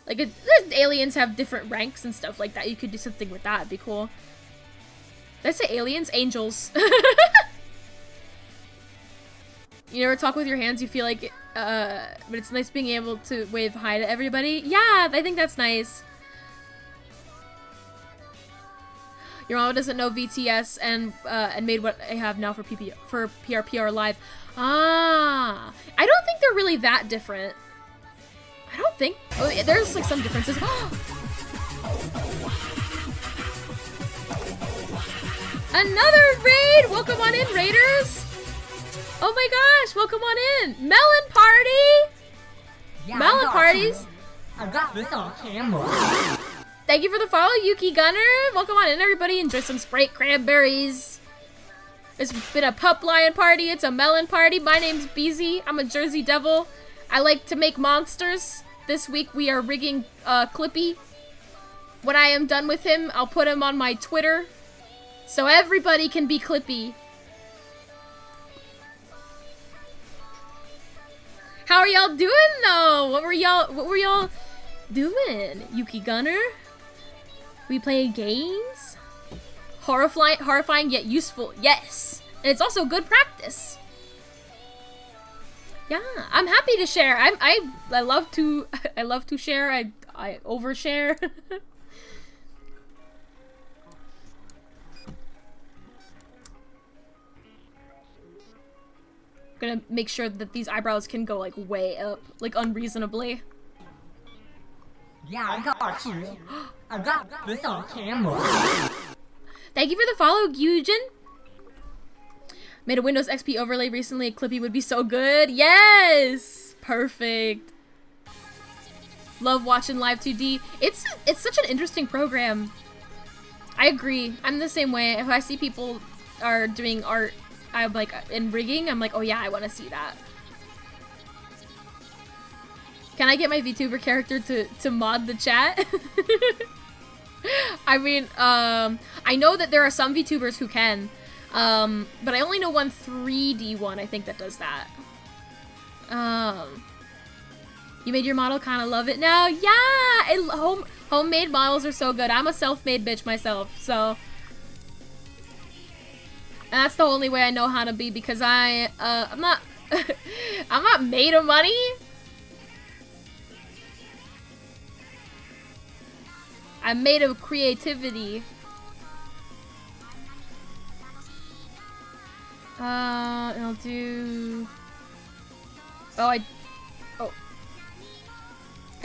Like, aliens have different ranks and stuff like that. You could do something with that. It'd be cool. Did I say aliens? Angels. You never talk with your hands, you feel like, but it's nice being able to wave hi to everybody. Yeah, I think that's nice. Your mama doesn't know VTS and made what I have now for PRPR Live. Ah, I don't think they're really that different. I don't think. Oh, yeah, there's like some differences. Another raid! Welcome on in, raiders! Oh my gosh, welcome on in! Melon Party! Yeah, Melon Parties! I got this on camera. Thank you for the follow, Yuki Gunner! Welcome on in, everybody. Enjoy some Sprite cranberries. It's been a pup lion party, it's a melon party. My name's Beezy, I'm a Jersey Devil. I like to make monsters. This week we are rigging Clippy When I am done with him, I'll put him on my Twitter so everybody can be Clippy. How are y'all doing though? What were y'all doing? Yuki Gunner? We playing games? Horrifying yet useful. Yes. And it's also good practice. Yeah, I'm happy to share. I love to share. I overshare. Gonna make sure that these eyebrows can go like way up, like unreasonably. Yeah, I got you. I got this on camera. Thank you for the follow, Gyujin. Made a Windows XP overlay recently. Clippy would be so good. Yes, perfect. Love watching Live 2D. It's such an interesting program. I agree. I'm the same way. If I see people are doing art, I'm like in rigging. I'm like, oh yeah, I want to see that. Can I get my VTuber character to mod the chat? I mean, I know that there are some VTubers who can, but I only know one 3D one, I think, that does that. You made your model, kind of love it now? Yeah! Homemade models are so good. I'm a self-made bitch myself, so... And that's the only way I know how to be, because I'm not... I'm not made of money! I'm made of creativity. I'll do... Oh, I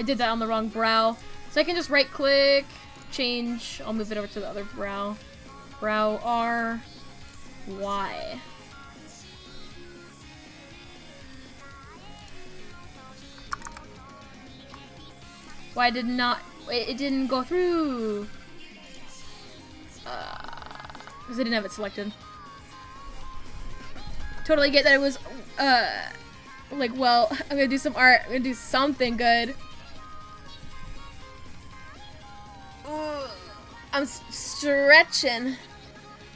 did that on the wrong brow. So I can just right click, change, I'll move it over to the other brow. Brow R, Y. Why did not, it didn't go through? Because I didn't have it selected. Totally get that it was, like, well, I'm gonna do some art, I'm gonna do something good. I'm stretching.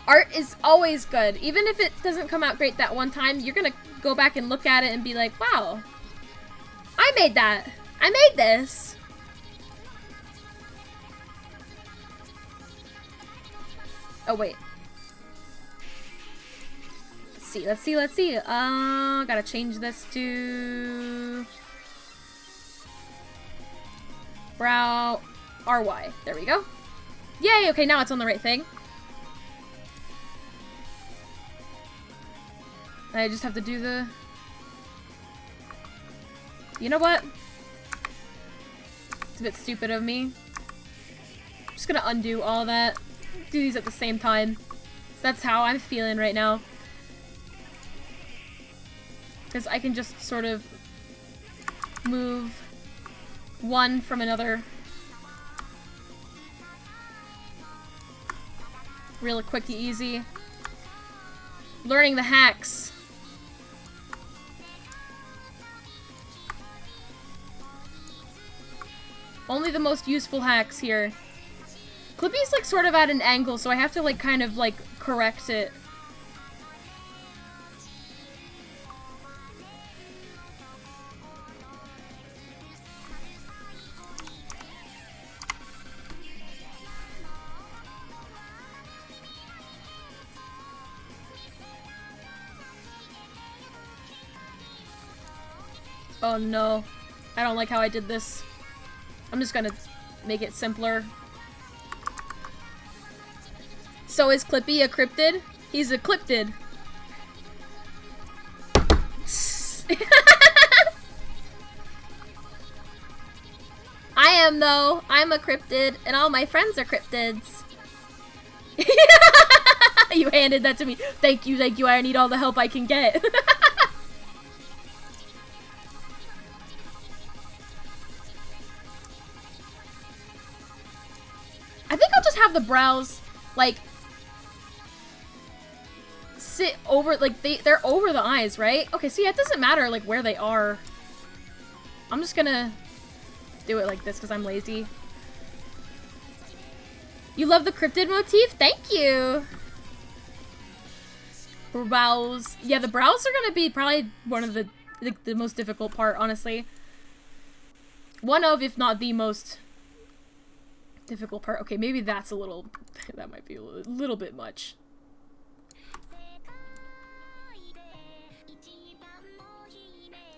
Art is always good. Even if it doesn't come out great that one time, you're gonna go back and look at it and be like, wow, I made that. I made this. Oh, wait. Let's see. Gotta change this to brow RY. There we go. Yay, okay, now it's on the right thing. I just have to do the... You know what? It's a bit stupid of me. I'm just gonna undo all that. Do these at the same time. So that's how I'm feeling right now. Because I can just sort of move one from another real quick and easy. Learning the hacks. Only the most useful hacks here. Clippy's like sort of at an angle, so I have to like kind of like correct it. Oh no, I don't like how I did this. I'm just gonna make it simpler. So is Clippy a cryptid? He's a cryptid. I am though. I'm a cryptid, and all my friends are cryptids. You handed that to me. Thank you, thank you. I need all the help I can get. I think I'll just have the brows, like, sit over, like, they're over the eyes, right? Okay, so yeah, it doesn't matter, like, where they are. I'm just gonna do it like this because I'm lazy. You love the cryptid motif? Thank you. Brows. Yeah, the brows are gonna be probably one of the most difficult part, honestly. One of, if not the most difficult part. Okay, maybe that's a little, that might be a little bit much.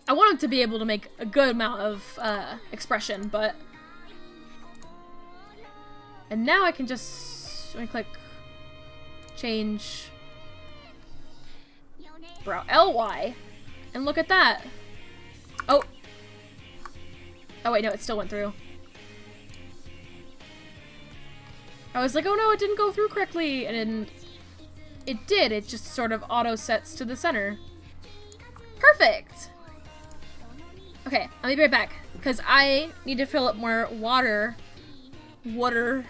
I want him to be able to make a good amount of expression, but... And now I can just... Let me click... Change... Brow LY. And look at that. Oh. Oh wait, no, it still went through. I was like, oh no, it didn't go through correctly. And it did. It just sort of auto sets to the center. Perfect. Okay, I'll be right back. Because I need to fill up more water. Water.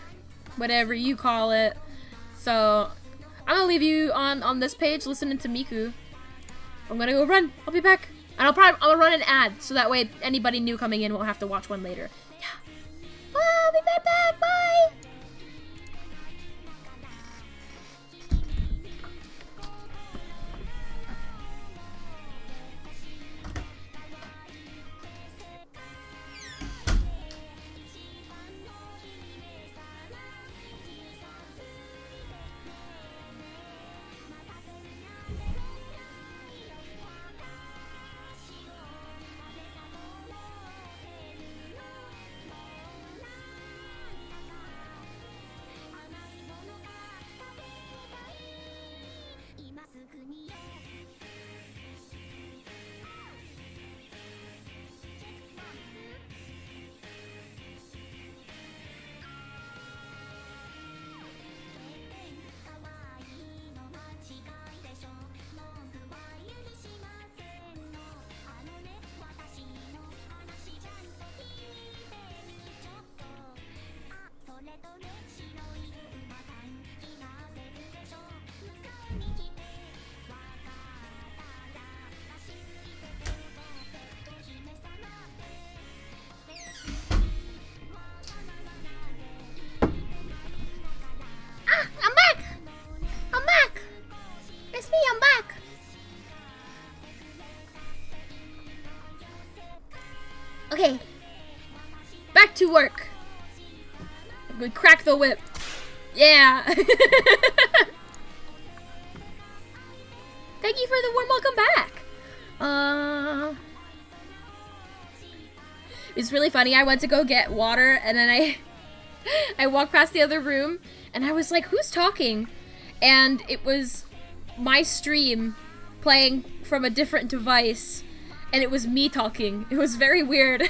Whatever you call it. So, I'm gonna leave you on this page listening to Miku. I'm gonna go run. I'll be back. And I'll run an ad. So that way anybody new coming in won't have to watch one later. Yeah. I'll be right back. Bye. Okay. Back to work. We crack the whip. Yeah. Thank you for the warm welcome back. It's really funny. I went to go get water and then I walked past the other room and I was like, who's talking? And it was my stream playing from a different device. And it was me talking. It was very weird.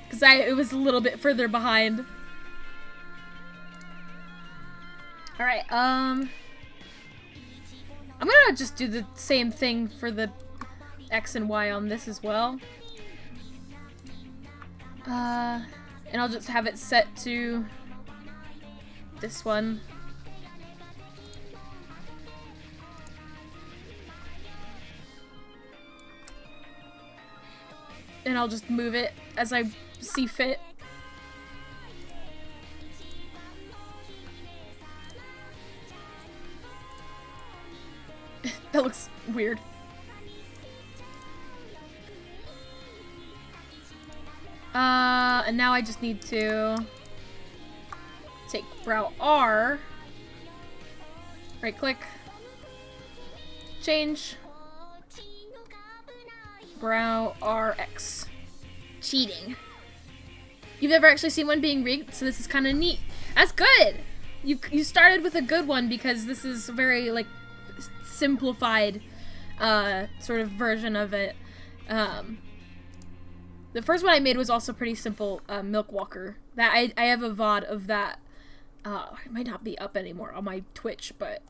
Because it was a little bit further behind. Alright, I'm gonna just do the same thing for the X and Y on this as well. And I'll just have it set to this one. And I'll just move it as I see fit. That looks weird. And now I just need to take brow R, right click, change, brow RX. Cheating. You've never actually seen one being rigged, so this is kind of neat. That's good! You started with a good one because this is a very, like, simplified sort of version of it. The first one I made was also pretty simple, Milk Walker. That I have a VOD of that. It might not be up anymore on my Twitch, but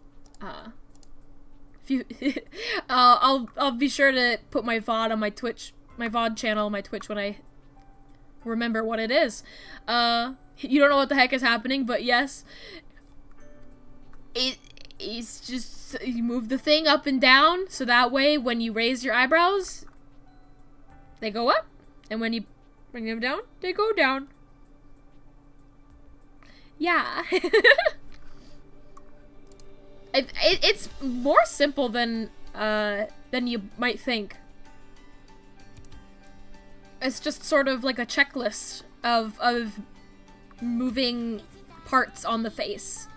if you I'll be sure to put my VOD on my Twitch, my VOD channel on my Twitch when I remember what it is. You don't know what the heck is happening, but yes, it's just you move the thing up and down so that way when you raise your eyebrows, they go up, and when you bring them down, they go down. Yeah. It's more simple than you might think. It's just sort of like a checklist of moving parts on the face.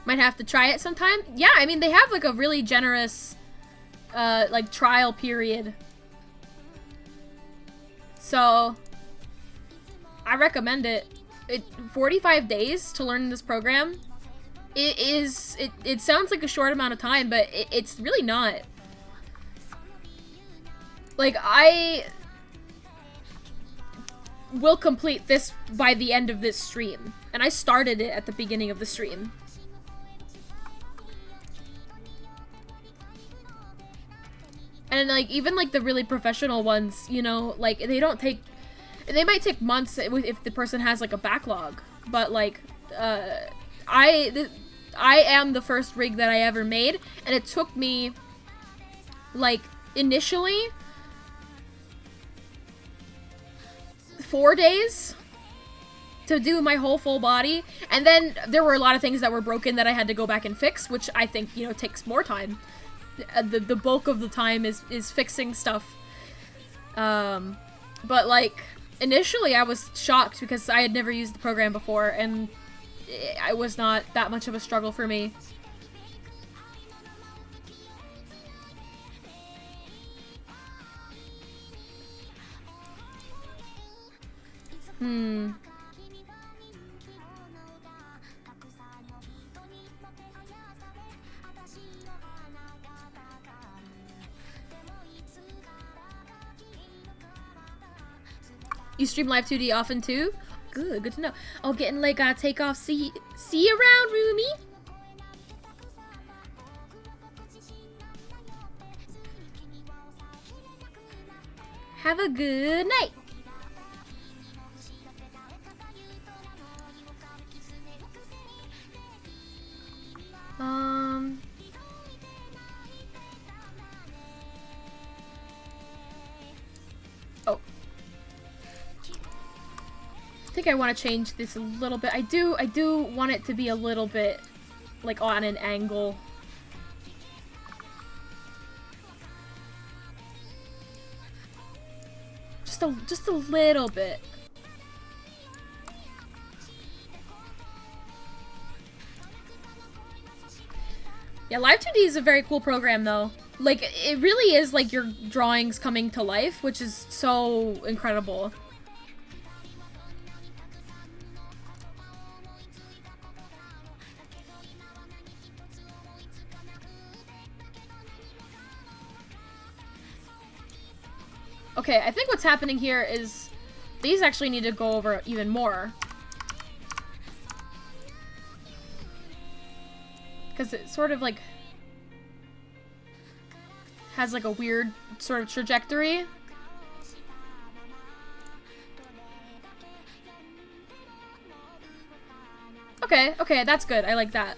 Might have to try it sometime. Yeah, I mean, they have like a really generous like trial period. So I recommend it. 45 days to learn this program. It sounds like a short amount of time, but it's really not. Like, I will complete this by the end of this stream. And I started it at the beginning of the stream. And like, even like the really professional ones, you know, like they might take months if the person has like a backlog, but like, I am the first rig that I ever made, and it took me like initially 4 days to do my whole full body, and then there were a lot of things that were broken that I had to go back and fix, which I think, you know, takes more time. The bulk of the time is fixing stuff. But like, initially I was shocked because I had never used the program before, and it was not that much of a struggle for me. You stream live 2D often too? Good to know. Oh, getting late, gotta take off. See you around, Rumi. Have a good night. Oh. I think I want to change this a little bit. I do want it to be a little bit like on an angle. Just a little bit. Yeah, Live 2D is a very cool program though. Like, it really is like your drawings coming to life, which is so incredible. Okay, I think what's happening here is these actually need to go over even more. Because it sort of like has like a weird sort of trajectory. Okay, that's good. I like that.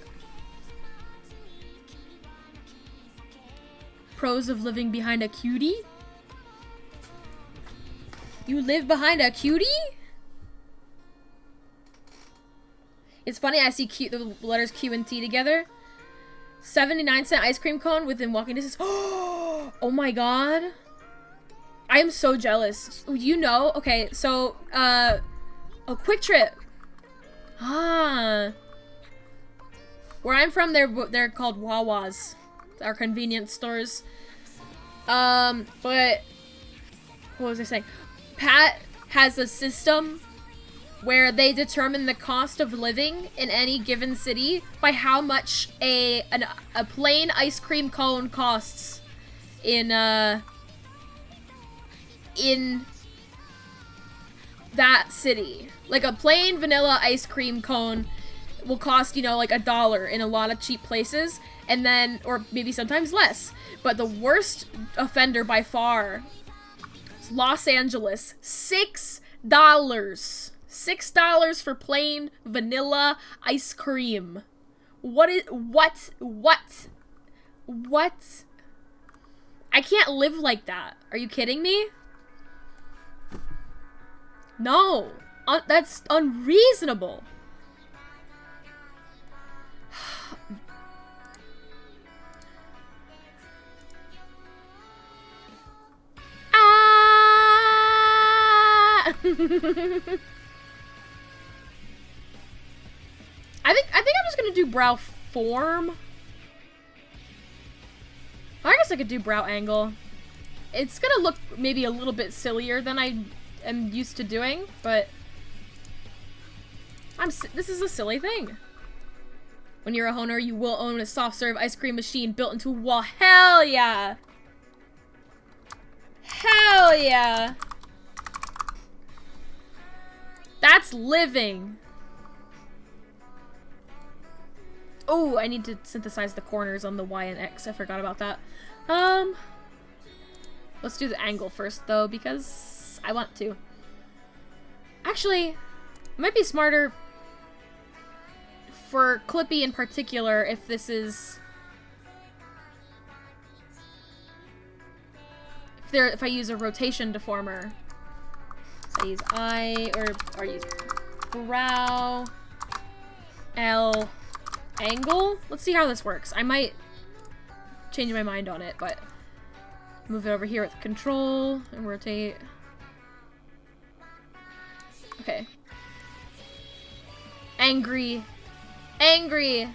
Pros of living behind a cutie? You live behind a cutie? It's funny, I see the letters Q and T together. 79-cent ice cream cone within walking distance. Oh my god. I am so jealous. You know? Okay, so, a Quick Trip. Ah. Where I'm from, they're called Wawas. Our convenience stores. But what was I saying? Pat has a system where they determine the cost of living in any given city by how much a plain ice cream cone costs in that city. Like, a plain vanilla ice cream cone will cost, you know, like $1 in a lot of cheap places, and then, or maybe sometimes less. But the worst offender by far, Los Angeles, $6 $6 for plain vanilla ice cream. What? I can't live like that. Are you kidding me? No. That's unreasonable. I think I'm just gonna do brow form. I guess I could do brow angle. It's gonna look maybe a little bit sillier than I am used to doing, but this is a silly thing. When you're a honer, you will own a soft serve ice cream machine built into a wall. Hell yeah! Hell yeah! That's living. Oh, I need to synthesize the corners on the Y and X. I forgot about that. Let's do the angle first, though, because I want to. Actually, it might be smarter for Clippy in particular if this is... If I use a rotation deformer. So I use I, or use brow, L, angle. Let's see how this works. I might change my mind on it, but move it over here with control and rotate. Okay. Angry. Angry.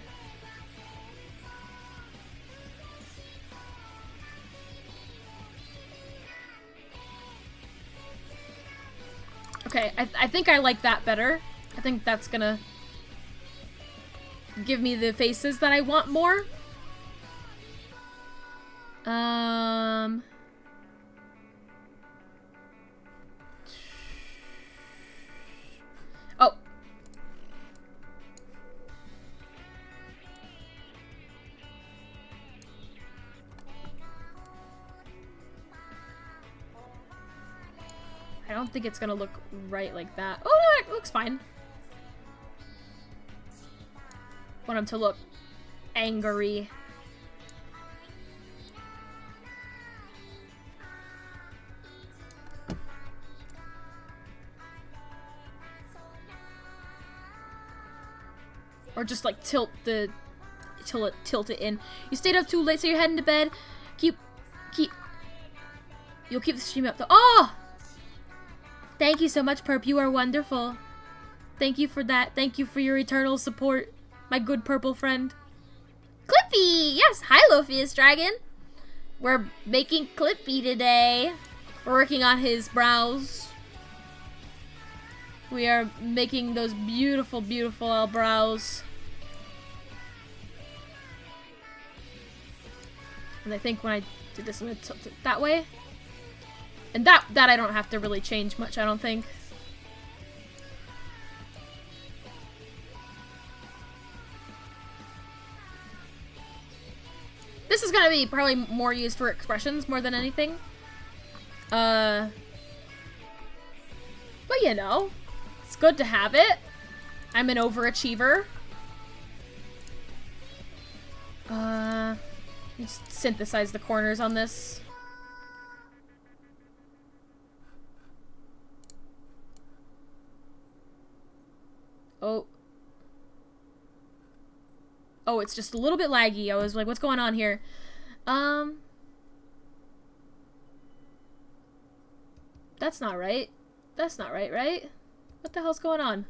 Okay, I think I like that better. I think that's gonna give me the faces that I want more. Oh. I don't think it's gonna look right like that. Oh no, it looks fine. Want him to look angry. Or just like tilt it in. You stayed up too late, so you're heading to bed. You'll keep the stream up though. Oh! Thank you so much, Perp. You are wonderful. Thank you for that. Thank you for your eternal support, my good purple friend. Clippy! Yes, hi, Lophius Dragon. We're making Clippy today. We're working on his brows. We are making those beautiful, beautiful brows. And I think when I do this, I'm gonna tilt it that way. And that I don't have to really change much, I don't think. This is gonna be probably more used for expressions more than anything. But you know, it's good to have it. I'm an overachiever. Just synthesize the corners on this. Oh. Oh, it's just a little bit laggy. I was like, what's going on here? That's not right. That's not right, right? What the hell's going on?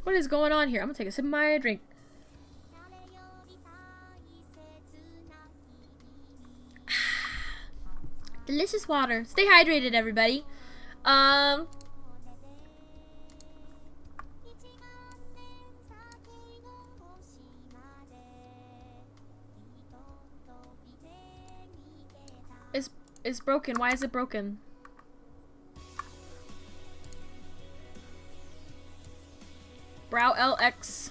What is going on here? I'm gonna take a sip of my drink. Delicious water. Stay hydrated, everybody. It's broken. Why is it broken? Brow LX.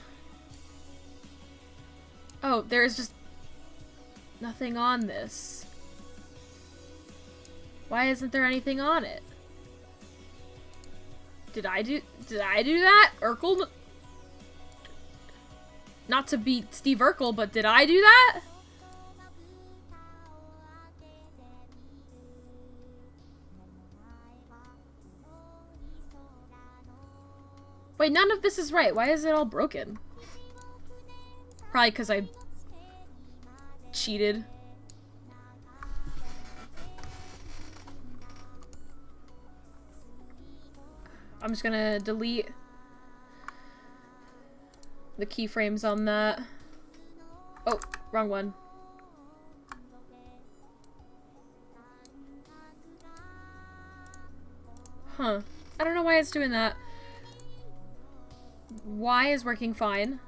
Oh, there's just nothing on this. Why isn't there anything on it? Did I do that? Urkel? Not to be Steve Urkel, but did I do that? Wait, none of this is right. Why is it all broken? Probably because I cheated. I'm just gonna delete the keyframes on that. Oh, wrong one. Huh. I don't know why it's doing that. Y is working fine.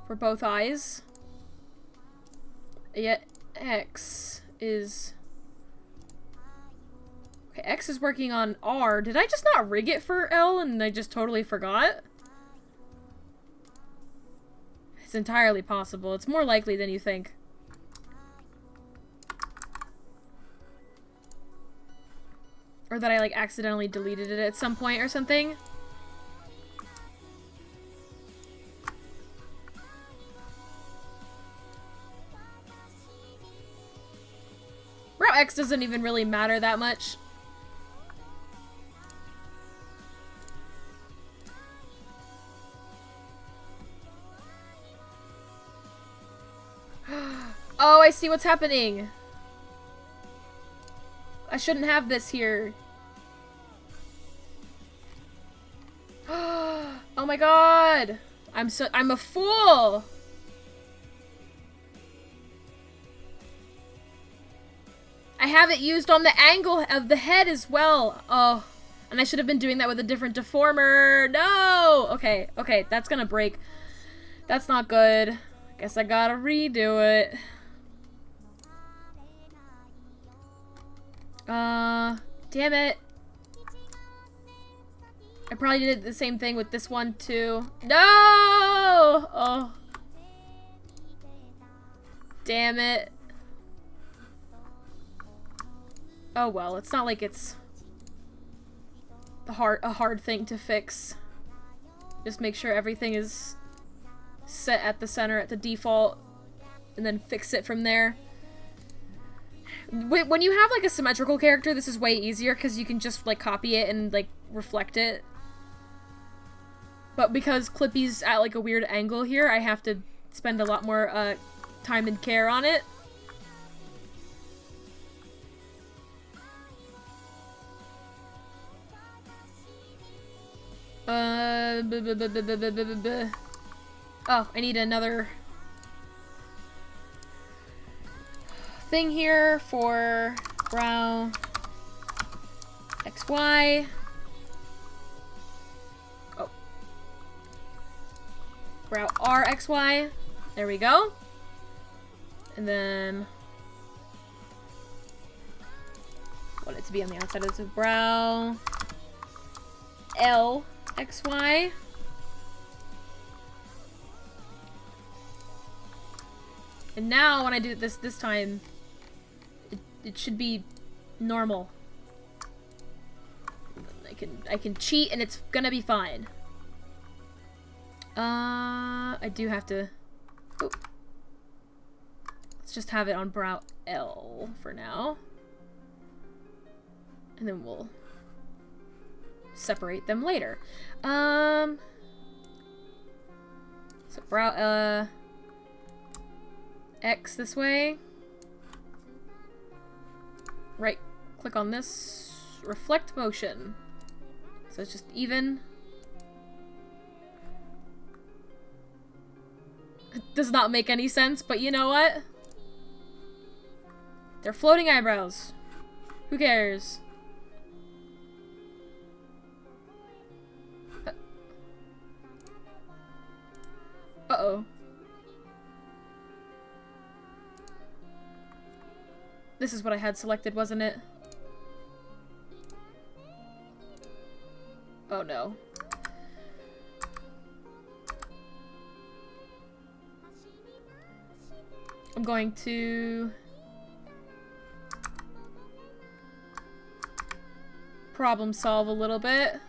For both eyes. Yet X is... Okay, X is working on R. Did I just not rig it for L and I just totally forgot? It's entirely possible. It's more likely than you think. Or that I, like, accidentally deleted it at some point or something. Route X doesn't even really matter that much. Oh, I see what's happening. I shouldn't have this here. Oh my god! I'm a fool! I have it used on the angle of the head as well. Oh, and I should have been doing that with a different deformer. No! Okay, okay, that's gonna break. That's not good. Guess I gotta redo it. Damn it. I probably did the same thing with this one too. No! Oh. Damn it. Oh well, it's not like it's a hard thing to fix. Just make sure everything is set at the center at the default and then fix it from there. When you have like a symmetrical character, this is way easier because you can just like copy it and like reflect it. But because Clippy's at like a weird angle here, I have to spend a lot more time and care on it. Oh, I need another thing here for brow XY. Oh. Brow RXY. There we go. And then I want it to be on the outside of the brow. LXY. And now when I do this time, it should be normal. I can cheat and it's gonna be fine. I do have to. Ooh. Let's just have it on brow L for now, and then we'll separate them later. So brow X this way. Right click on this, reflect motion. So it's just even. It does not make any sense, but you know what? They're floating eyebrows. Who cares? Uh-oh. This is what I had selected, wasn't it? Oh no. I'm going to problem solve a little bit.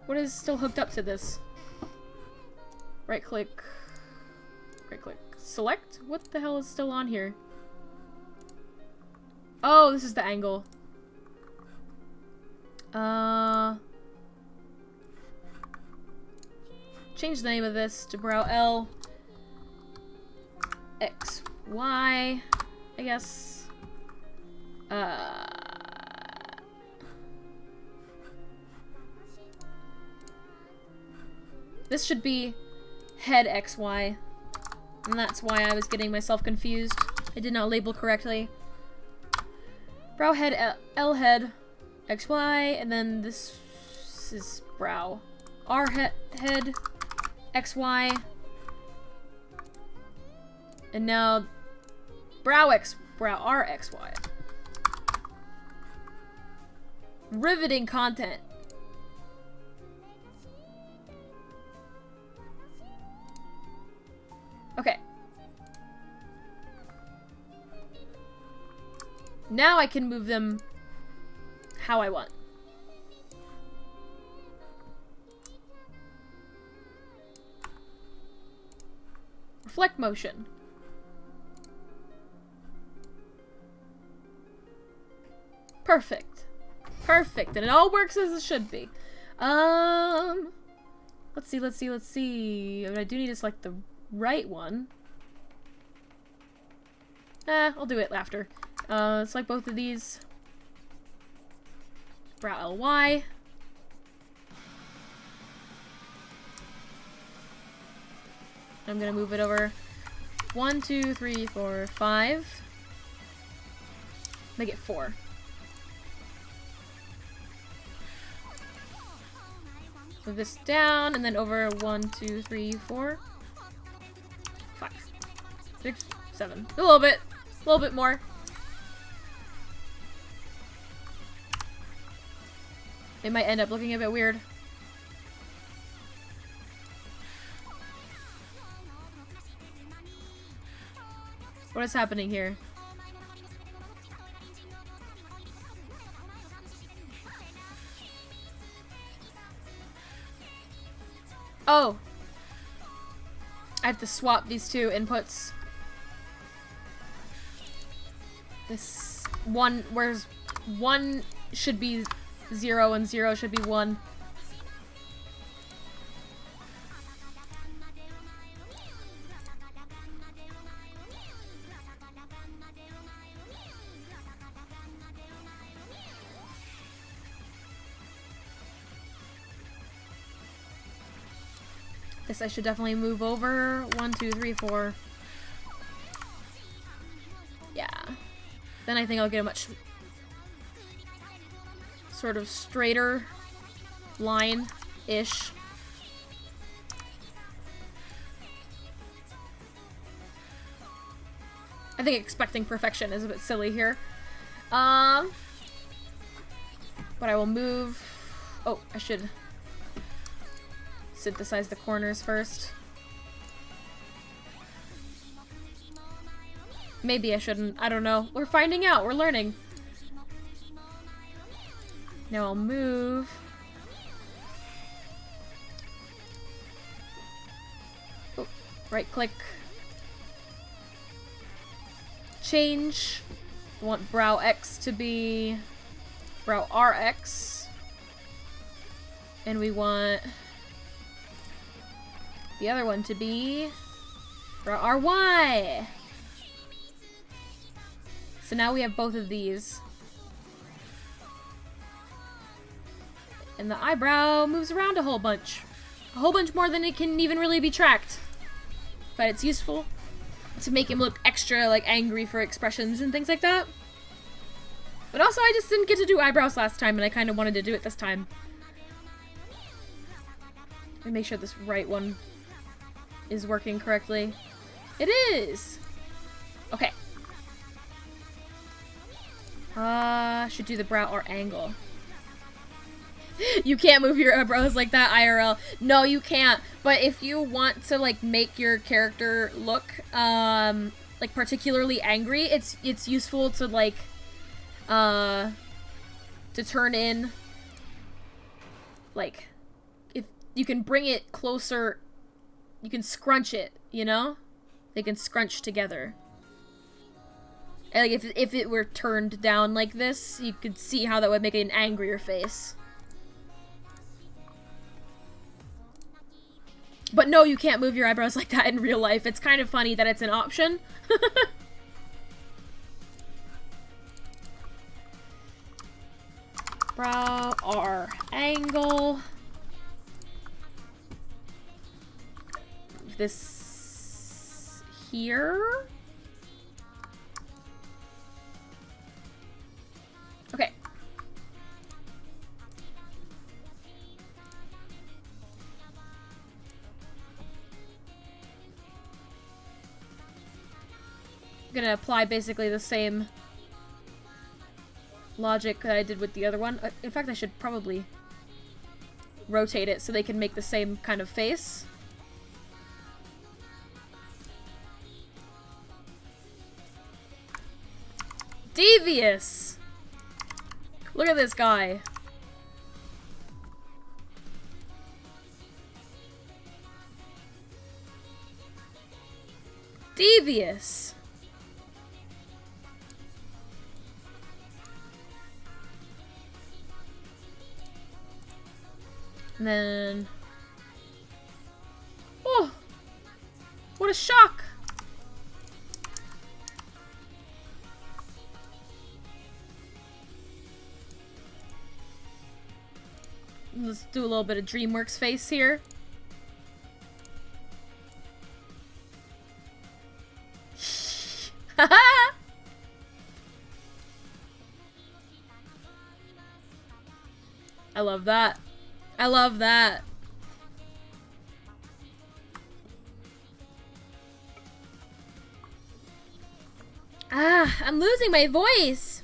What is still hooked up to this? Right click. Right click. Select? What the hell is still on here? Oh, this is the angle. Change the name of this to brow L X Y, I guess. This should be head XY, and that's why I was getting myself confused. I did not label correctly. Brow head L head XY, and then this is brow R head XY, and now brow R XY. Riveting content. Okay. Now I can move them how I want. Reflect motion. Perfect. Perfect. And it all works as it should be. Let's see. I do need to select the right one. I'll do it after. Select both of these. Brow LY. I'm gonna move it over 1, 2, 3, 4, 5. Make it 4. Move this down and then over 1, 2, 3, 4, 5, 6, 7. A little bit more. It might end up looking a bit weird. What is happening here? Oh! I have to swap these two inputs. This one, whereas 1 should be 0 and 0 should be 1. This I should definitely move over. 1, 2, 3, 4. Yeah. Then I think I'll get a much sort of straighter line-ish. I think expecting perfection is a bit silly here. But I will move... Oh, I should synthesize the corners first. Maybe I shouldn't. I don't know. We're finding out. We're learning. Now I'll move. Oh, right click. Change. I want brow X to be brow RX. And we want the other one to be brow RY. So now we have both of these. And the eyebrow moves around a whole bunch. A whole bunch more than it can even really be tracked. But it's useful to make him look extra, like, angry for expressions and things like that. But also, I just didn't get to do eyebrows last time, and I kind of wanted to do it this time. Let me make sure this right one is working correctly. It is! Okay. Should do the brow or angle. You can't move your eyebrows like that IRL. No, you can't. But if you want to like make your character look like particularly angry, it's useful to like to turn in like if you can bring it closer, you can scrunch it, you know? They can scrunch together. And like if it were turned down like this, you could see how that would make an angrier face. But no, you can't move your eyebrows like that in real life. It's kind of funny that it's an option. Brow R angle. This here. Okay. I'm gonna apply basically the same logic that I did with the other one. In fact, I should probably rotate it so they can make the same kind of face. Devious! Look at this guy. Devious! And then... Oh! What a shock! Let's do a little bit of DreamWorks face here. I love that. I love that. Ah, I'm losing my voice.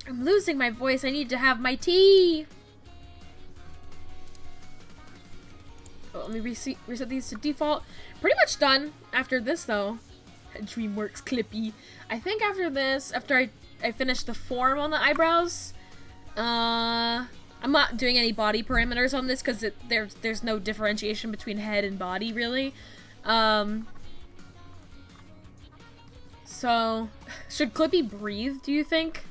I'm losing my voice. I need to have my tea. Oh, let me reset these to default. Pretty much done after this, though. DreamWorks Clippy. I think after this, after I finish the form on the eyebrows, I'm not doing any body parameters on this because there's no differentiation between head and body, really. So, should Clippy breathe, do you think?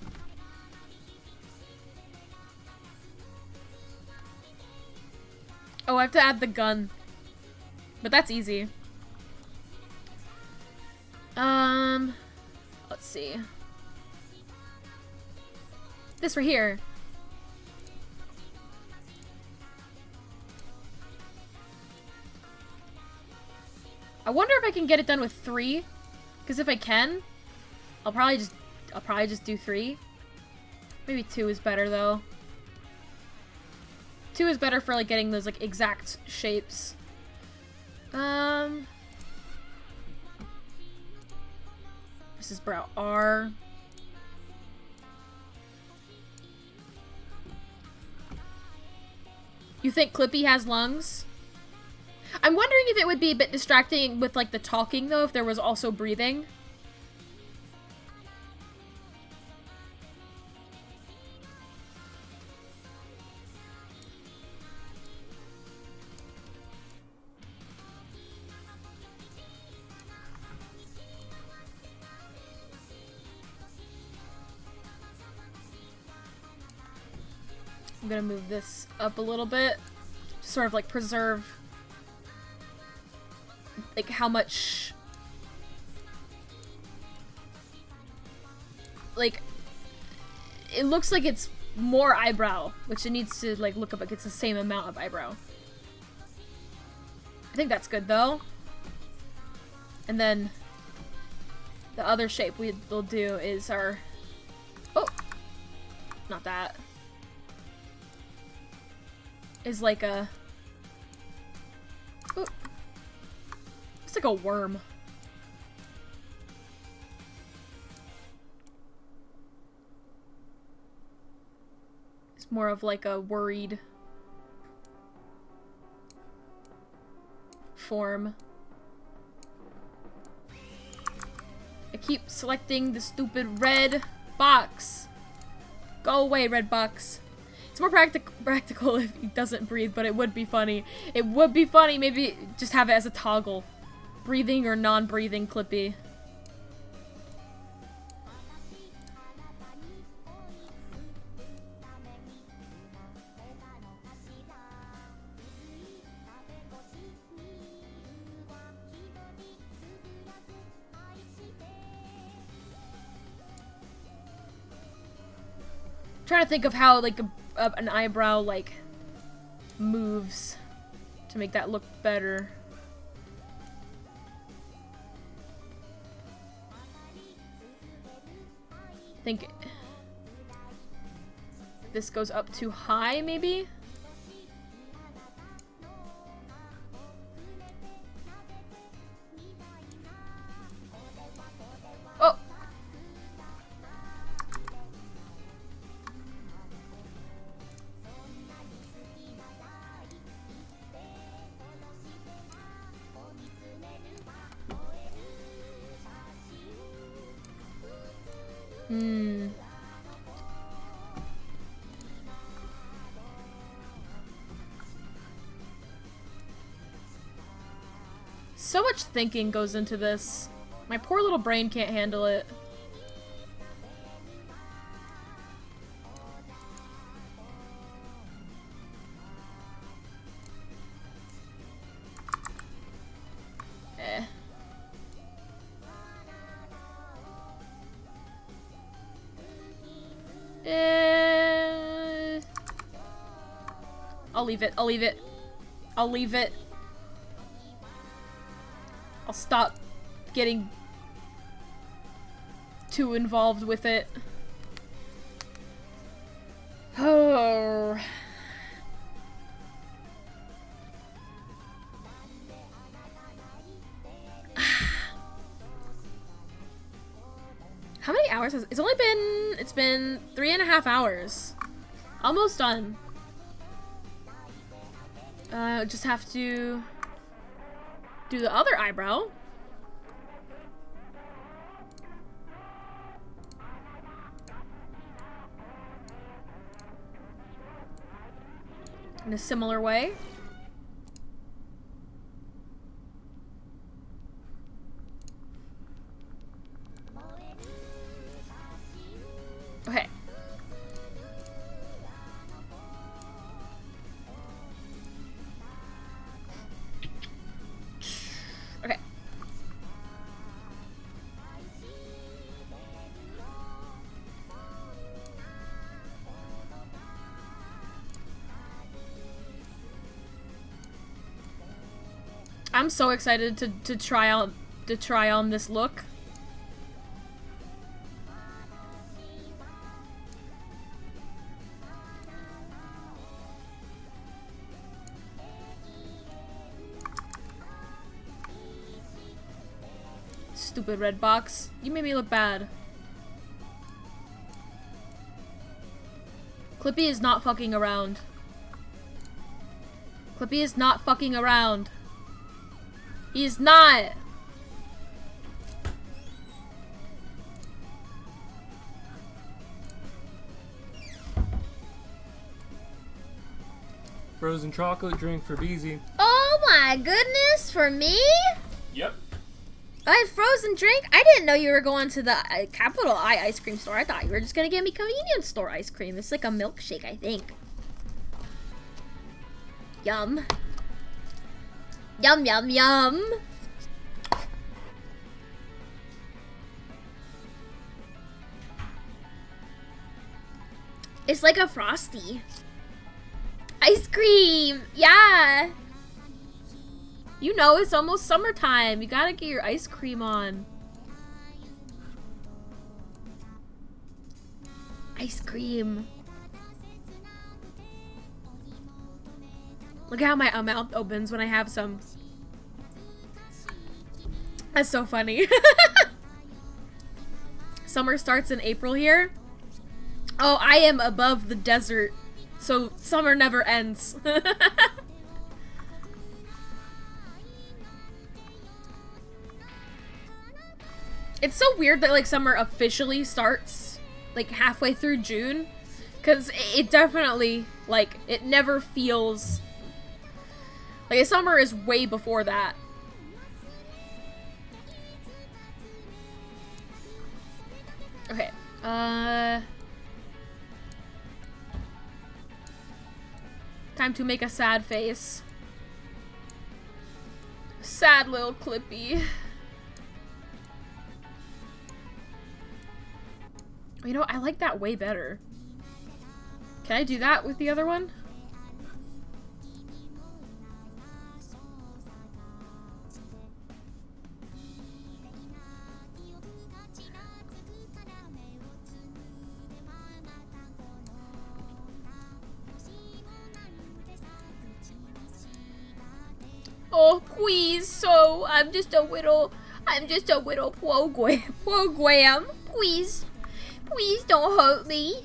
Oh, I have to add the gun. But that's easy. Let's see. This right here. I wonder if I can get it done with 3. Because if I can, I'll probably just do 3. Maybe 2 is better though. 2 is better for like getting those like exact shapes. This is brow R. You think Clippy has lungs? I'm wondering if it would be a bit distracting with like the talking though, if there was also breathing. I'm gonna move this up a little bit, sort of like preserve like how much like it looks like it's more eyebrow, which it needs to like look up like it's the same amount of eyebrow. I think that's good though. And then the other shape we'll do is our not that. Is like a it's like a worm. more of like a worried form. I keep selecting the stupid red box. Go away, red box. It's more practical if he doesn't breathe, but it would be funny. It would be funny, maybe just have it as a toggle. Breathing or non-breathing Clippy. Trying to think of how like an eyebrow like moves to make that look better. I think this goes up too high, maybe? Oh! So much thinking goes into this. My poor little brain can't handle it. I'll leave it. I'll leave it. I'll leave it. I'll stop getting too involved with it. Oh. How many hours has it's been 3.5 hours. Almost done. Just have to do the other eyebrow. In a similar way. Okay. Okay. I'm so excited to try on this look. Stupid red box. You made me look bad. Clippy is not fucking around. Clippy is not fucking around. He's not. Frozen chocolate drink for Beezy. Oh my goodness, for me? Yep. A frozen drink? I didn't know you were going to the capital I ice cream store. I thought you were just gonna give me convenience store ice cream. It's like a milkshake, I think. Yum. Yum, yum, yum. It's like a Frosty. Ice cream! Yeah! You know, it's almost summertime. You gotta get your ice cream on. Ice cream. Look at how my mouth opens when I have some. That's so funny. Summer starts in April here. Oh, I am above the desert So summer never ends. It's so weird that like summer officially starts like halfway through June, because it definitely, like, it never feels like summer is way before that. Okay, time to make a sad face. Sad little Clippy. You know, I like that way better. Can I do that with the other one? Oh, please, so I'm just a little program. Please. Please don't hurt me.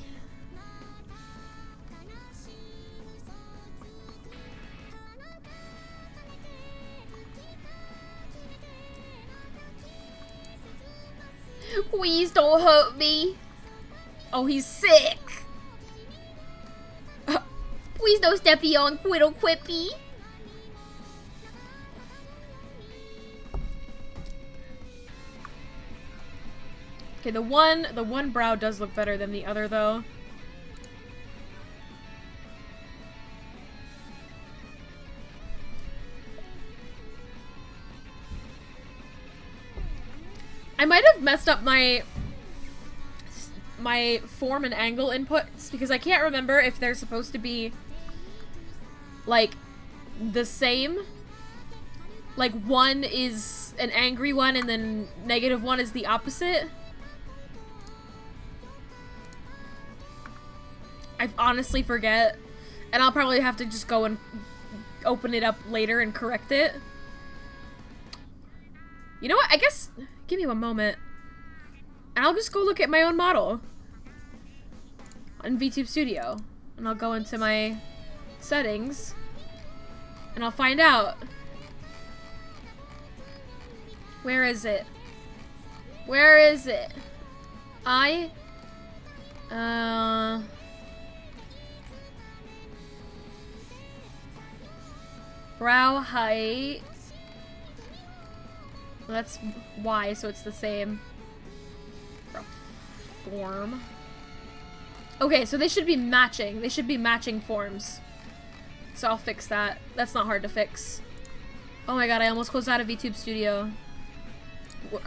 Please don't hurt me. Oh, he's sick. Please don't step on little Quippy. Okay, the one brow does look better than the other, though. I might have messed up my form and angle inputs, because I can't remember if they're supposed to be like the same. Like one is an angry one and then -1 is the opposite. I honestly forget, and I'll probably have to just go and open it up later and correct it. You know what? I guess, give me one moment, and I'll just go look at my own model on VTube Studio, and I'll go into my settings, and I'll find out. Where is it? Where is it? Brow height. Well, that's Y, so it's the same. Brow form. Okay, so they should be matching. They should be matching forms. So I'll fix that. That's not hard to fix. Oh my god, I almost closed out of VTube Studio.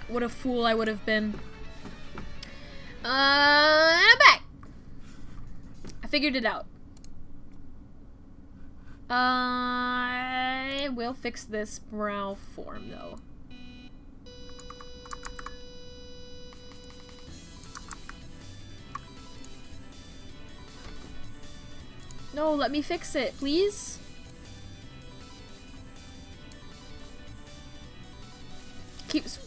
What a fool I would have been. I'm back! I figured it out. I will fix this brow form, though. No, let me fix it, please. Keeps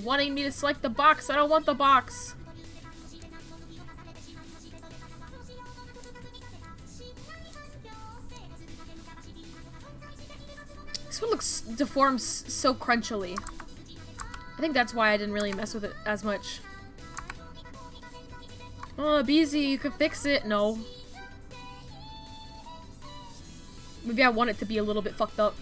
wanting me to select the box. I don't want the box. This one looks deformed so crunchily. I think that's why I didn't really mess with it as much. Oh, BZ, you could fix it. No. Maybe I want it to be a little bit fucked up.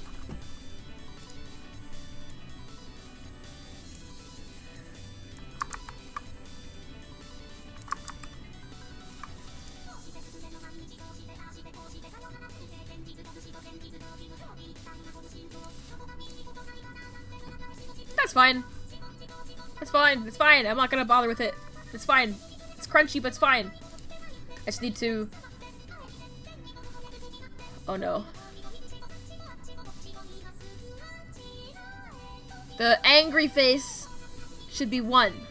That's fine. It's fine. It's fine. I'm not gonna bother with it. It's fine. It's crunchy, but it's fine. I just need to... Oh no. The angry face should be 1.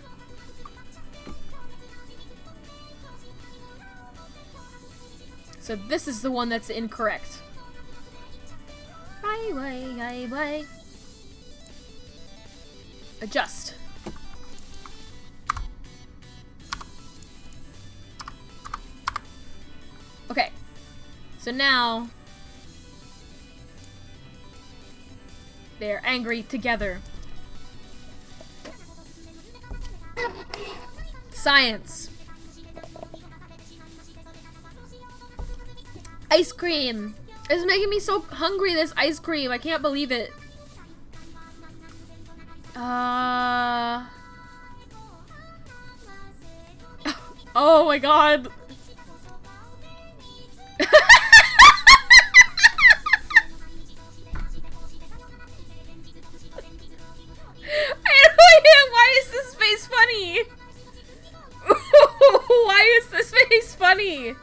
So this is the one that's incorrect. Bye. Adjust. Okay. So now they're angry together. Science. Ice cream. It's making me so hungry, this ice cream. I can't believe it. Oh my god. Why is this face funny? Why is this face funny?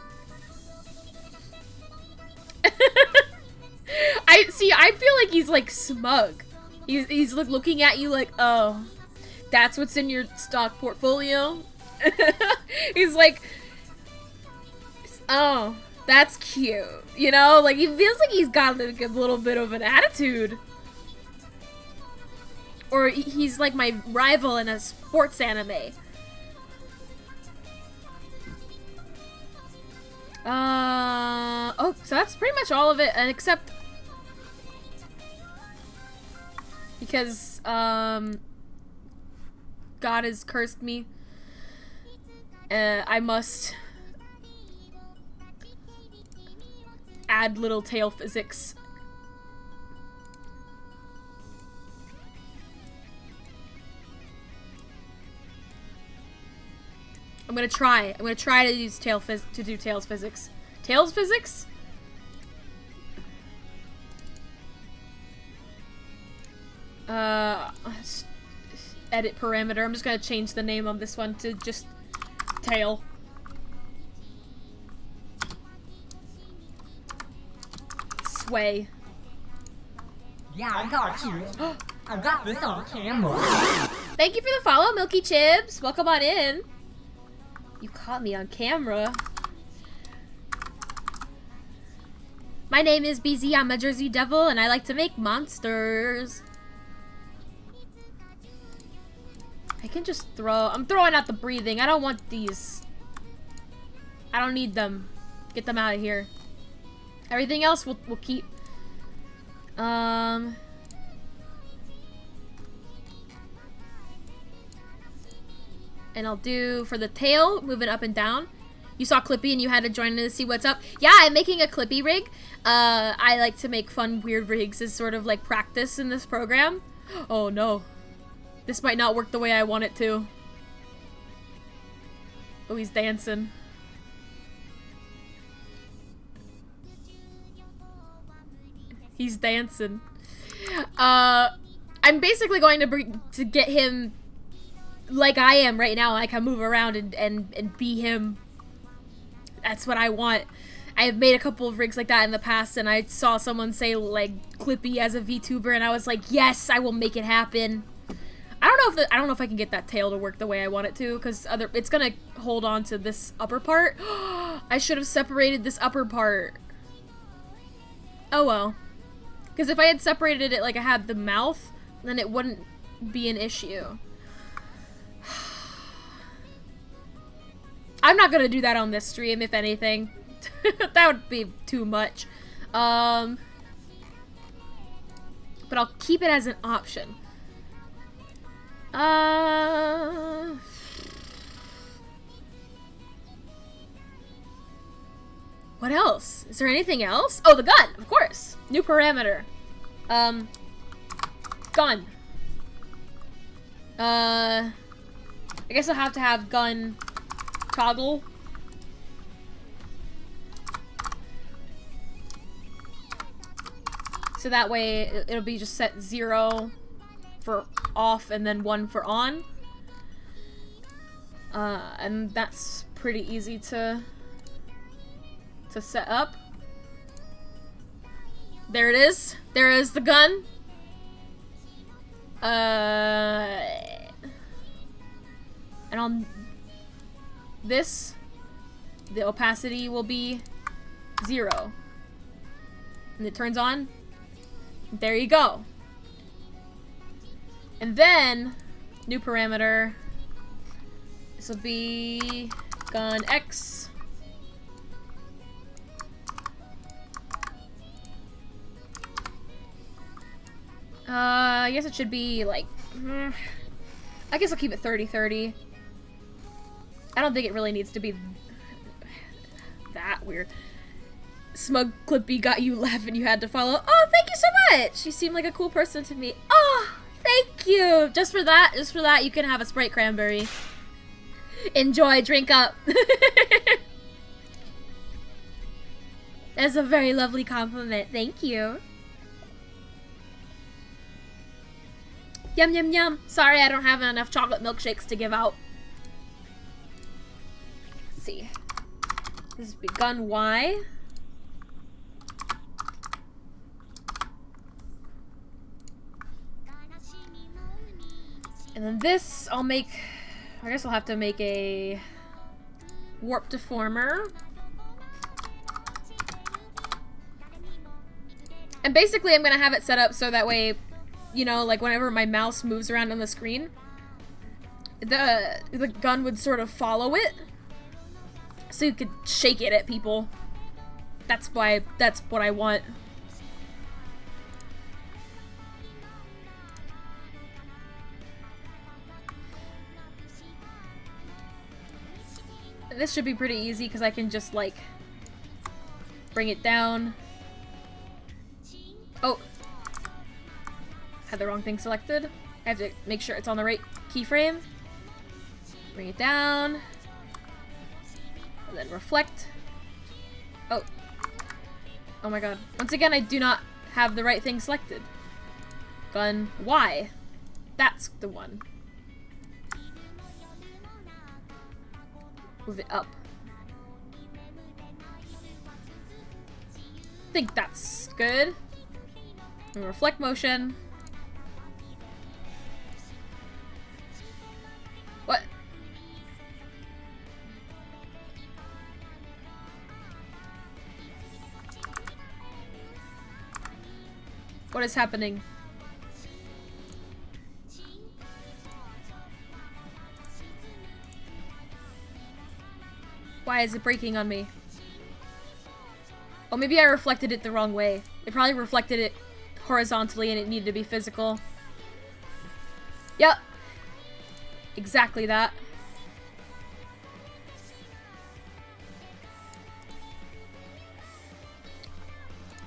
I feel like he's like smug. He's like looking at you like, oh, that's what's in your stock portfolio? He's like, oh, that's cute. You know, like he feels like he's got like a little bit of an attitude. Or he's like my rival in a sports anime. Oh, so that's pretty much all of it, and except because God has cursed me. I must add little tail physics. I'm gonna try to use tails physics. Tails physics? Edit parameter. I'm just gonna change the name of this one to just tail. Sway. Yeah, I got you. I got this on camera. Thank you for the follow, Milky Chibs. Welcome on in. You caught me on camera. My name is BZ. I'm a Jersey Devil, and I like to make monsters. I can just throw. I'm throwing out the breathing. I don't want these. I don't need them. Get them out of here. Everything else we'll keep. And I'll do for the tail, move it up and down. You saw Clippy and you had to join in to see what's up. Yeah, I'm making a Clippy rig. I like to make fun, weird rigs as sort of like practice in this program. Oh no. This might not work the way I want it to. Oh, he's dancing. He's dancing. I'm basically going to get him like I am right now. I can move around and be him. That's what I want. I have made a couple of rigs like that in the past, and I saw someone say like Clippy as a VTuber, and I was like, yes, I will make it happen. I don't know if I can get that tail to work the way I want it to, because it's gonna hold on to this upper part. I should have separated this upper part. Oh well. Because if I had separated it like I had the mouth, then it wouldn't be an issue. I'm not gonna do that on this stream, if anything. That would be too much. But I'll keep it as an option. What else? Is there anything else? Oh, the gun, of course. New parameter. Gun. I guess I'll have to have gun toggle. So that way it'll be just set 0 for off and then 1 for on. And that's pretty easy to set up. There it is. There is the gun. And on this, the opacity will be 0. And it turns on. There you go. And then, new parameter. This will be gun X. I guess it should be like... I guess I'll keep it 30-30. I don't think it really needs to be that weird. Smug Clippy got you laughing, you had to follow. Oh, thank you so much! You seem like a cool person to me. Oh, thank you! Just for that, you can have a Sprite Cranberry. Enjoy, drink up. That's a very lovely compliment. Thank you. Yum, yum, yum. Sorry, I don't have enough chocolate milkshakes to give out. Let's see. This is gun Y. And then this, I'll make... I guess I'll have to make a warp deformer. And basically I'm gonna have it set up so that way, you know, like whenever my mouse moves around on the screen, the gun would sort of follow it. So you could shake it at people. That's what I want. This should be pretty easy because I can just like bring it down. Oh, had the wrong thing selected. I have to make sure it's on the right keyframe. Bring it down. And then reflect. Oh. Oh my god. Once again, I do not have the right thing selected. Gun Y. That's the one. Move it up. I think that's good. And reflect motion. What? What is happening? Why is it breaking on me? Oh, maybe I reflected it the wrong way. It probably reflected it horizontally and it needed to be physical. Yep. Exactly that.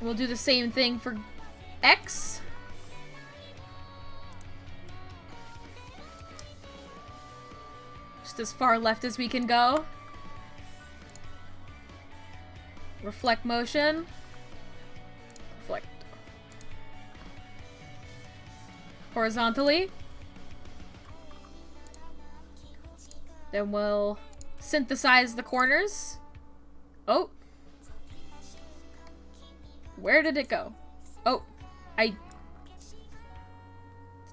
We'll do the same thing for X. Just as far left as we can go. Reflect motion. Reflect. Horizontally. Then we'll synthesize the corners. Oh. Where did it go? Oh. The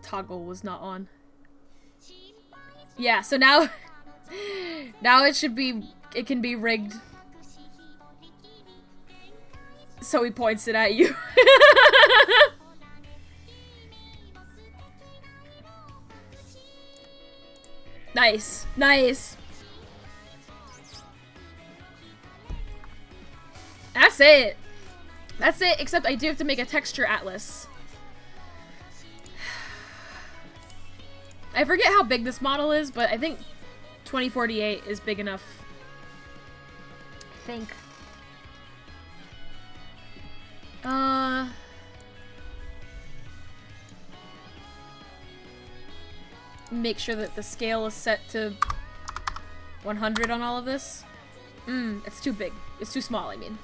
toggle was not on. Yeah, so now now it can be rigged. So he points it at you. Nice. Nice. That's it. That's it, except I do have to make a texture atlas. I forget how big this model is, but I think 2048 is big enough. I think. Make sure that the scale is set to 100 on all of this. It's too big. It's too small, I mean.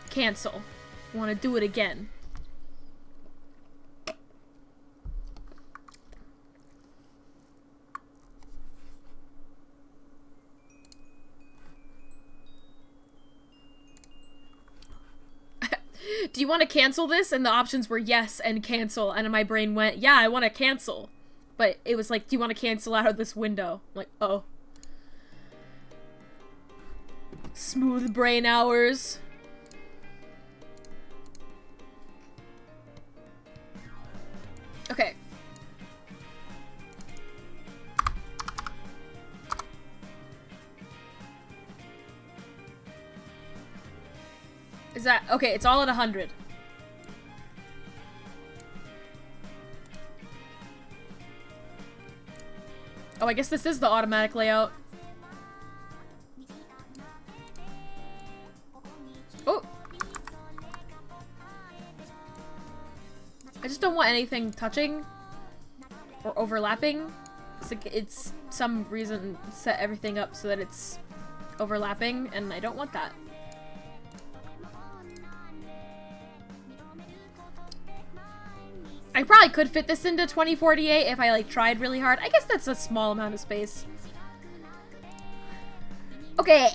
Cancel. Want to do it again. Do you want to cancel this? And the options were yes and cancel. And my brain went, yeah, I want to cancel. But it was like, do you want to cancel out of this window? I'm like, oh. Smooth brain hours. Okay. Is that... Okay, it's all at 100. Oh, I guess this is the automatic layout. Oh! I just don't want anything touching or overlapping. It's some reason set everything up so that it's overlapping, and I don't want that. I probably could fit this into 2048 if I like tried really hard. I guess that's a small amount of space. Okay.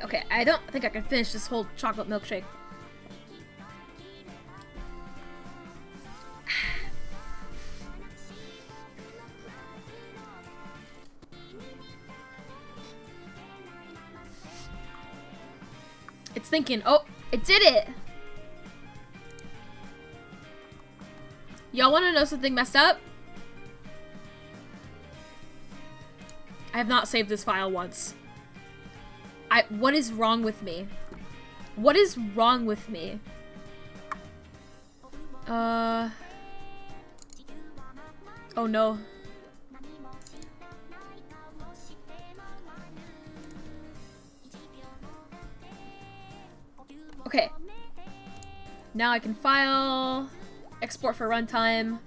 Okay, I don't think I can finish this whole chocolate milkshake. It's thinking, oh, it did it! Y'all wanna know something messed up? I have not saved this file once. What is wrong with me? What is wrong with me? Oh no. Okay. Now I can file, export for runtime,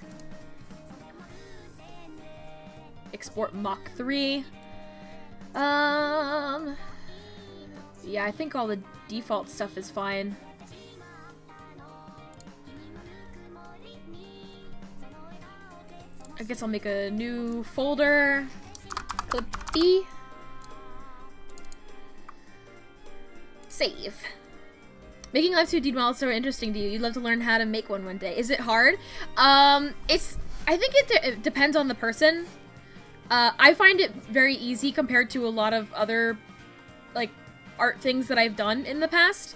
export Mach 3. Yeah, I think all the default stuff is fine. I guess I'll make a new folder. Clippy. Save. Making live 2D models so interesting to you. You'd love to learn how to make one day. Is it hard? I think it depends on the person. I find it very easy compared to a lot of other, like, art things that I've done in the past.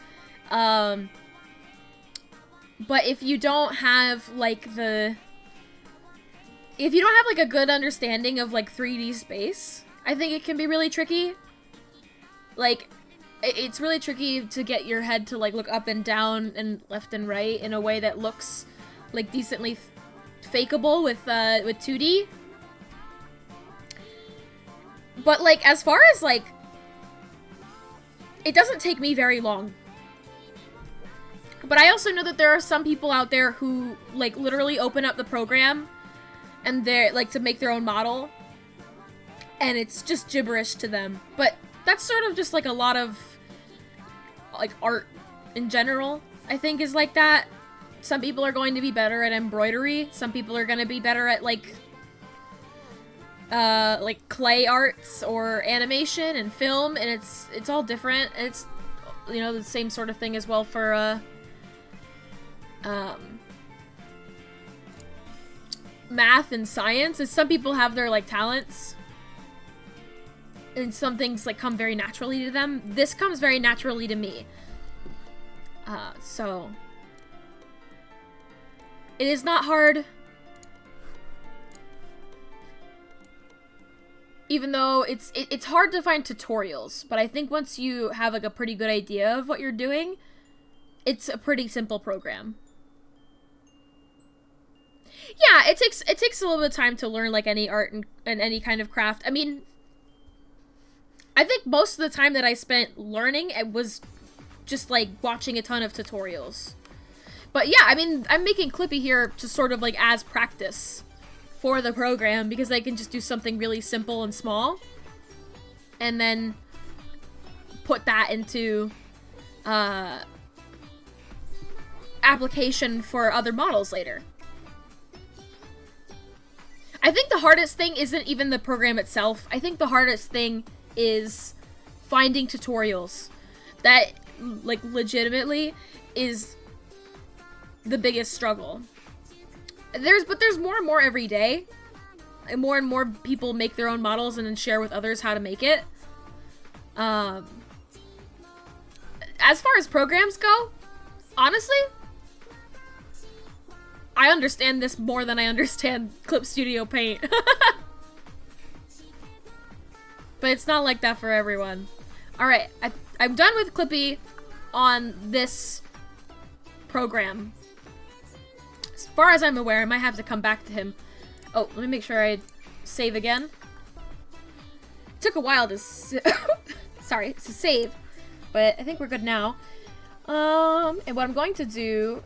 But if you don't have, like, if you don't have, like, a good understanding of, like, 3D space, I think it can be really tricky. Like, it's really tricky to get your head to, like, look up and down and left and right in a way that looks, like, decently fakeable with 2D. But, like, as far as, like, it doesn't take me very long. But I also know that there are some people out there who, like, literally open up the program and they're, like, to make their own model. And it's just gibberish to them. But that's sort of just, like, a lot of, like, art in general, I think, is like that. Some people are going to be better at embroidery. Some people are going to be better at, like clay arts or animation and film, and it's all different. It's, you know, the same sort of thing as well for math and science. Is some people have their, like, talents and some things, like, come very naturally to them. This comes very naturally to me. So it is not hard. Even though it's hard to find tutorials, but I think once you have, like, a pretty good idea of what you're doing, it's a pretty simple program. Yeah, it takes a little bit of time to learn, like, any art and any kind of craft. I mean, I think most of the time that I spent learning, it was just, like, watching a ton of tutorials. But yeah, I mean, I'm making Clippy here to sort of, like, as practice for the program, because I can just do something really simple and small and then put that into application for other models later. I think the hardest thing isn't even the program itself. I think the hardest thing is finding tutorials. That, like, legitimately is the biggest struggle. But there's more and more every day. And more people make their own models and then share with others how to make it. As far as programs go, honestly, I understand this more than I understand Clip Studio Paint. But it's not like that for everyone. Alright, I'm done with Clippy on this program. As far as I'm aware, I might have to come back to him. Oh, let me make sure I save again. Took a while to sorry, to save, but I think we're good now. And what I'm going to do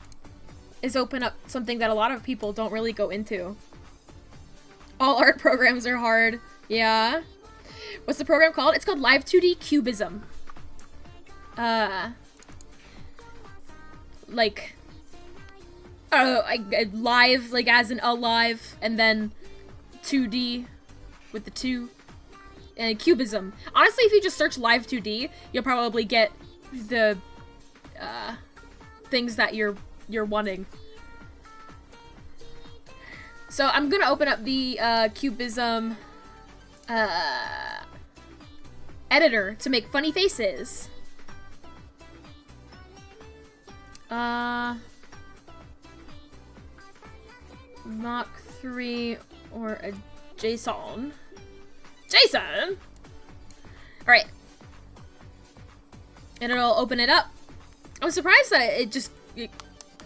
is open up something that a lot of people don't really go into. All art programs are hard. Yeah. What's the program called? It's called Live 2D Cubism. Like, live, like as in alive, and then 2D with the 2. And Cubism. Honestly, if you just search Live 2D, you'll probably get the things that you're wanting. So I'm gonna open up the Cubism editor to make funny faces. Mach 3 or a JSON. Jason! Alright. And it'll open it up. I'm surprised that it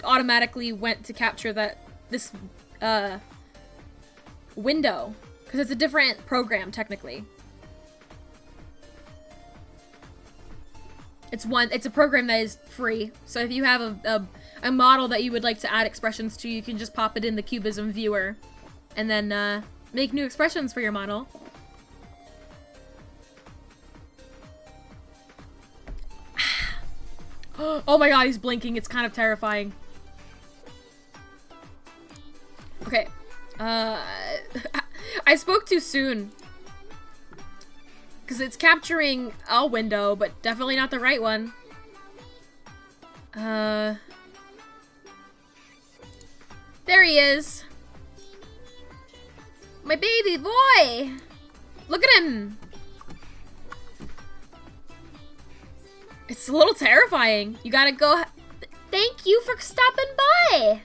automatically went to capture this window. Because it's a different program, technically. It's a program that is free. So if you have a model that you would like to add expressions to, you can just pop it in the Cubism viewer. And then make new expressions for your model. Oh my god, he's blinking. It's kind of terrifying. Okay. I spoke too soon. Because it's capturing a window, but definitely not the right one. There he is. My baby boy! Look at him! It's a little terrifying. You gotta go. Thank you for stopping by.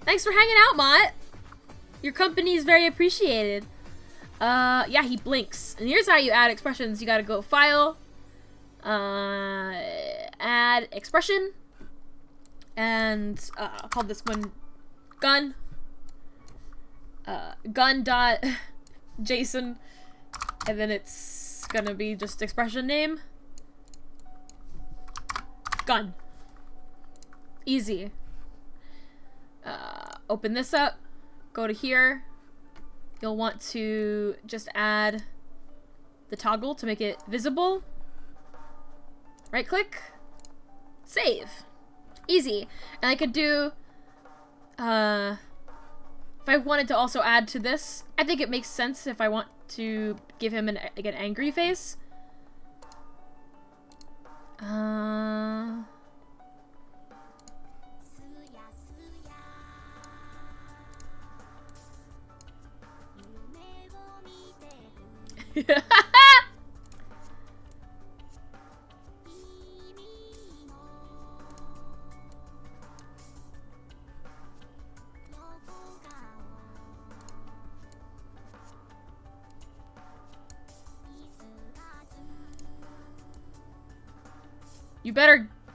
Thanks for hanging out, Mott. Your company is very appreciated. Yeah, he blinks. And here's how you add expressions. You gotta go File, Add Expression, and I'll call this one Gun. Gun.json, and then it's gonna be just expression name. Gun. Easy. Open this up. Go to here. You'll want to just add the toggle to make it visible. Right click. Save. Easy. And I could do, if I wanted to also add to this, I think it makes sense if I want to give him an angry face.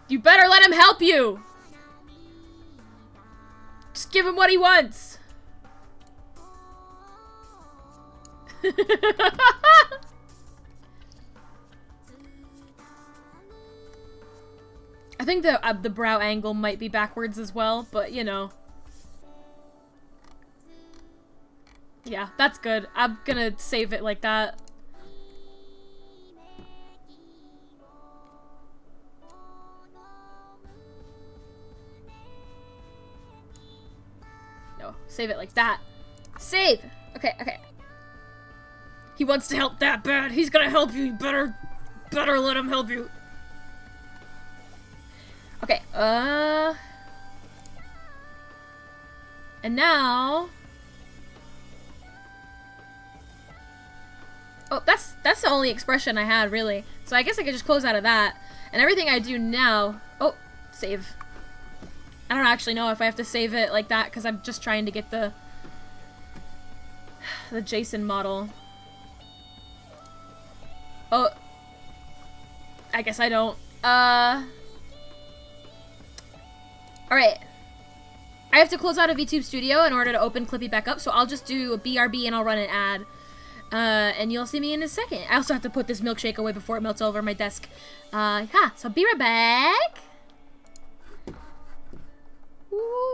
You better let him help you. Just give him what he wants. I think the brow angle might be backwards as well, but you know. Yeah, that's good. I'm gonna save it like that. No, save it like that. Save! Okay, okay. He wants to help that bad. He's gonna help you. You better let him help you. Okay, and now... Oh, that's the only expression I had, really. So I guess I could just close out of that. And everything I do now... Oh, save. I don't actually know if I have to save it like that, because I'm just trying to get the JSON model. Oh. I guess I don't. Alright. I have to close out of VTube Studio in order to open Clippy back up, so I'll just do a BRB and I'll run an ad. And you'll see me in a second. I also have to put this milkshake away before it melts over my desk. Yeah, so I'll be right back. Woo.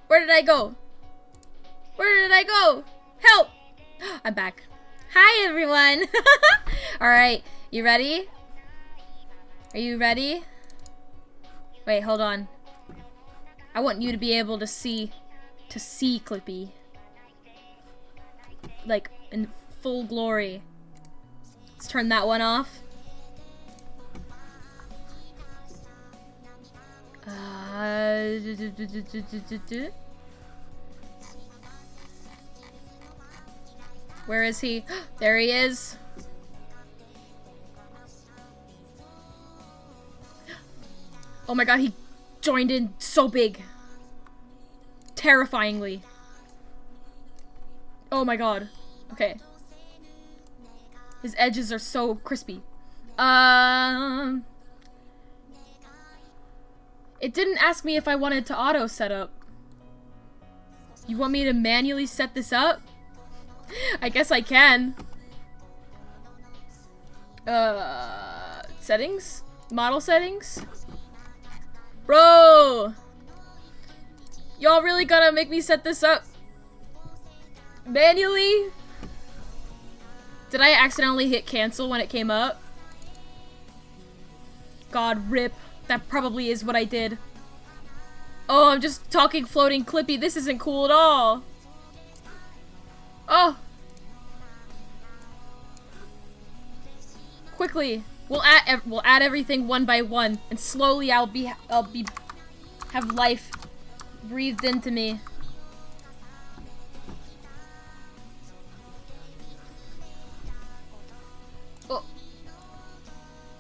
Where did I go? Where did I go? Help! I'm back. Hi, everyone. All right, you ready? Are you ready? Wait, hold on. I want you to be able to see Clippy. Like, in full glory. Let's turn that one off. Where is he? There he is. Oh my god, he joined in so big. Terrifyingly. Oh my god. Okay. His edges are so crispy. It didn't ask me if I wanted to auto set up. You want me to manually set this up? I guess I can. Settings? Model settings? Bro! Y'all really gonna make me set this up manually? Did I accidentally hit cancel when it came up? God, rip. That probably is what I did. Oh, I'm just talking floating Clippy. This isn't cool at all. Oh. Quickly. We'll add everything one by one, and slowly I'll have life breathed into me. Oh.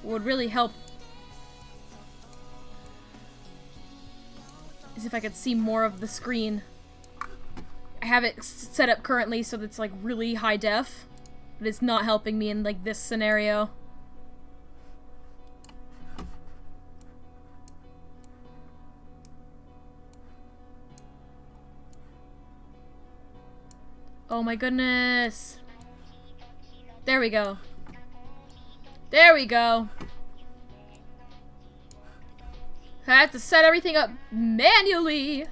Would really help is if I could see more of the screen. I have it set up currently so that it's like really high def, but it's not helping me in like this scenario. Oh my goodness. There we go. There we go. I have to set everything up manually.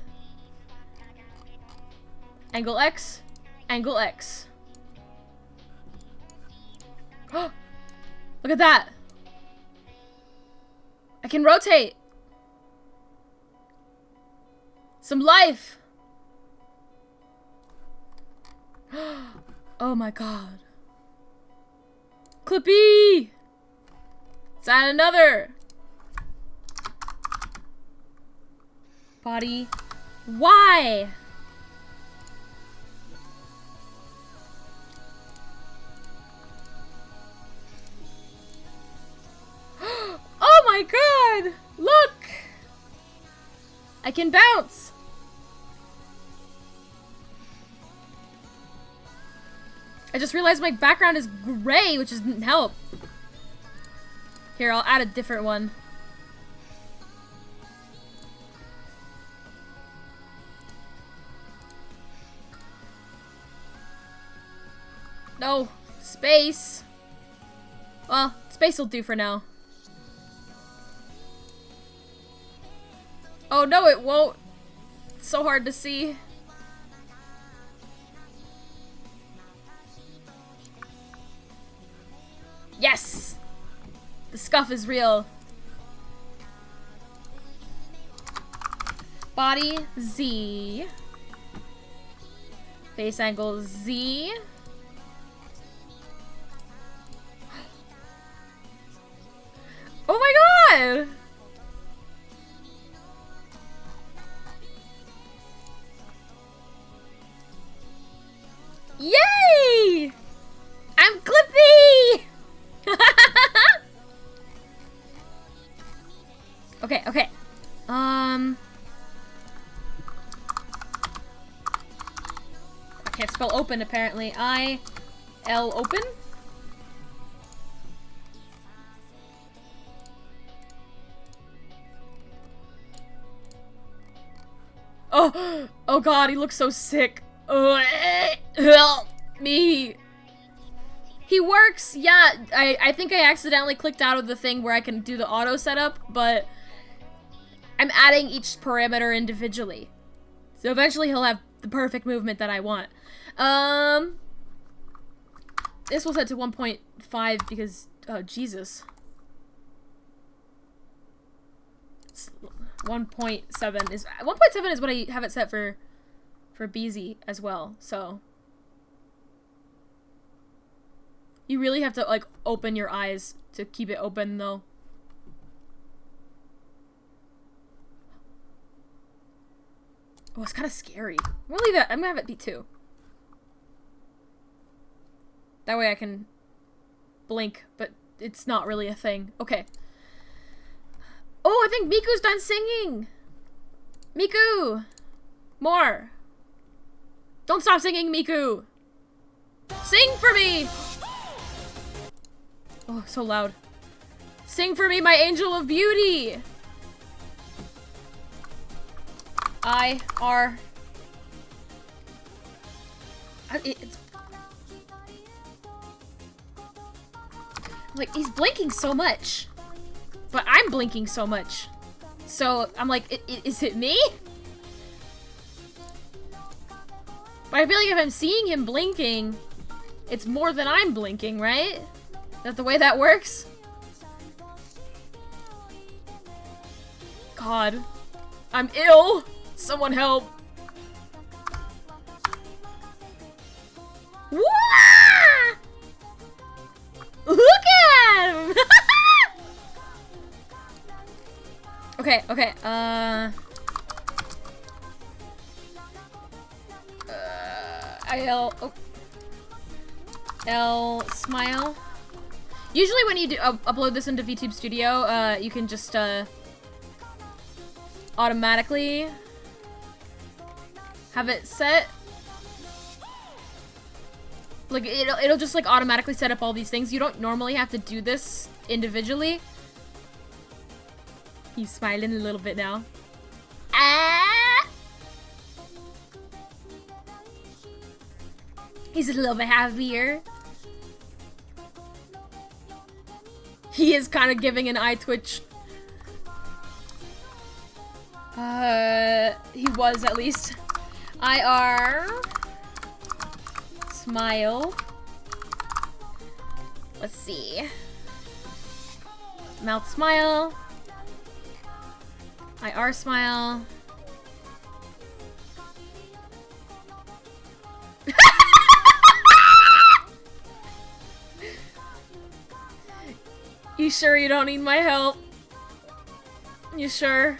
Angle X. Angle X. Look at that. I can rotate. Some life. Oh my god. Clippy! Let's add another. Body. Why? Oh my god! Look! I can bounce! I just realized my background is gray, which doesn't help. Here, I'll add a different one. No, space. Well, space will do for now. Oh no, it won't. It's so hard to see. Yes! The scuff is real. Body Z. Face angle Z. Oh my god! Yay! I'm Clippy! Okay, okay. I can't spell open apparently. I-L open? Oh, oh god, he looks so sick. Help me. He works, yeah. I think I accidentally clicked out of the thing where I can do the auto setup, but I'm adding each parameter individually. So eventually he'll have the perfect movement that I want. This was set to 1.5 because, oh, Jesus. It's 1.7 is 1.7 is what I have it set for BZ as well, so you really have to like open your eyes to keep it open though. Oh, it's kind of scary. I'm gonna leave it. I'm gonna have it be 2. That way I can blink, but it's not really a thing. Okay. Oh, I think Miku's done singing! Miku! More! Don't stop singing, Miku! Sing for me! Oh, so loud. Sing for me, my angel of beauty! It's... Like, he's blinking so much. But I'm blinking so much. So, I'm like, is it me? But I feel like if I'm seeing him blinking, it's more than I'm blinking, right? Is that the way that works? God. I'm ill! Someone help! Wah! Look at him! Okay, okay, L smile. Usually when you do upload this into VTube Studio, you can just, automatically have it set. Like, it'll just, like, automatically set up all these things. You don't normally have to do this individually. He's smiling a little bit now. Ah! He's a little bit happier. He is kind of giving an eye twitch. He was at least. IR. Smile. Let's see. Mouth smile. IR smile. You sure you don't need my help? You sure?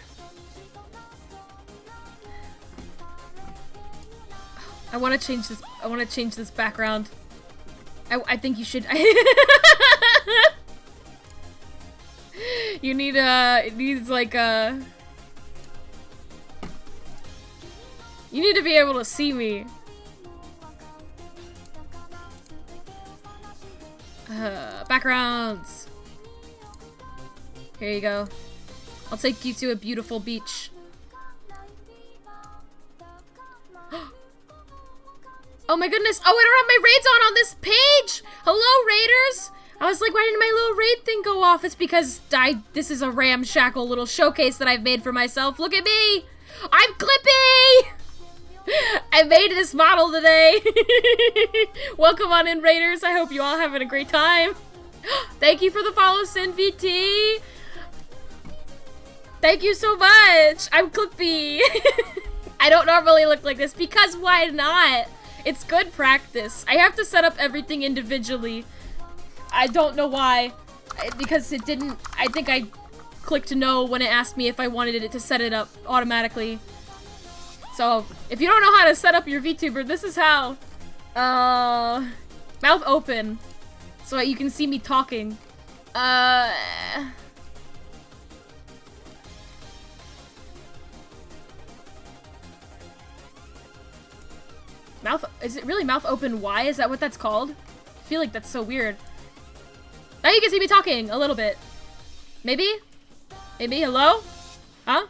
I want to change this. I want to change this background. I think you should. You need it needs like you need to be able to see me. Backgrounds. Here you go. I'll take you to a beautiful beach. Oh my goodness. Oh, I don't have my raids on this page. Hello, raiders. I was like, why didn't my little raid thing go off? It's because this is a ramshackle little showcase that I've made for myself. Look at me. I'm Clippy. I made this model today. Welcome on in, raiders. I hope you all having a great time. Thank you for the follow, SinVT. Thank you so much. I'm Clippy. I don't normally look like this because why not? It's good practice. I have to set up everything individually. I don't know why. Because it didn't... I think I clicked no when it asked me if I wanted it to set it up automatically. So, if you don't know how to set up your VTuber, this is how. Mouth open. So that you can see me talking. Mouth, is it really mouth open Y? Is that what that's called? I feel like that's so weird. Now you can see me talking a little bit. Maybe? Maybe, hello? Huh?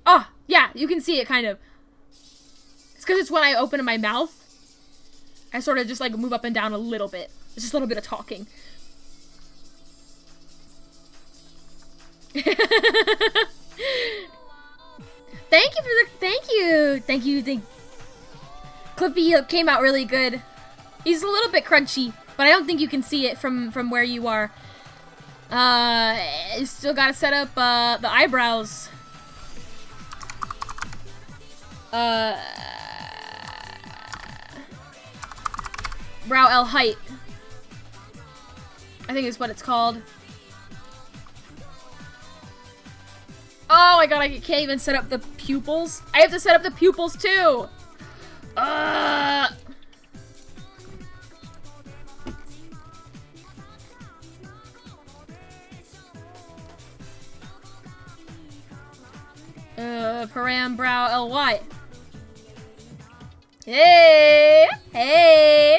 Oh, yeah, you can see it kind of. It's because it's when I open my mouth. I sort of just like move up and down a little bit. It's just a little bit of talking. Thank you for the, thank you. Clippy came out really good. He's a little bit crunchy, but I don't think you can see it from where you are. You still gotta set up the eyebrows. Brow L height, I think is what it's called. Oh my god, I can't even set up the pupils. I have to set up the pupils too. Param Brow LY. Hey! Hey!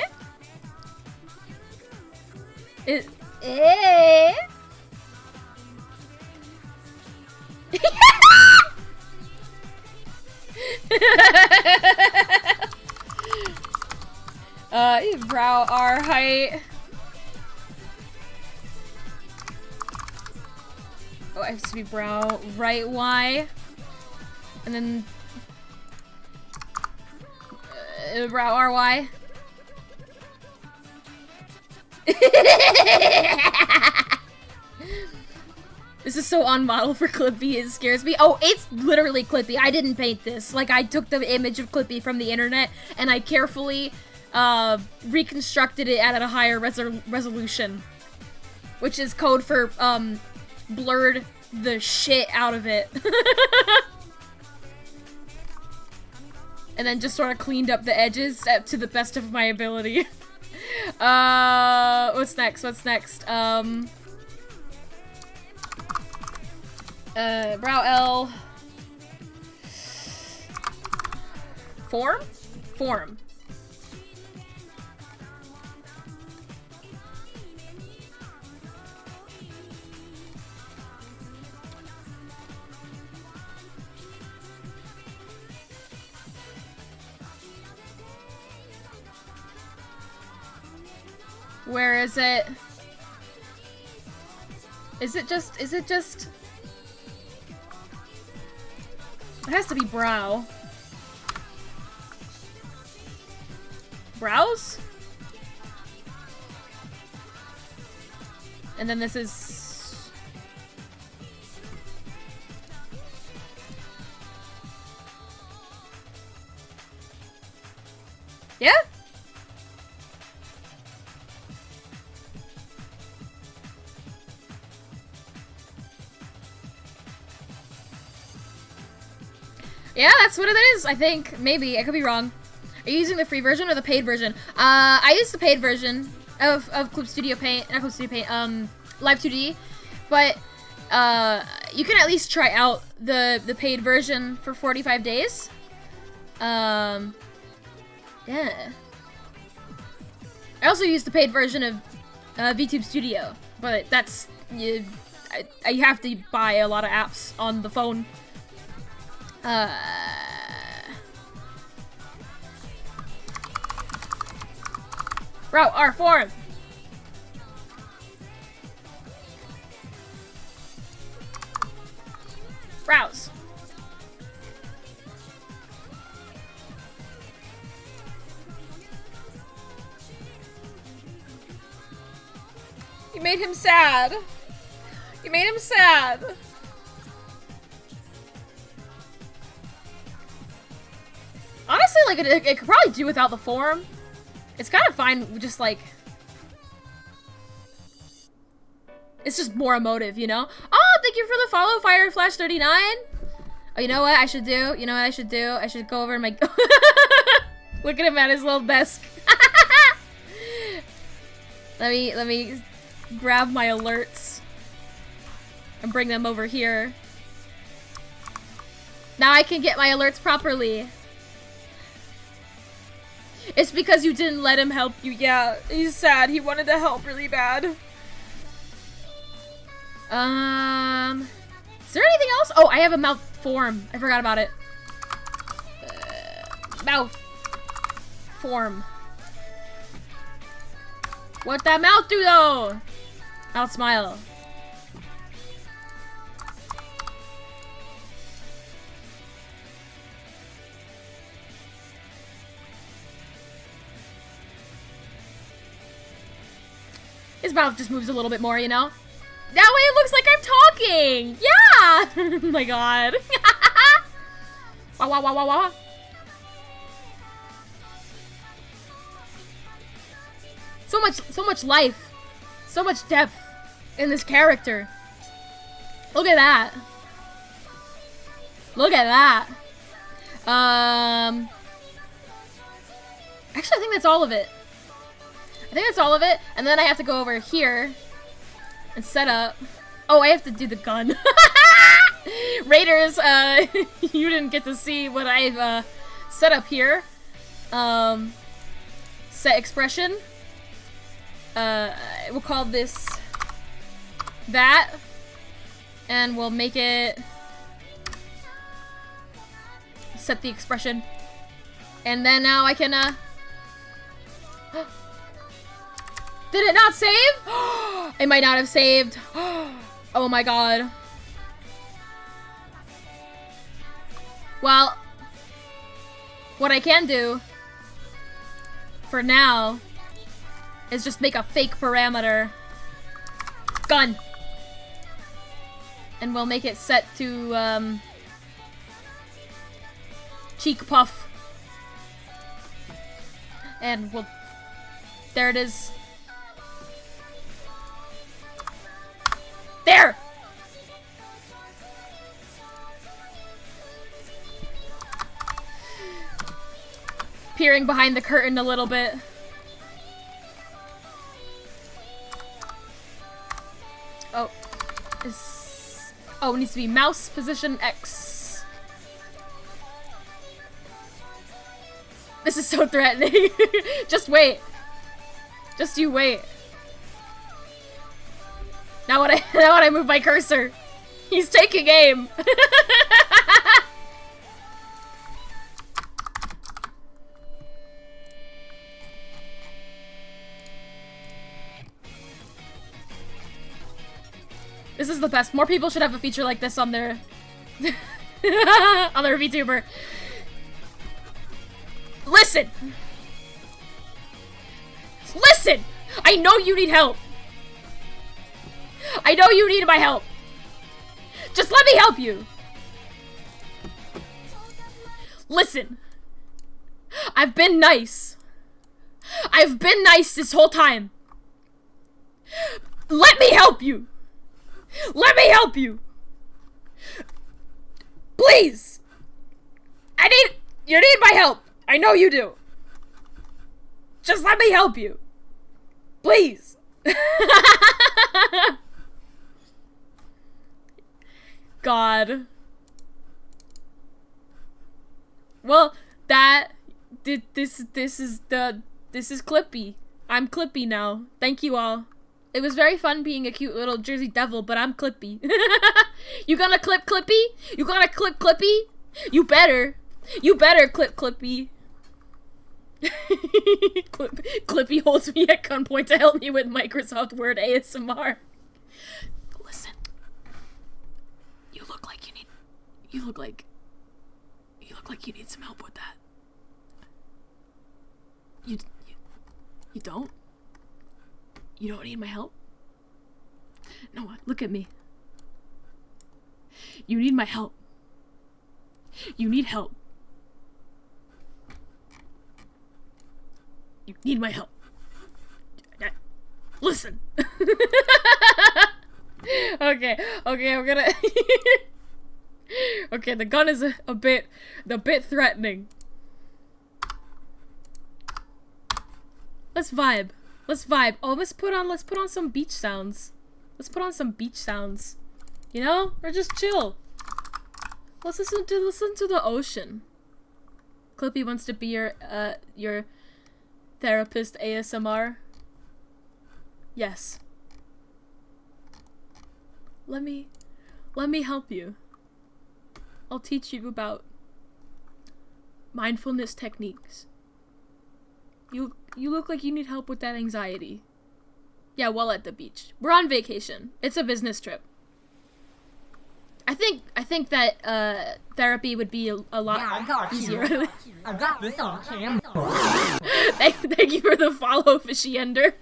Brow R height. Oh, it has to be brow right Y. And then brow RY. This is so on model for Clippy, it scares me. Oh, it's literally Clippy. I didn't paint this. Like, I took the image of Clippy from the internet and I carefully reconstructed it at a higher resolution. Which is code for, blurred the shit out of it. And then just sort of cleaned up the edges to the best of my ability. What's next? What's next? Brow L. Form? Form. Where is it? Is it just... It has to be brow. Brows? And then this is... Yeah? Yeah, that's what it is, I think. Maybe. I could be wrong. Are you using the free version or the paid version? I use the paid version of Clip Studio Paint, not Clip Studio Paint, Live 2D. But, you can at least try out the paid version for 45 days. Yeah. I also use the paid version of VTube Studio, but that's, you have to buy a lot of apps on the phone. Route R form. Browse. You made him sad. You made him sad. Honestly, like, it could probably do without the form. It's kind of fine, just like... It's just more emotive, you know? Oh, thank you for the follow, Fireflash39! Oh, you know what I should do? You know what I should do? I should go over and Look at him at his little desk. Let me grab my alerts. And bring them over here. Now I can get my alerts properly. It's because you didn't let him help you. Yeah, he's sad. He wanted to help really bad. Is there anything else? Oh, I have a mouth form. I forgot about it. Mouth form. What that mouth do though? Mouth smile. His mouth just moves a little bit more, you know? That way it looks like I'm talking! Yeah! Oh my god. Wah wah wah wah wah. So much life. So much depth in this character. Look at that. Look at that. Actually, I think that's all of it. I think that's all of it, and then I have to go over here and set up. Oh, I have to do the gun. Raiders, you didn't get to see what I've set up here. Set expression. We'll call this that, and we'll make it set the expression, and then now I can Did it not save? It might not have saved. Oh my god. Well, what I can do for now is just make a fake parameter gun. And we'll make it set to cheek puff. And we'll, there it is. There! Peering behind the curtain a little bit. Oh. Oh, it needs to be mouse position X. This is so threatening. Just wait. Just you wait. Now when I move my cursor, he's taking aim. This is the best. More people should have a feature like this on their on their VTuber. Listen! Listen! I know you need help. I know you need my help. Just let me help you. Listen. I've been nice. I've been nice this whole time. Let me help you. Let me help you. Please. You need my help. I know you do. Just let me help you. Please. God. Well, this is Clippy. I'm Clippy now. Thank you all. It was very fun being a cute little Jersey devil, but I'm Clippy. You gonna clip Clippy? You gonna clip Clippy? You better. You better clip Clippy. Clippy holds me at gunpoint to help me with Microsoft Word ASMR. Listen. You look like you need some help with that. You don't? You don't need my help? No, look at me. You need my help. You need help. You need my help. Listen. Okay, I'm gonna... Okay, the gun is a bit threatening. Let's vibe. Let's vibe. Oh, let's put on some beach sounds. Let's put on some beach sounds. You know? Or just chill. Let's listen to the ocean. Clippy wants to be your therapist ASMR. Yes. Let me help you. I'll teach you about mindfulness techniques. You look like you need help with that anxiety. Yeah, while at the beach. We're on vacation. It's a business trip. I think that therapy would be a lot easier. I got this on camera. Thank you for the follow, Fishy Ender.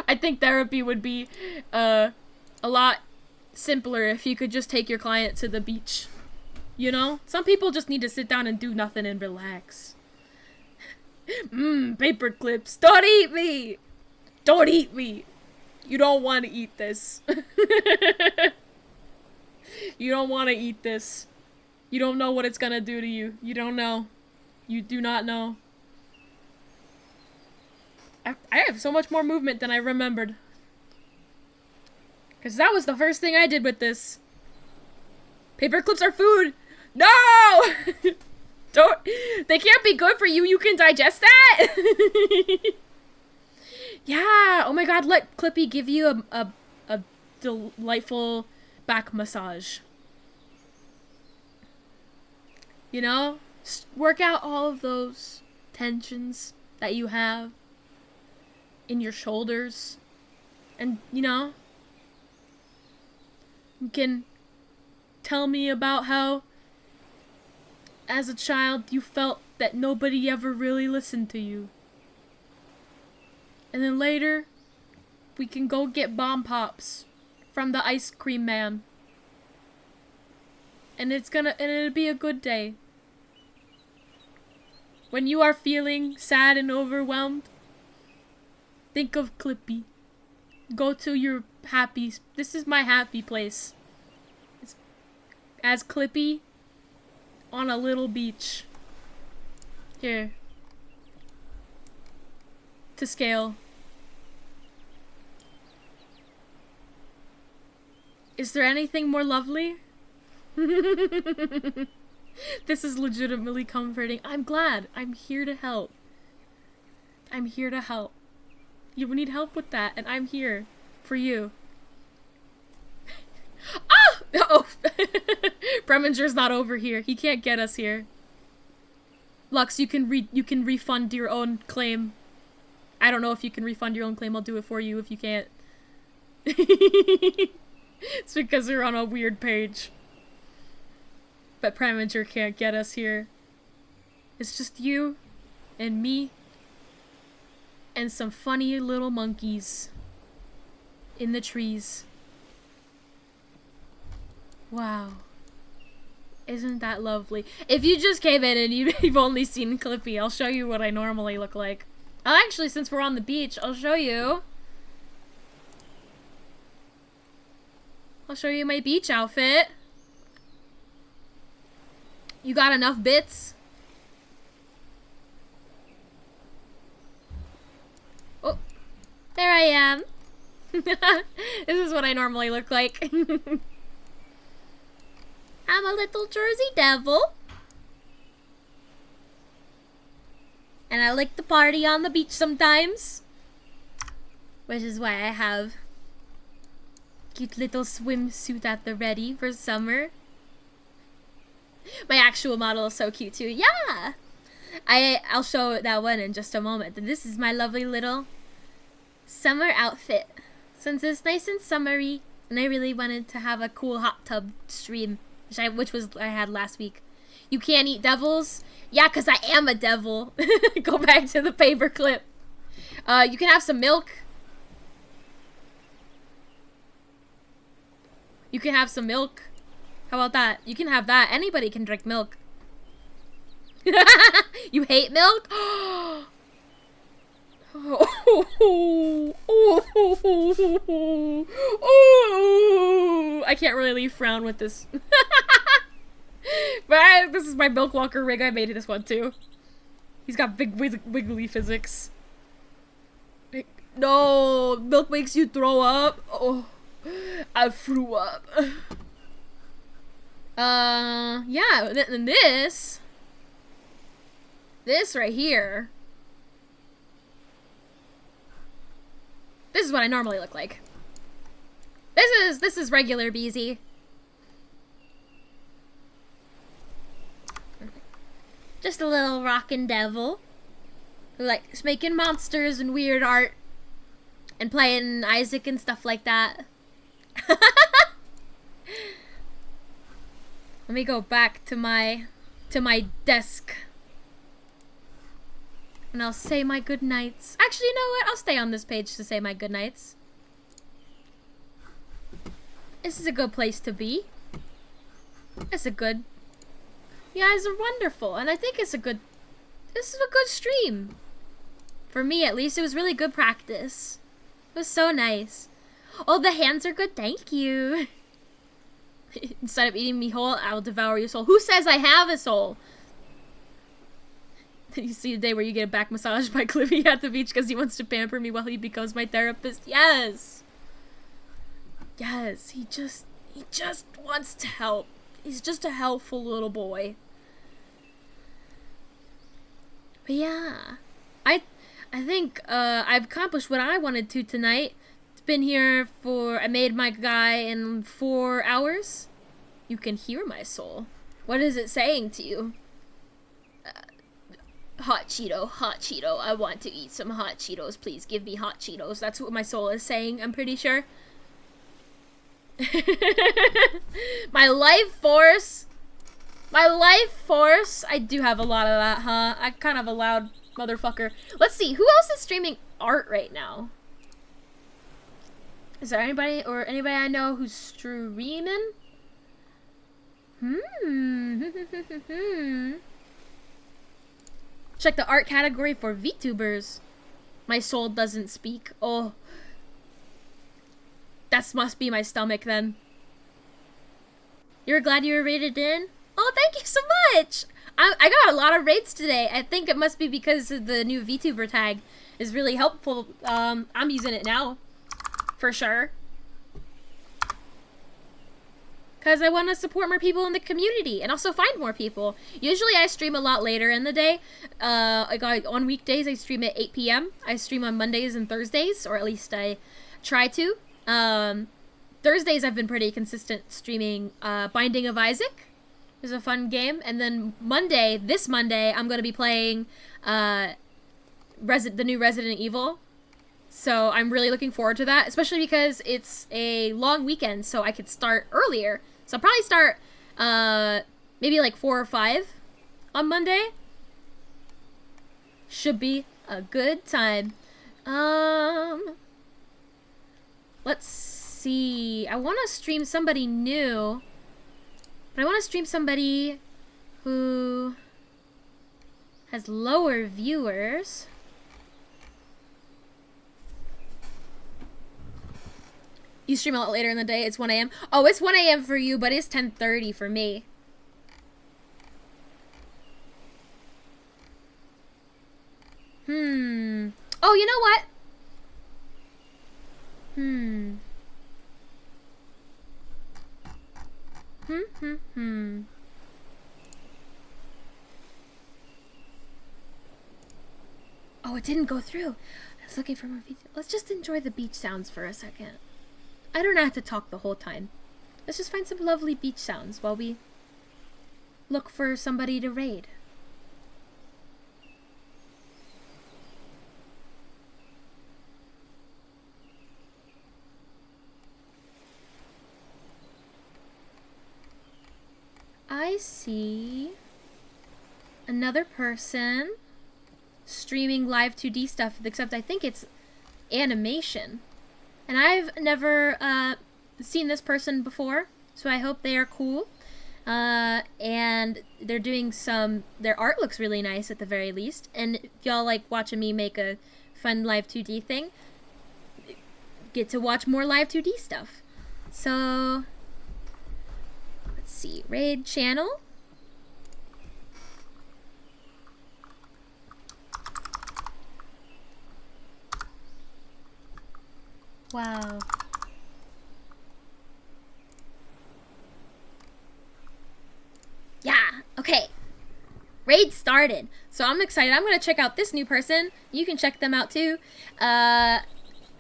I think therapy would be a lot simpler if you could just take your client to the beach. You know? Some people just need to sit down and do nothing and relax. Paper clips. Don't eat me! Don't eat me! You don't want to eat this. You don't want to eat this. You don't know what it's gonna do to you. You don't know. You do not know. I have so much more movement than I remembered. Because that was the first thing I did with this. Paper clips are food! No! Don't. They can't be good for you. You can digest that? Yeah. Oh my god, let Clippy give you a delightful back massage. You know? Work out all of those tensions that you have in your shoulders. And, you know, you can tell me about how, as a child, you felt that nobody ever really listened to you. And then later, we can go get bomb pops from the ice cream man. And it'll be a good day. When you are feeling sad and overwhelmed, think of Clippy. Go to your this is my happy place. It's as Clippy on a little beach. Here. To scale. Is there anything more lovely? This is legitimately comforting. I'm glad. I'm here to help. I'm here to help. You need help with that, and I'm here for you. Ah! Oh! Preminger's not over here. He can't get us here. Lux, you can refund your own claim. I don't know if you can refund your own claim. I'll do it for you if you can't. It's because we're on a weird page. But Preminger can't get us here. It's just you and me and some funny little monkeys in the trees. Wow. Isn't that lovely? If you just came in and you've only seen Clippy, I'll show you what I normally look like. Actually, since we're on the beach, I'll show you. I'll show you my beach outfit. You got enough bits? Oh, there I am. This is what I normally look like. I'm a little Jersey devil. And I like to party on the beach sometimes. Which is why I have cute little swimsuit at the ready for summer. My actual model is so cute too. Yeah! I'll show that one in just a moment. This is my lovely little summer outfit. Since it's nice and summery, and I really wanted to have a cool hot tub stream, which I had last week. You can't eat devils? Yeah, 'cause I am a devil. Go back to the paper clip. You can have some milk. You can have some milk. How about that? You can have that. Anybody can drink milk. You hate milk? I can't really frown with this. But this is my Milk Walker rig. I made this one too. He's got big wiggly physics. No, milk makes you throw up. Oh, I threw up. Yeah, and this right here. This is what I normally look like. This is regular Beezy. Just a little rockin' devil who likes making monsters and weird art and playing Isaac and stuff like that. Let me go back to my desk. And I'll say my good nights. Actually, you know what? I'll stay on this page to say my good nights. This is a good place to be. It's a good... You guys are wonderful, and I think this is a good stream. For me, at least, it was really good practice. It was so nice. Oh, the hands are good, thank you. Instead of eating me whole, I will devour your soul. Who says I have a soul? You see the day where you get a back massage by Clippy at the beach because he wants to pamper me while he becomes my therapist. Yes! Yes, he just wants to help. He's just a helpful little boy. But yeah, I think I've accomplished what I wanted to tonight. It's been here I made my guy in 4 hours. You can hear my soul. What is it saying to you? Hot Cheeto, hot Cheeto. I want to eat some hot Cheetos. Please give me hot Cheetos. That's what my soul is saying, I'm pretty sure. My life force. My life force. I do have a lot of that, huh? I'm kind of a loud motherfucker. Let's see. Who else is streaming art right now? Is there anybody I know who's streaming? Check the art category for VTubers. My soul doesn't speak. Oh. That must be my stomach then. You're glad you were rated in? Oh, thank you so much! I got a lot of raids today. I think it must be because of the new VTuber tag is really helpful. I'm using it now. For sure. Because I want to support more people in the community and also find more people. Usually I stream a lot later in the day. On weekdays I stream at 8 p.m. I stream on Mondays and Thursdays, or at least I try to. Thursdays I've been pretty consistent streaming Binding of Isaac. It's a fun game. And then this Monday, I'm going to be playing the new Resident Evil. So I'm really looking forward to that, especially because it's a long weekend, so I could start earlier. So I'll probably start maybe like 4 or 5 on Monday. Should be a good time. Let's see. I want to stream somebody new, but I want to stream somebody who has lower viewers. You stream a lot later in the day. It's 1 a.m. Oh, it's 1 a.m. for you, but it's 10:30 for me. Oh, you know what? Oh, it didn't go through. I was looking for more videos. Let's just enjoy the beach sounds for a second. I don't have to talk the whole time. Let's just find some lovely beach sounds while we look for somebody to raid. I see another person streaming live 2D stuff, except I think it's animation. And I've never seen this person before, so I hope they are cool. And they're doing their art looks really nice at the very least. And if y'all like watching me make a fun live 2D thing, get to watch more live 2D stuff. So, let's see, raid channel. Wow. Yeah, okay. Raid started. So I'm excited. I'm going to check out this new person. You can check them out too. I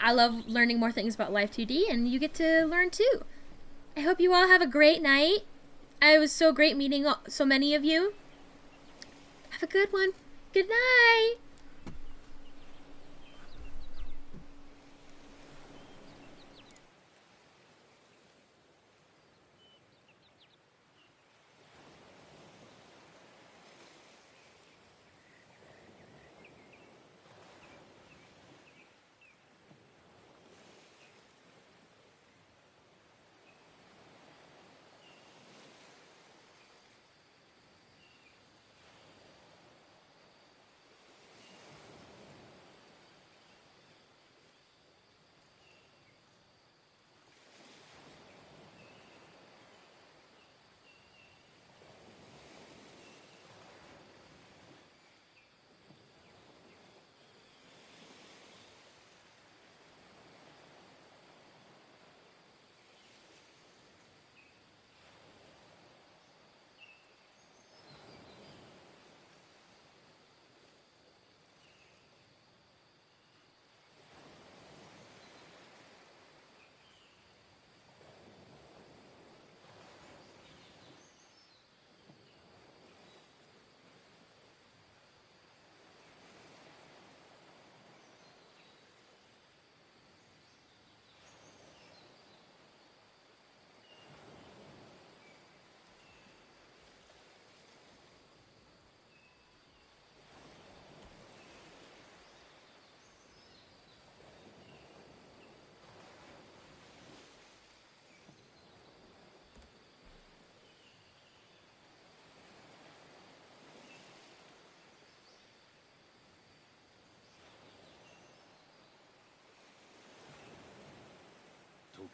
love learning more things about Live 2D, and you get to learn too. I hope you all have a great night. It was so great meeting so many of you. Have a good one. Good night.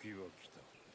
時が来た。